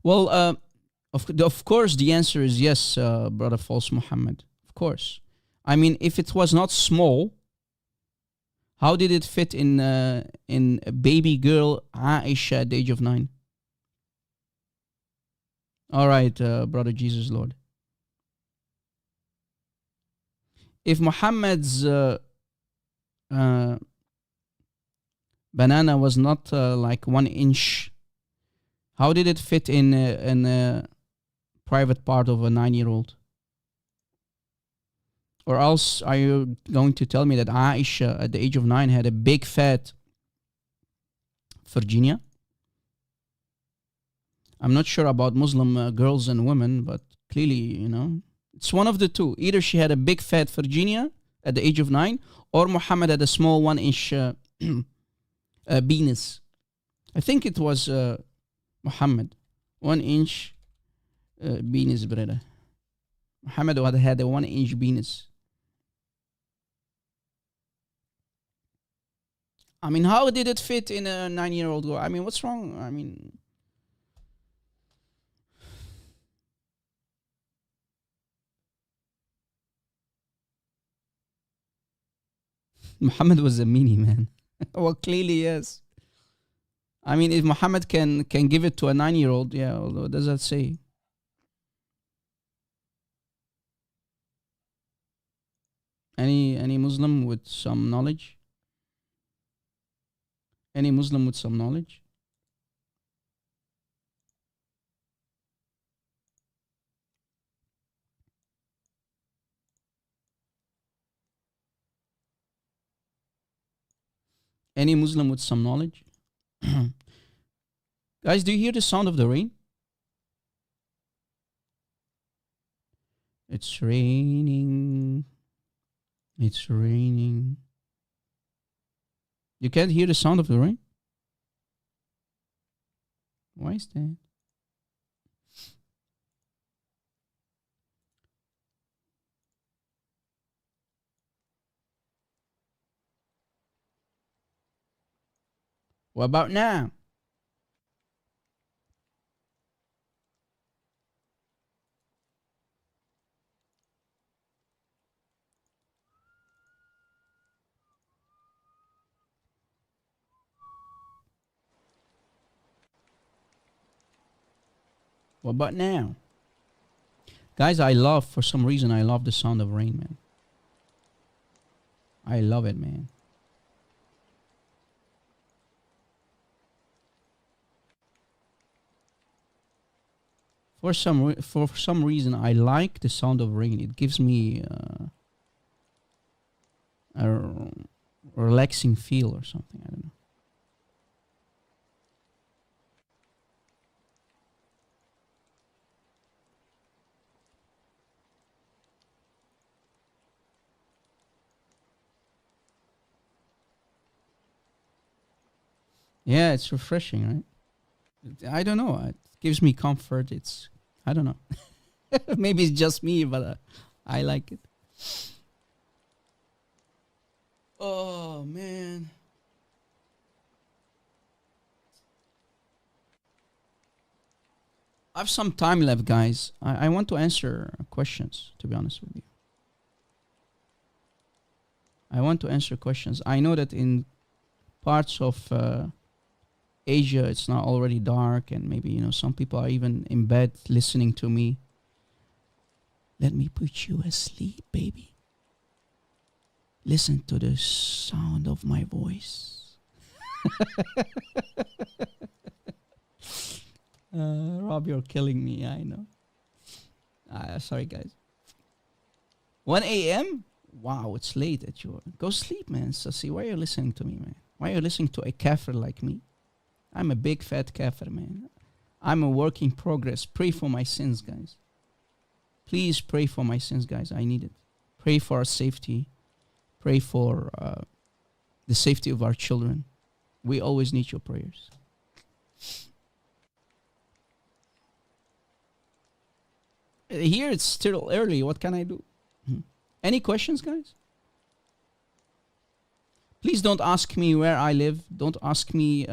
Well, of course, the answer is yes, brother False Muhammad. Of course. I mean, if it was not small, how did it fit in baby girl Aisha at the age of 9? All right, brother Jesus Lord. If Muhammad's banana was not like 1 inch, how did it fit in a private part of a 9-year-old? Or else are you going to tell me that Aisha at the age of 9 had a big fat Virginia? I'm not sure about Muslim girls and women, but clearly, it's one of the two. Either she had a big fat Virginia at the age of 9, or Muhammad had a small 1 inch penis. I think it was Muhammad. 1 inch penis, brother. Muhammad had a 1 inch penis. I mean, how did it fit in a 9-year-old girl? I mean, what's wrong? I mean, Muhammad was a meanie, man. Well, clearly, yes. I mean, if Muhammad can give it to a 9-year-old, yeah, what does that say? Any Muslim with some knowledge? Any Muslim with some knowledge? Any Muslim with some knowledge? Guys, do you hear the sound of the rain? It's raining. It's raining. You can't hear the sound of the rain? Why is that? What about now? What about now? Guys, for some reason, I love the sound of rain, man. I love it, man. For some reason, I like the sound of rain. It gives me a relaxing feel or something. I don't know. Yeah, it's refreshing, right? I don't know. It gives me comfort. I don't know. Maybe it's just me, but I like it. Oh, man. I have some time left, guys. I want to answer questions, to be honest with you. I want to answer questions. I know that in parts of Asia, it's not already dark, and maybe, some people are even in bed listening to me. Let me put you asleep, baby. Listen to the sound of my voice. Rob, you're killing me. I know. Sorry, guys. 1 a.m.? Wow, it's late at you. Go sleep, man. Sassi, why are you listening to me, man? Why are you listening to a kafir like me? I'm a big fat kafir, man. I'm a work in progress. Pray for my sins, guys. Please pray for my sins, guys. I need it. Pray for our safety. Pray for the safety of our children. We always need your prayers. Here it's still early. What can I do? Any questions, guys? Please don't ask me where I live. Don't ask me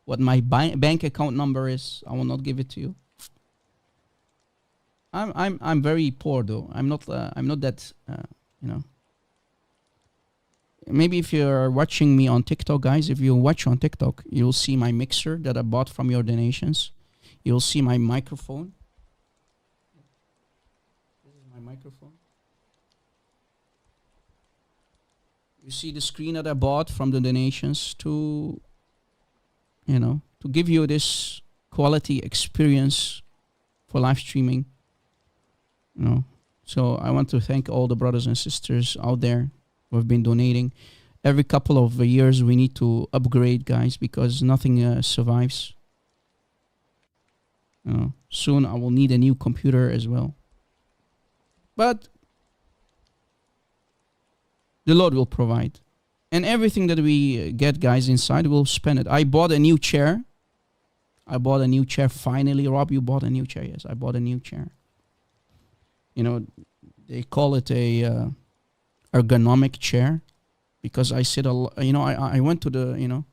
what my bank account number is. I will not give it to you. I'm very poor though. I'm not that Maybe if you're watching me on TikTok, guys, if you watch on TikTok, you'll see my mixer that I bought from your donations. You'll see my microphone. This is my microphone. You see the screen that I bought from the donations to give you this quality experience for live streaming. So I want to thank all the brothers and sisters out there who have been donating. Every couple of years we need to upgrade, guys, because nothing survives. Soon I will need a new computer as well. But the Lord will provide. And everything that we get, guys, inside, we'll spend it. I bought a new chair. Finally. Rob, you bought a new chair. Yes, I bought a new chair. They call it a ergonomic chair because I sit I went to the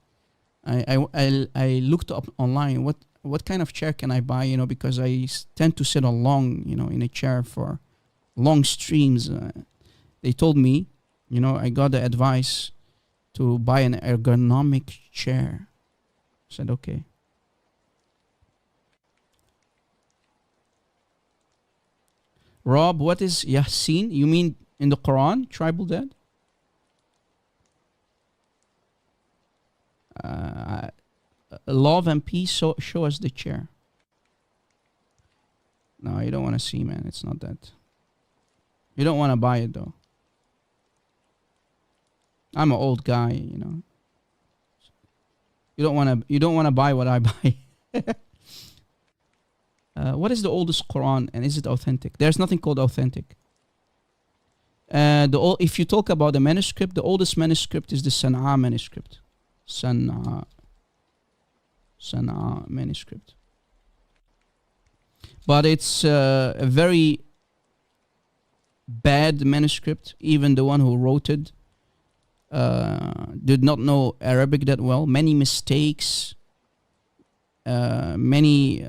I looked up online what kind of chair can I buy, because I tend to sit along in a chair for long streams. They told me, I got the advice to buy an ergonomic chair. I said okay. Rob, what is Yasin? You mean in the Quran, tribal dead? Love and peace, show us the chair. No, you don't want to see, man. It's not that. You don't want to buy it, though. I'm an old guy, You don't wanna buy what I buy. What is the oldest Quran and is it authentic? There's nothing called authentic. If you talk about the manuscript, the oldest manuscript is the Sana'a manuscript. Sana'a manuscript. But it's a very bad manuscript. Even the one who wrote it did not know Arabic that well. Many mistakes, many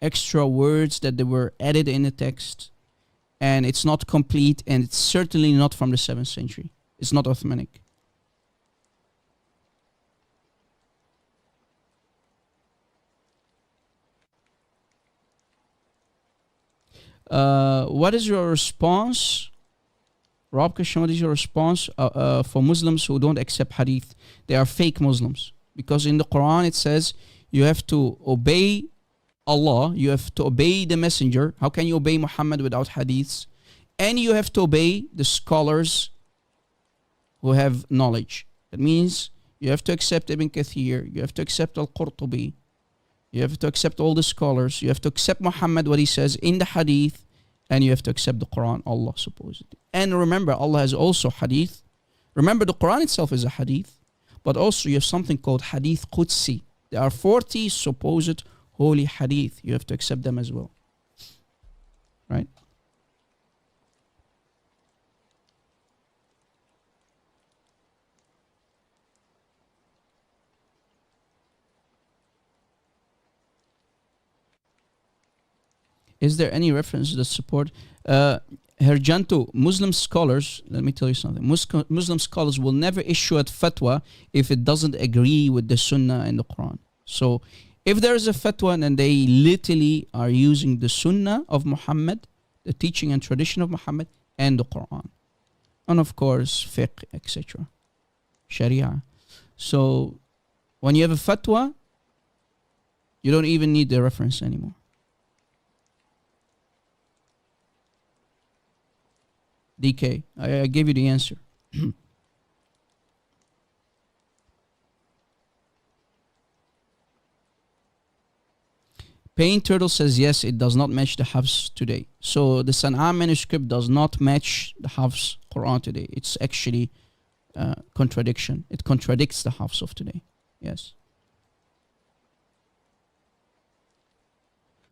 extra words that they were added in the text, and it's not complete, and it's certainly not from the 7th century. It's not Ottomanic. What is your response, Rob Christian? What is your response for Muslims who don't accept hadith? They are fake Muslims, because in the Quran it says you have to obey Allah, you have to obey the messenger. How can you obey Muhammad without hadiths? And you have to obey the scholars who have knowledge. That means you have to accept Ibn Kathir, you have to accept Al-Qurtubi, you have to accept all the scholars, you have to accept Muhammad, what he says in the hadith, and you have to accept the Quran, Allah supposedly. And remember, Allah has also hadith. Remember, the Quran itself is a hadith, but also you have something called hadith Qudsi. There are 40 supposed holy hadith. You have to accept them as well. Right? Is there any reference that support Herjanto? Muslim scholars, let me tell you something. Muslim scholars will never issue a fatwa if it doesn't agree with the Sunnah and the Quran. So if there is a fatwa and they literally are using the Sunnah of Muhammad, the teaching and tradition of Muhammad, and the Quran, and of course fiqh, etc., Sharia. So when you have a fatwa, you don't even need the reference anymore. DK, I gave you the answer. Pain Turtle says yes, it does not match the Hafs today. So the Sana'a manuscript does not match the Hafs Quran today. It's actually contradiction. It contradicts the Hafs of today. Yes.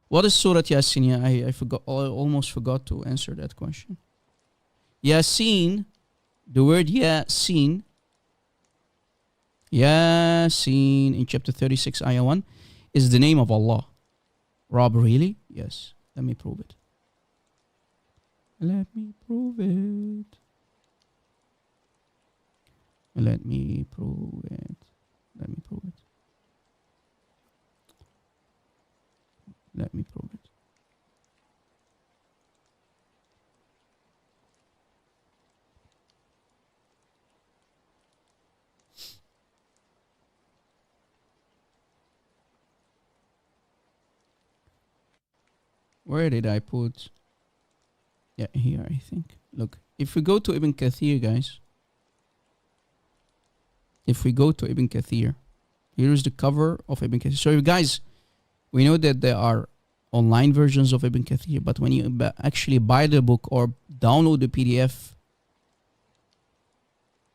What is Surah Yasin? Yeah, I forgot. I almost forgot to answer that question. Yasin, the word Yasin in chapter 36, ayah 1, is the name of Allah. Rob, really? Yes. Let me prove it. Let me prove it. Let me prove it. Let me prove it. Let me prove it. Where did I put? Yeah, here I think. Look, if we go to Ibn Kathir, guys. If we go to Ibn Kathir, here is the cover of Ibn Kathir. So guys, we know that there are online versions of Ibn Kathir, but when you actually buy the book or download the PDF,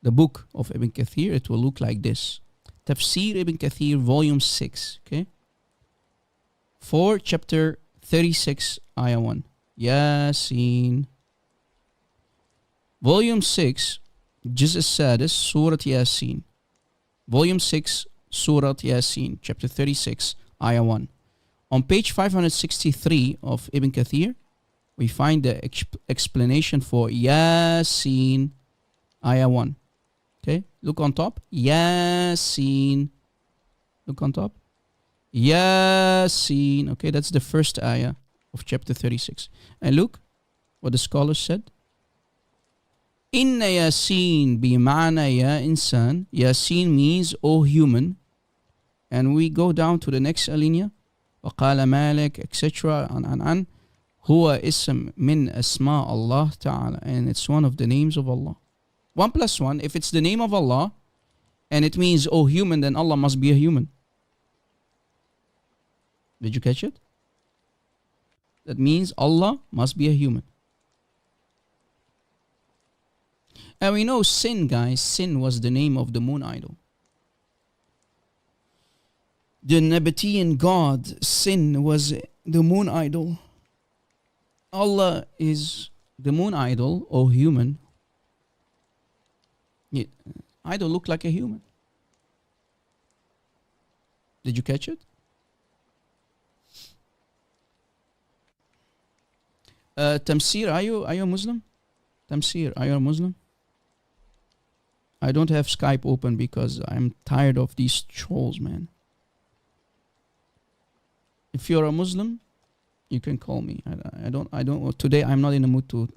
the book of Ibn Kathir, it will look like this. Tafsir Ibn Kathir, volume 6, okay? For chapter 36, ayah 1. Yasin. Volume 6, Juz al-Sadis, Surah Yasin. Volume 6, Surah Yasin, chapter 36, ayah 1. On page 563 of Ibn Kathir, we find the explanation for Yasin, ayah 1. Okay, look on top. Yasin. Look on top. Yasin. Okay, that's the first ayah of chapter 36. And look what the scholars said. Inna Yasin bima'na ya insan. Yasin means, O human. And we go down to the next alinea. وقال مالك, etc. An. Huwa ism min asma Allah ta'ala. And it's one of the names of Allah. 1 + 1, if it's the name of Allah, and it means, oh, human, then Allah must be a human. Did you catch it? That means Allah must be a human. And we know Sin, guys. Sin was the name of the moon idol. The Nabatean god, Sin, was the moon idol. Allah is the moon idol, or human. Idol look like a human. Did you catch it? Tamsir, are you a Muslim? Tamsir, are you a Muslim? I don't have Skype open because I'm tired of these trolls, man. If you're a Muslim, you can call me. I don't. Today, I'm not in the mood to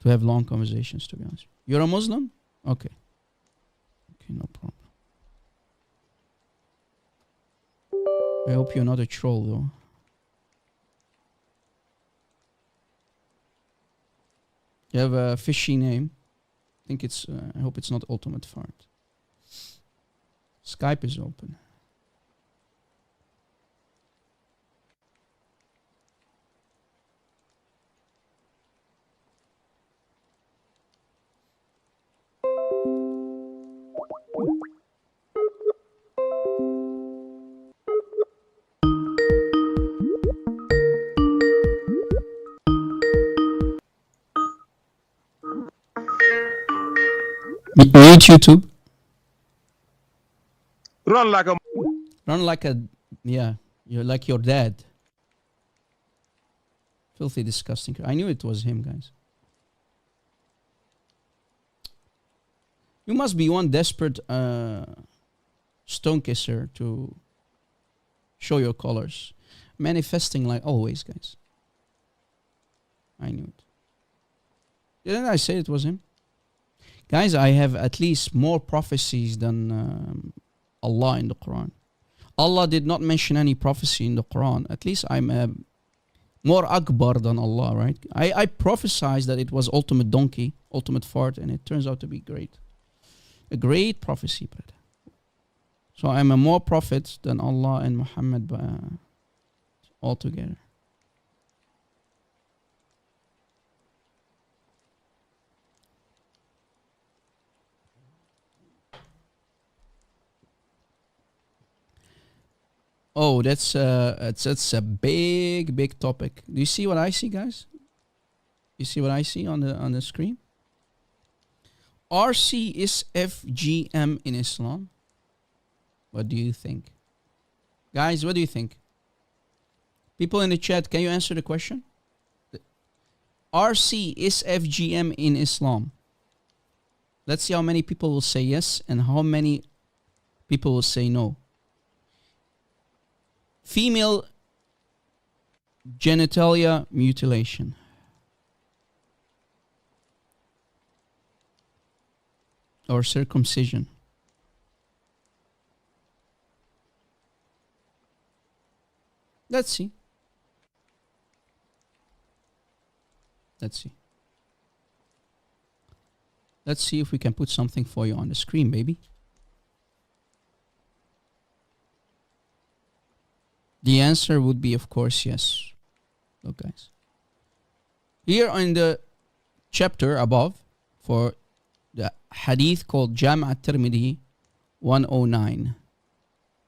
have long conversations, to be honest. You're a Muslim? Okay. Okay, no problem. I hope you're not a troll, though. You have a fishy name. I think it's. I hope it's not Ultimate Fart. Skype is open. Mute YouTube. Run like a. Run like a. Yeah, you're like your dad. Filthy, disgusting. I knew it was him, guys. You must be one desperate stone kisser to show your colors. Manifesting like always, guys. I knew it. Didn't I say it was him? Guys, I have at least more prophecies than Allah in the Quran. Allah did not mention any prophecy in the Quran. At least I'm more akbar than Allah, right? I prophesied that it was ultimate donkey, ultimate fart, and it turns out to be great. A great prophecy, brother. So I'm a more prophet than Allah and Muhammad altogether. Oh, that's a big topic. Do you see what I see, guys? You see what I see on the screen? RC is FGM in Islam. What do you think? Guys, what do you think? People in the chat, can you answer the question? RC is FGM in Islam. Let's see how many people will say yes and how many people will say no. Female genitalia mutilation. Or circumcision. Let's see. Let's see. Let's see if we can put something for you on the screen, baby. The answer would be, of course, yes. Look, guys. Here in the chapter above, for the hadith called Jam' at-Tirmidhi 109.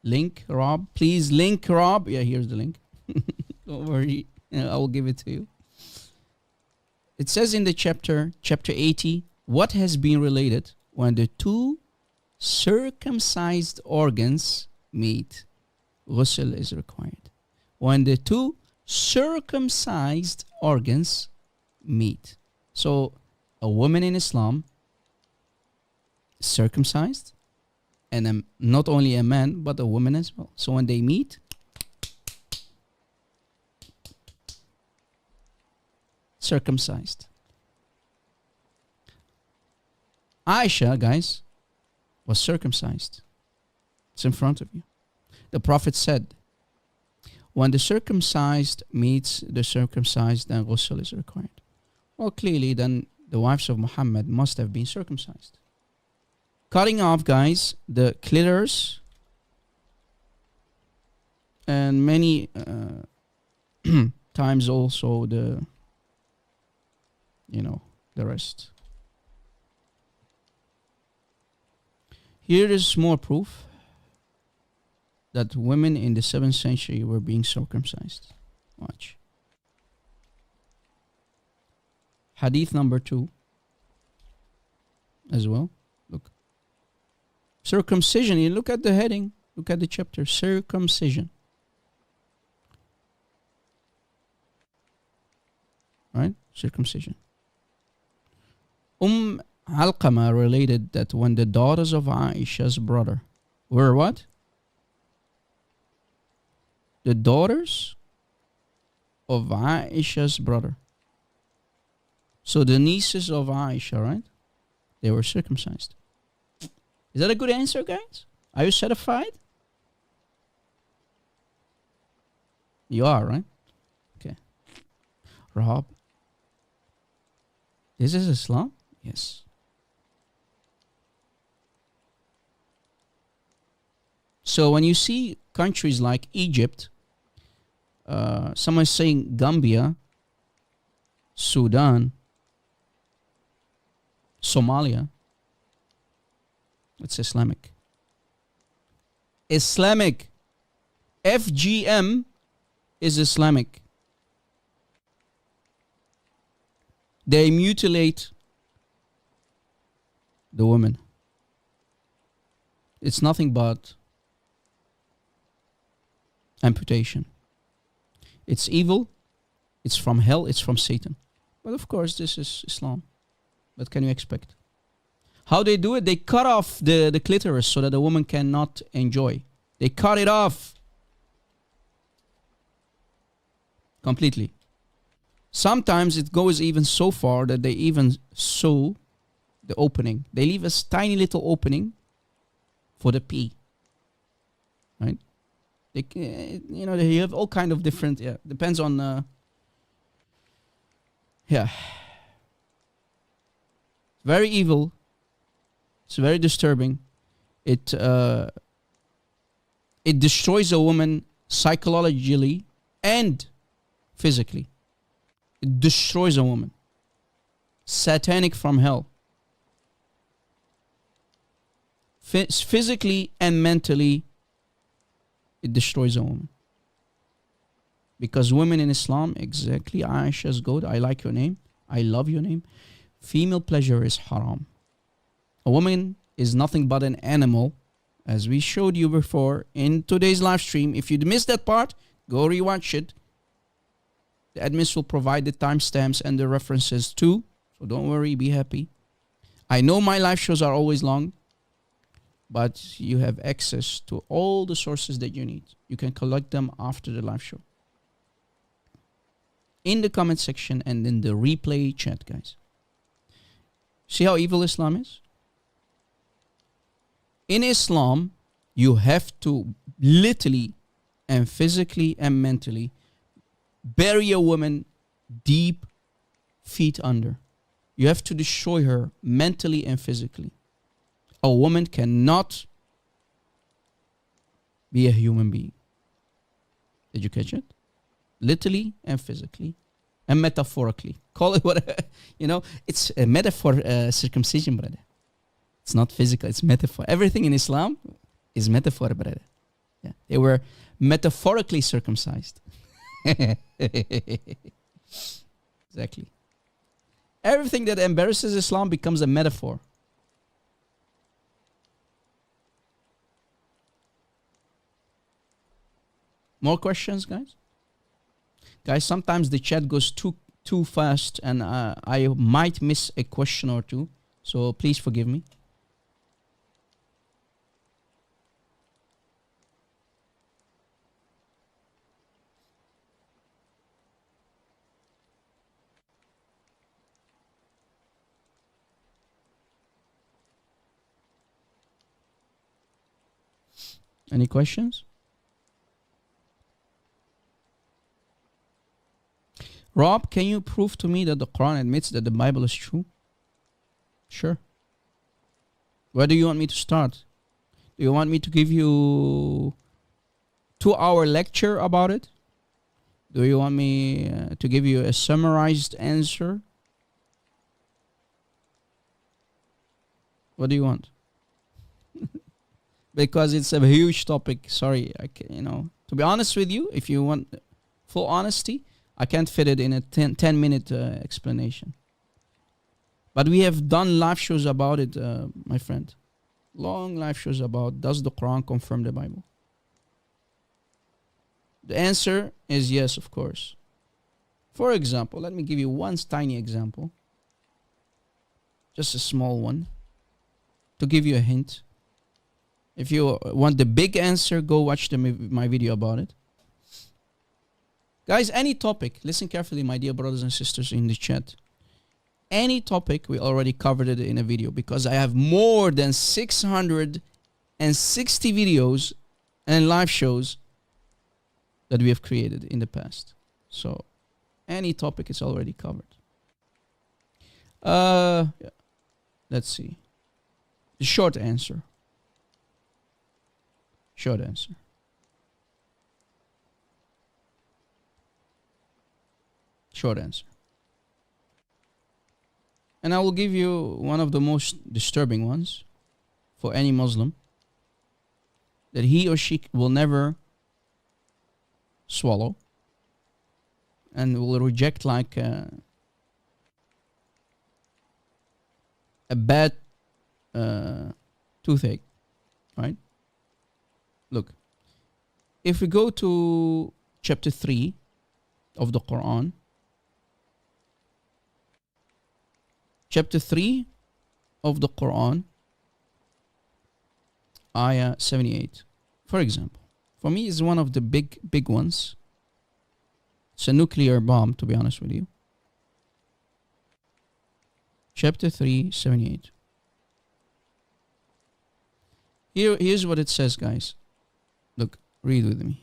Link, Rob. Please link, Rob. Yeah, here's the link. Don't worry. I will give it to you. It says in the chapter 80, what has been related when the two circumcised organs meet? Ghusl is required. When the two circumcised organs meet. So, a woman in Islam circumcised, and not only a man, but a woman as well. So when they meet, circumcised. Aisha, guys, was circumcised. It's in front of you. The Prophet said, when the circumcised meets the circumcised, then ghusl is required. Well, clearly, then the wives of Muhammad must have been circumcised. cutting off, guys, the clitoris and many times also the rest. Here is more proof that women in the 7th century were being circumcised. Watch. Hadith number 2 as well. Look. Circumcision. You look at the heading. Look at the chapter. Circumcision. Right? Circumcision. Alqama related that when the daughters of Aisha's brother were what? The daughters of Aisha's brother. So the nieces of Aisha, right? They were circumcised. Is that a good answer, guys? Are you satisfied? You are, right? Okay. Rob. This is Islam? Yes. So when you see countries like Egypt, someone is saying Gambia, Sudan, Somalia, it's Islamic. Islamic. FGM is Islamic. They mutilate the woman. It's nothing but amputation. It's evil. It's from hell. It's from Satan. But of course, this is Islam. What can you expect? How they do it? They cut off the clitoris so that the woman cannot enjoy. They cut it off completely. Sometimes it goes even so far that they even sew the opening. They leave a tiny little opening for the pee. Right? They have all kind of different. Depends on. Very evil. It's very disturbing. It destroys a woman psychologically and physically. It destroys a woman. Satanic from hell. Physically and mentally, it destroys a woman. Because women in Islam, exactly, Aisha's goat, I like your name, I love your name. Female pleasure is haram. A woman is nothing but an animal, as we showed you before in today's live stream. If you missed that part, go rewatch it. The admins will provide the timestamps and the references too. So don't worry, be happy. I know my live shows are always long, but you have access to all the sources that you need. You can collect them after the live show. In the comment section and in the replay chat, guys. See how evil Islam is? In Islam, you have to literally and physically and mentally bury a woman deep feet under. You have to destroy her mentally and physically. A woman cannot be a human being. Did you catch it? Literally and physically and metaphorically. Call it what, it's a metaphor, circumcision, brother. It's not physical, it's metaphor. Everything in Islam is metaphor, brother. Yeah. They were metaphorically circumcised. Exactly. Everything that embarrasses Islam becomes a metaphor. More questions, guys? Guys, sometimes the chat goes too fast and I might miss a question or two. So please forgive me. Any questions? Rob, can you prove to me that the Quran admits that the Bible is true? Sure. Where do you want me to start? Do you want me to give you 2-hour lecture about it? Do you want me to give you a summarized answer? What do you want? Because it's a huge topic. Sorry, to be honest with you, if you want full honesty, I can't fit it in a 10-minute explanation. But we have done live shows about it, my friend. Long live shows about, does the Quran confirm the Bible? The answer is yes, of course. For example, let me give you one tiny example. Just a small one. To give you a hint. If you want the big answer, go watch my video about it. Guys, any topic, listen carefully, my dear brothers and sisters in the chat. Any topic, we already covered it in a video because I have more than 660 videos and live shows that we have created in the past. So, any topic is already covered. Yeah. Let's see. The short answer. Short answer. Short answer. And I will give you one of the most disturbing ones for any Muslim. That he or she will never swallow. And will reject like a bad toothache. Right? Look. If we go to chapter 3 of the Quran. Chapter 3 of the Quran, ayah 78. For example, for me is one of the big ones. It's a nuclear bomb, to be honest with you. Chapter 3, 78. Here's what it says, guys. Look, read with me.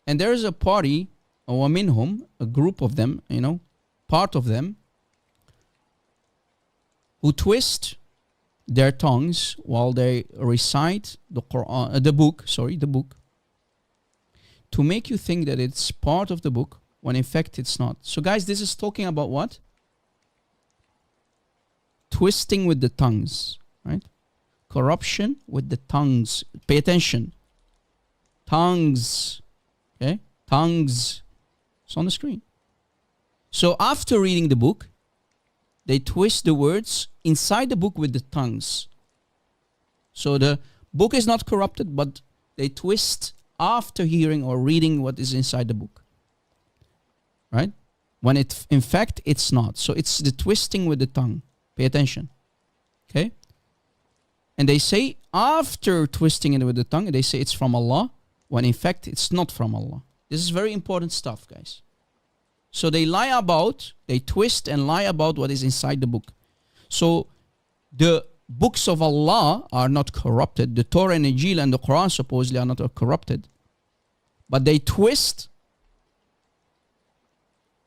And there is a party, وَمِنْهُمْ, a group of them, part of them, who twist their tongues while they recite the Quran, the book, to make you think that it's part of the book, when in fact it's not. So guys, this is talking about what? Twisting with the tongues, right? Corruption with the tongues. Pay attention. Tongues. Okay? Tongues. It's on the screen. So after reading the book, they twist the words inside the book with the tongues. So the book is not corrupted, but they twist after hearing or reading what is inside the book. Right? When in fact, it's not. So it's the twisting with the tongue. Pay attention. Okay? And they say, after twisting it with the tongue, they say it's from Allah, when in fact, it's not from Allah. This is very important stuff, guys. So they twist and lie about what is inside the book. So the books of Allah are not corrupted. The Torah and Injil and the Quran supposedly are not corrupted. But they twist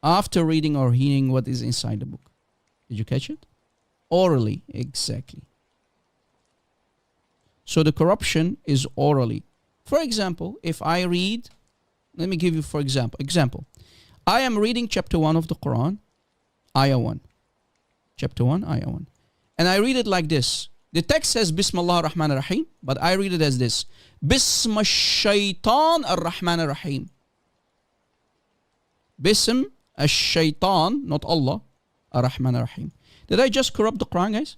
after reading or hearing what is inside the book. Did you catch it? Orally, exactly. So the corruption is orally. For example, if I read, let me give you for example. I am reading chapter 1 of the Quran, ayah 1. Chapter 1, ayah 1. And I read it like this. The text says, Bismillah ar-Rahman ar-Rahim, but I read it as this. Bism ash-shaytan ar-Rahman ar-Rahim. Bism ash-shaytan, not Allah, ar-Rahman ar-Rahim. Did I just corrupt the Quran, guys?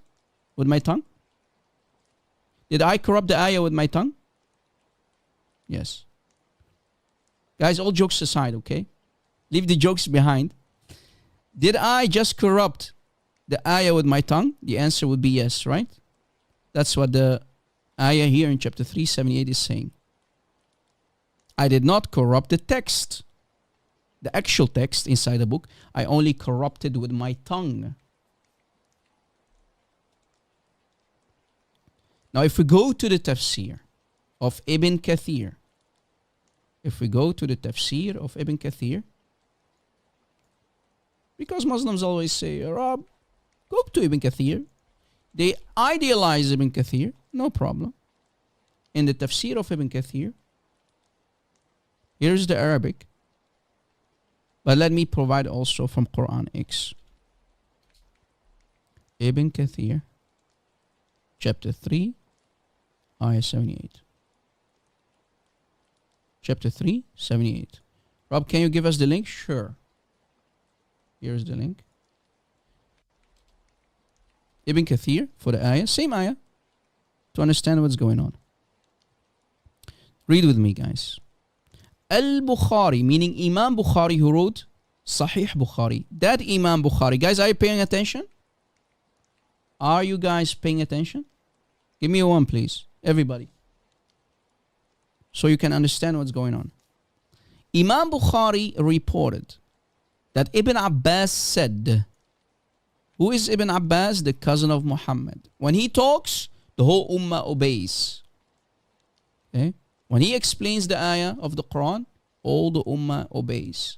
With my tongue? Did I corrupt the ayah with my tongue? Yes. Guys, all jokes aside, okay? Leave the jokes behind. Did I just corrupt the ayah with my tongue? The answer would be yes, right? That's what the ayah here in chapter 378 is saying. I did not corrupt the text. The actual text inside the book. I only corrupted with my tongue. Now if we go to the tafsir of Ibn Kathir. Because Muslims always say, Rob, go to Ibn Kathir. They idealize Ibn Kathir, no problem. In the tafsir of Ibn Kathir, here's the Arabic. But let me provide also from Quran X. Ibn Kathir, chapter 3, ayah 78. Chapter 3, 78. Rob, can you give us the link? Sure. Here's the link. Ibn Kathir for the ayah, same ayah, to understand what's going on. Read with me, guys. Al-Bukhari, meaning Imam Bukhari who wrote Sahih Bukhari. That Imam Bukhari. Guys, are you paying attention? Are you guys paying attention? Give me a one, please. Everybody. So you can understand what's going on. Imam Bukhari reported that Ibn Abbas said, who is Ibn Abbas? The cousin of Muhammad. When he talks, the whole ummah obeys. Okay? When he explains the ayah of the Quran, all the ummah obeys.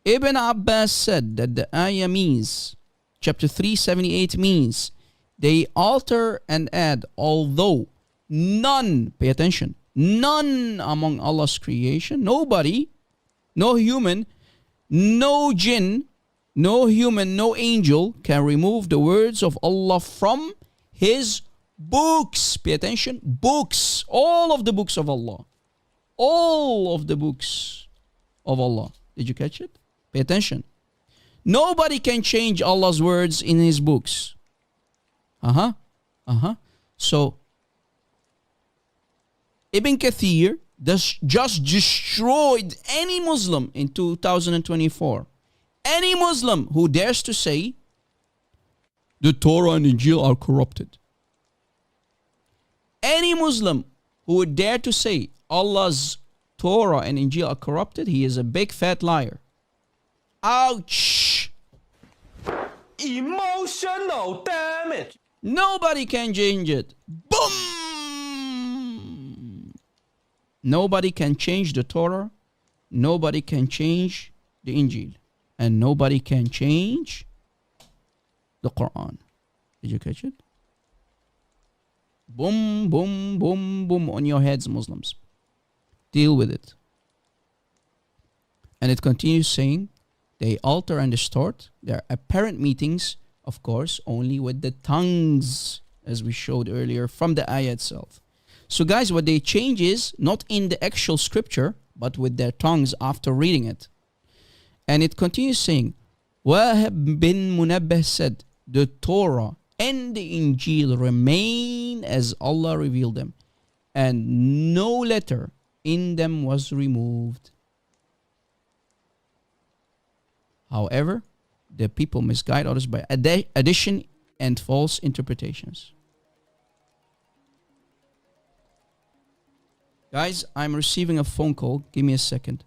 Ibn Abbas said that the ayah means, chapter 378 means, they alter and add, although none, pay attention, none among Allah's creation, nobody, no human, no jinn, no human, no angel can remove the words of Allah from His books. Pay attention, books, all of the books of Allah. All of the books of Allah. Did you catch it? Pay attention. Nobody can change Allah's words in His books. So, Ibn Kathir just destroyed any Muslim in 2024. Any Muslim who dares to say the Torah and Injil are corrupted. Any Muslim who would dare to say Allah's Torah and Injil are corrupted, he is a big fat liar. Ouch! Emotional damage. Nobody can change it. Boom! Nobody can change the Torah. Nobody can change the Injil. And nobody can change the Quran. Did you catch it? Boom, boom, boom, boom on your heads, Muslims. Deal with it. And it continues saying, they alter and distort their apparent meetings, of course, only with the tongues, as we showed earlier from the ayah itself. So guys, what they change is not in the actual scripture, but with their tongues after reading it. And it continues saying, Wahab bin Munabbih said, the Torah and the Injil remain as Allah revealed them, and no letter in them was removed. However, the people misguide others by addition and false interpretations. Guys, I'm receiving a phone call. Give me a second.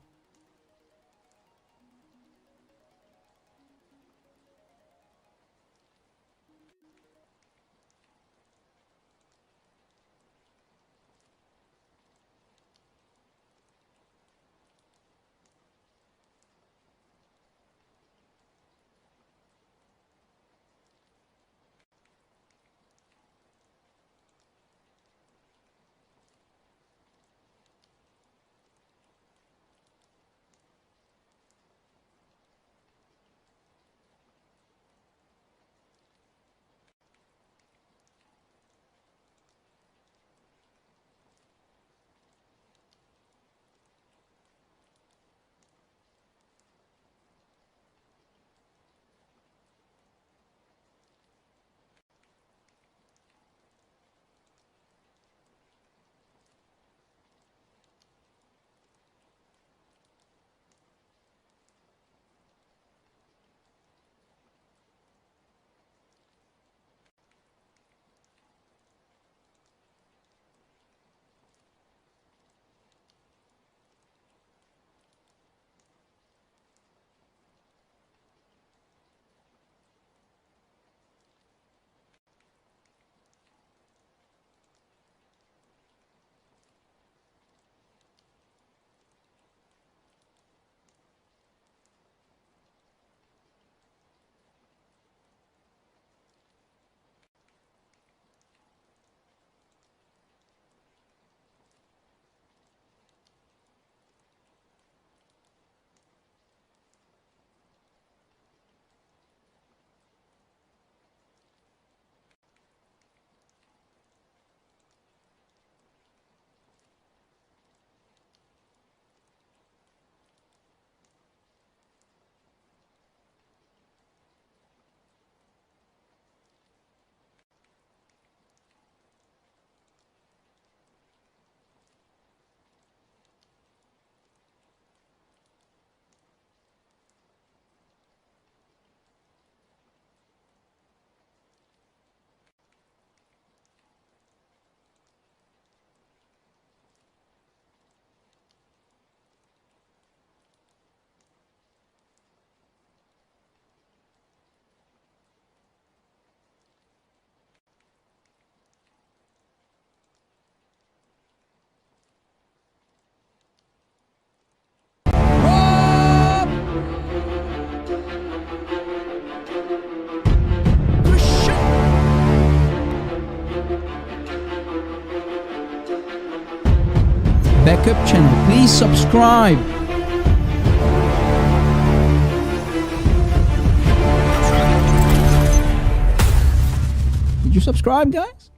YouTube channel. Please subscribe. Did you subscribe, guys?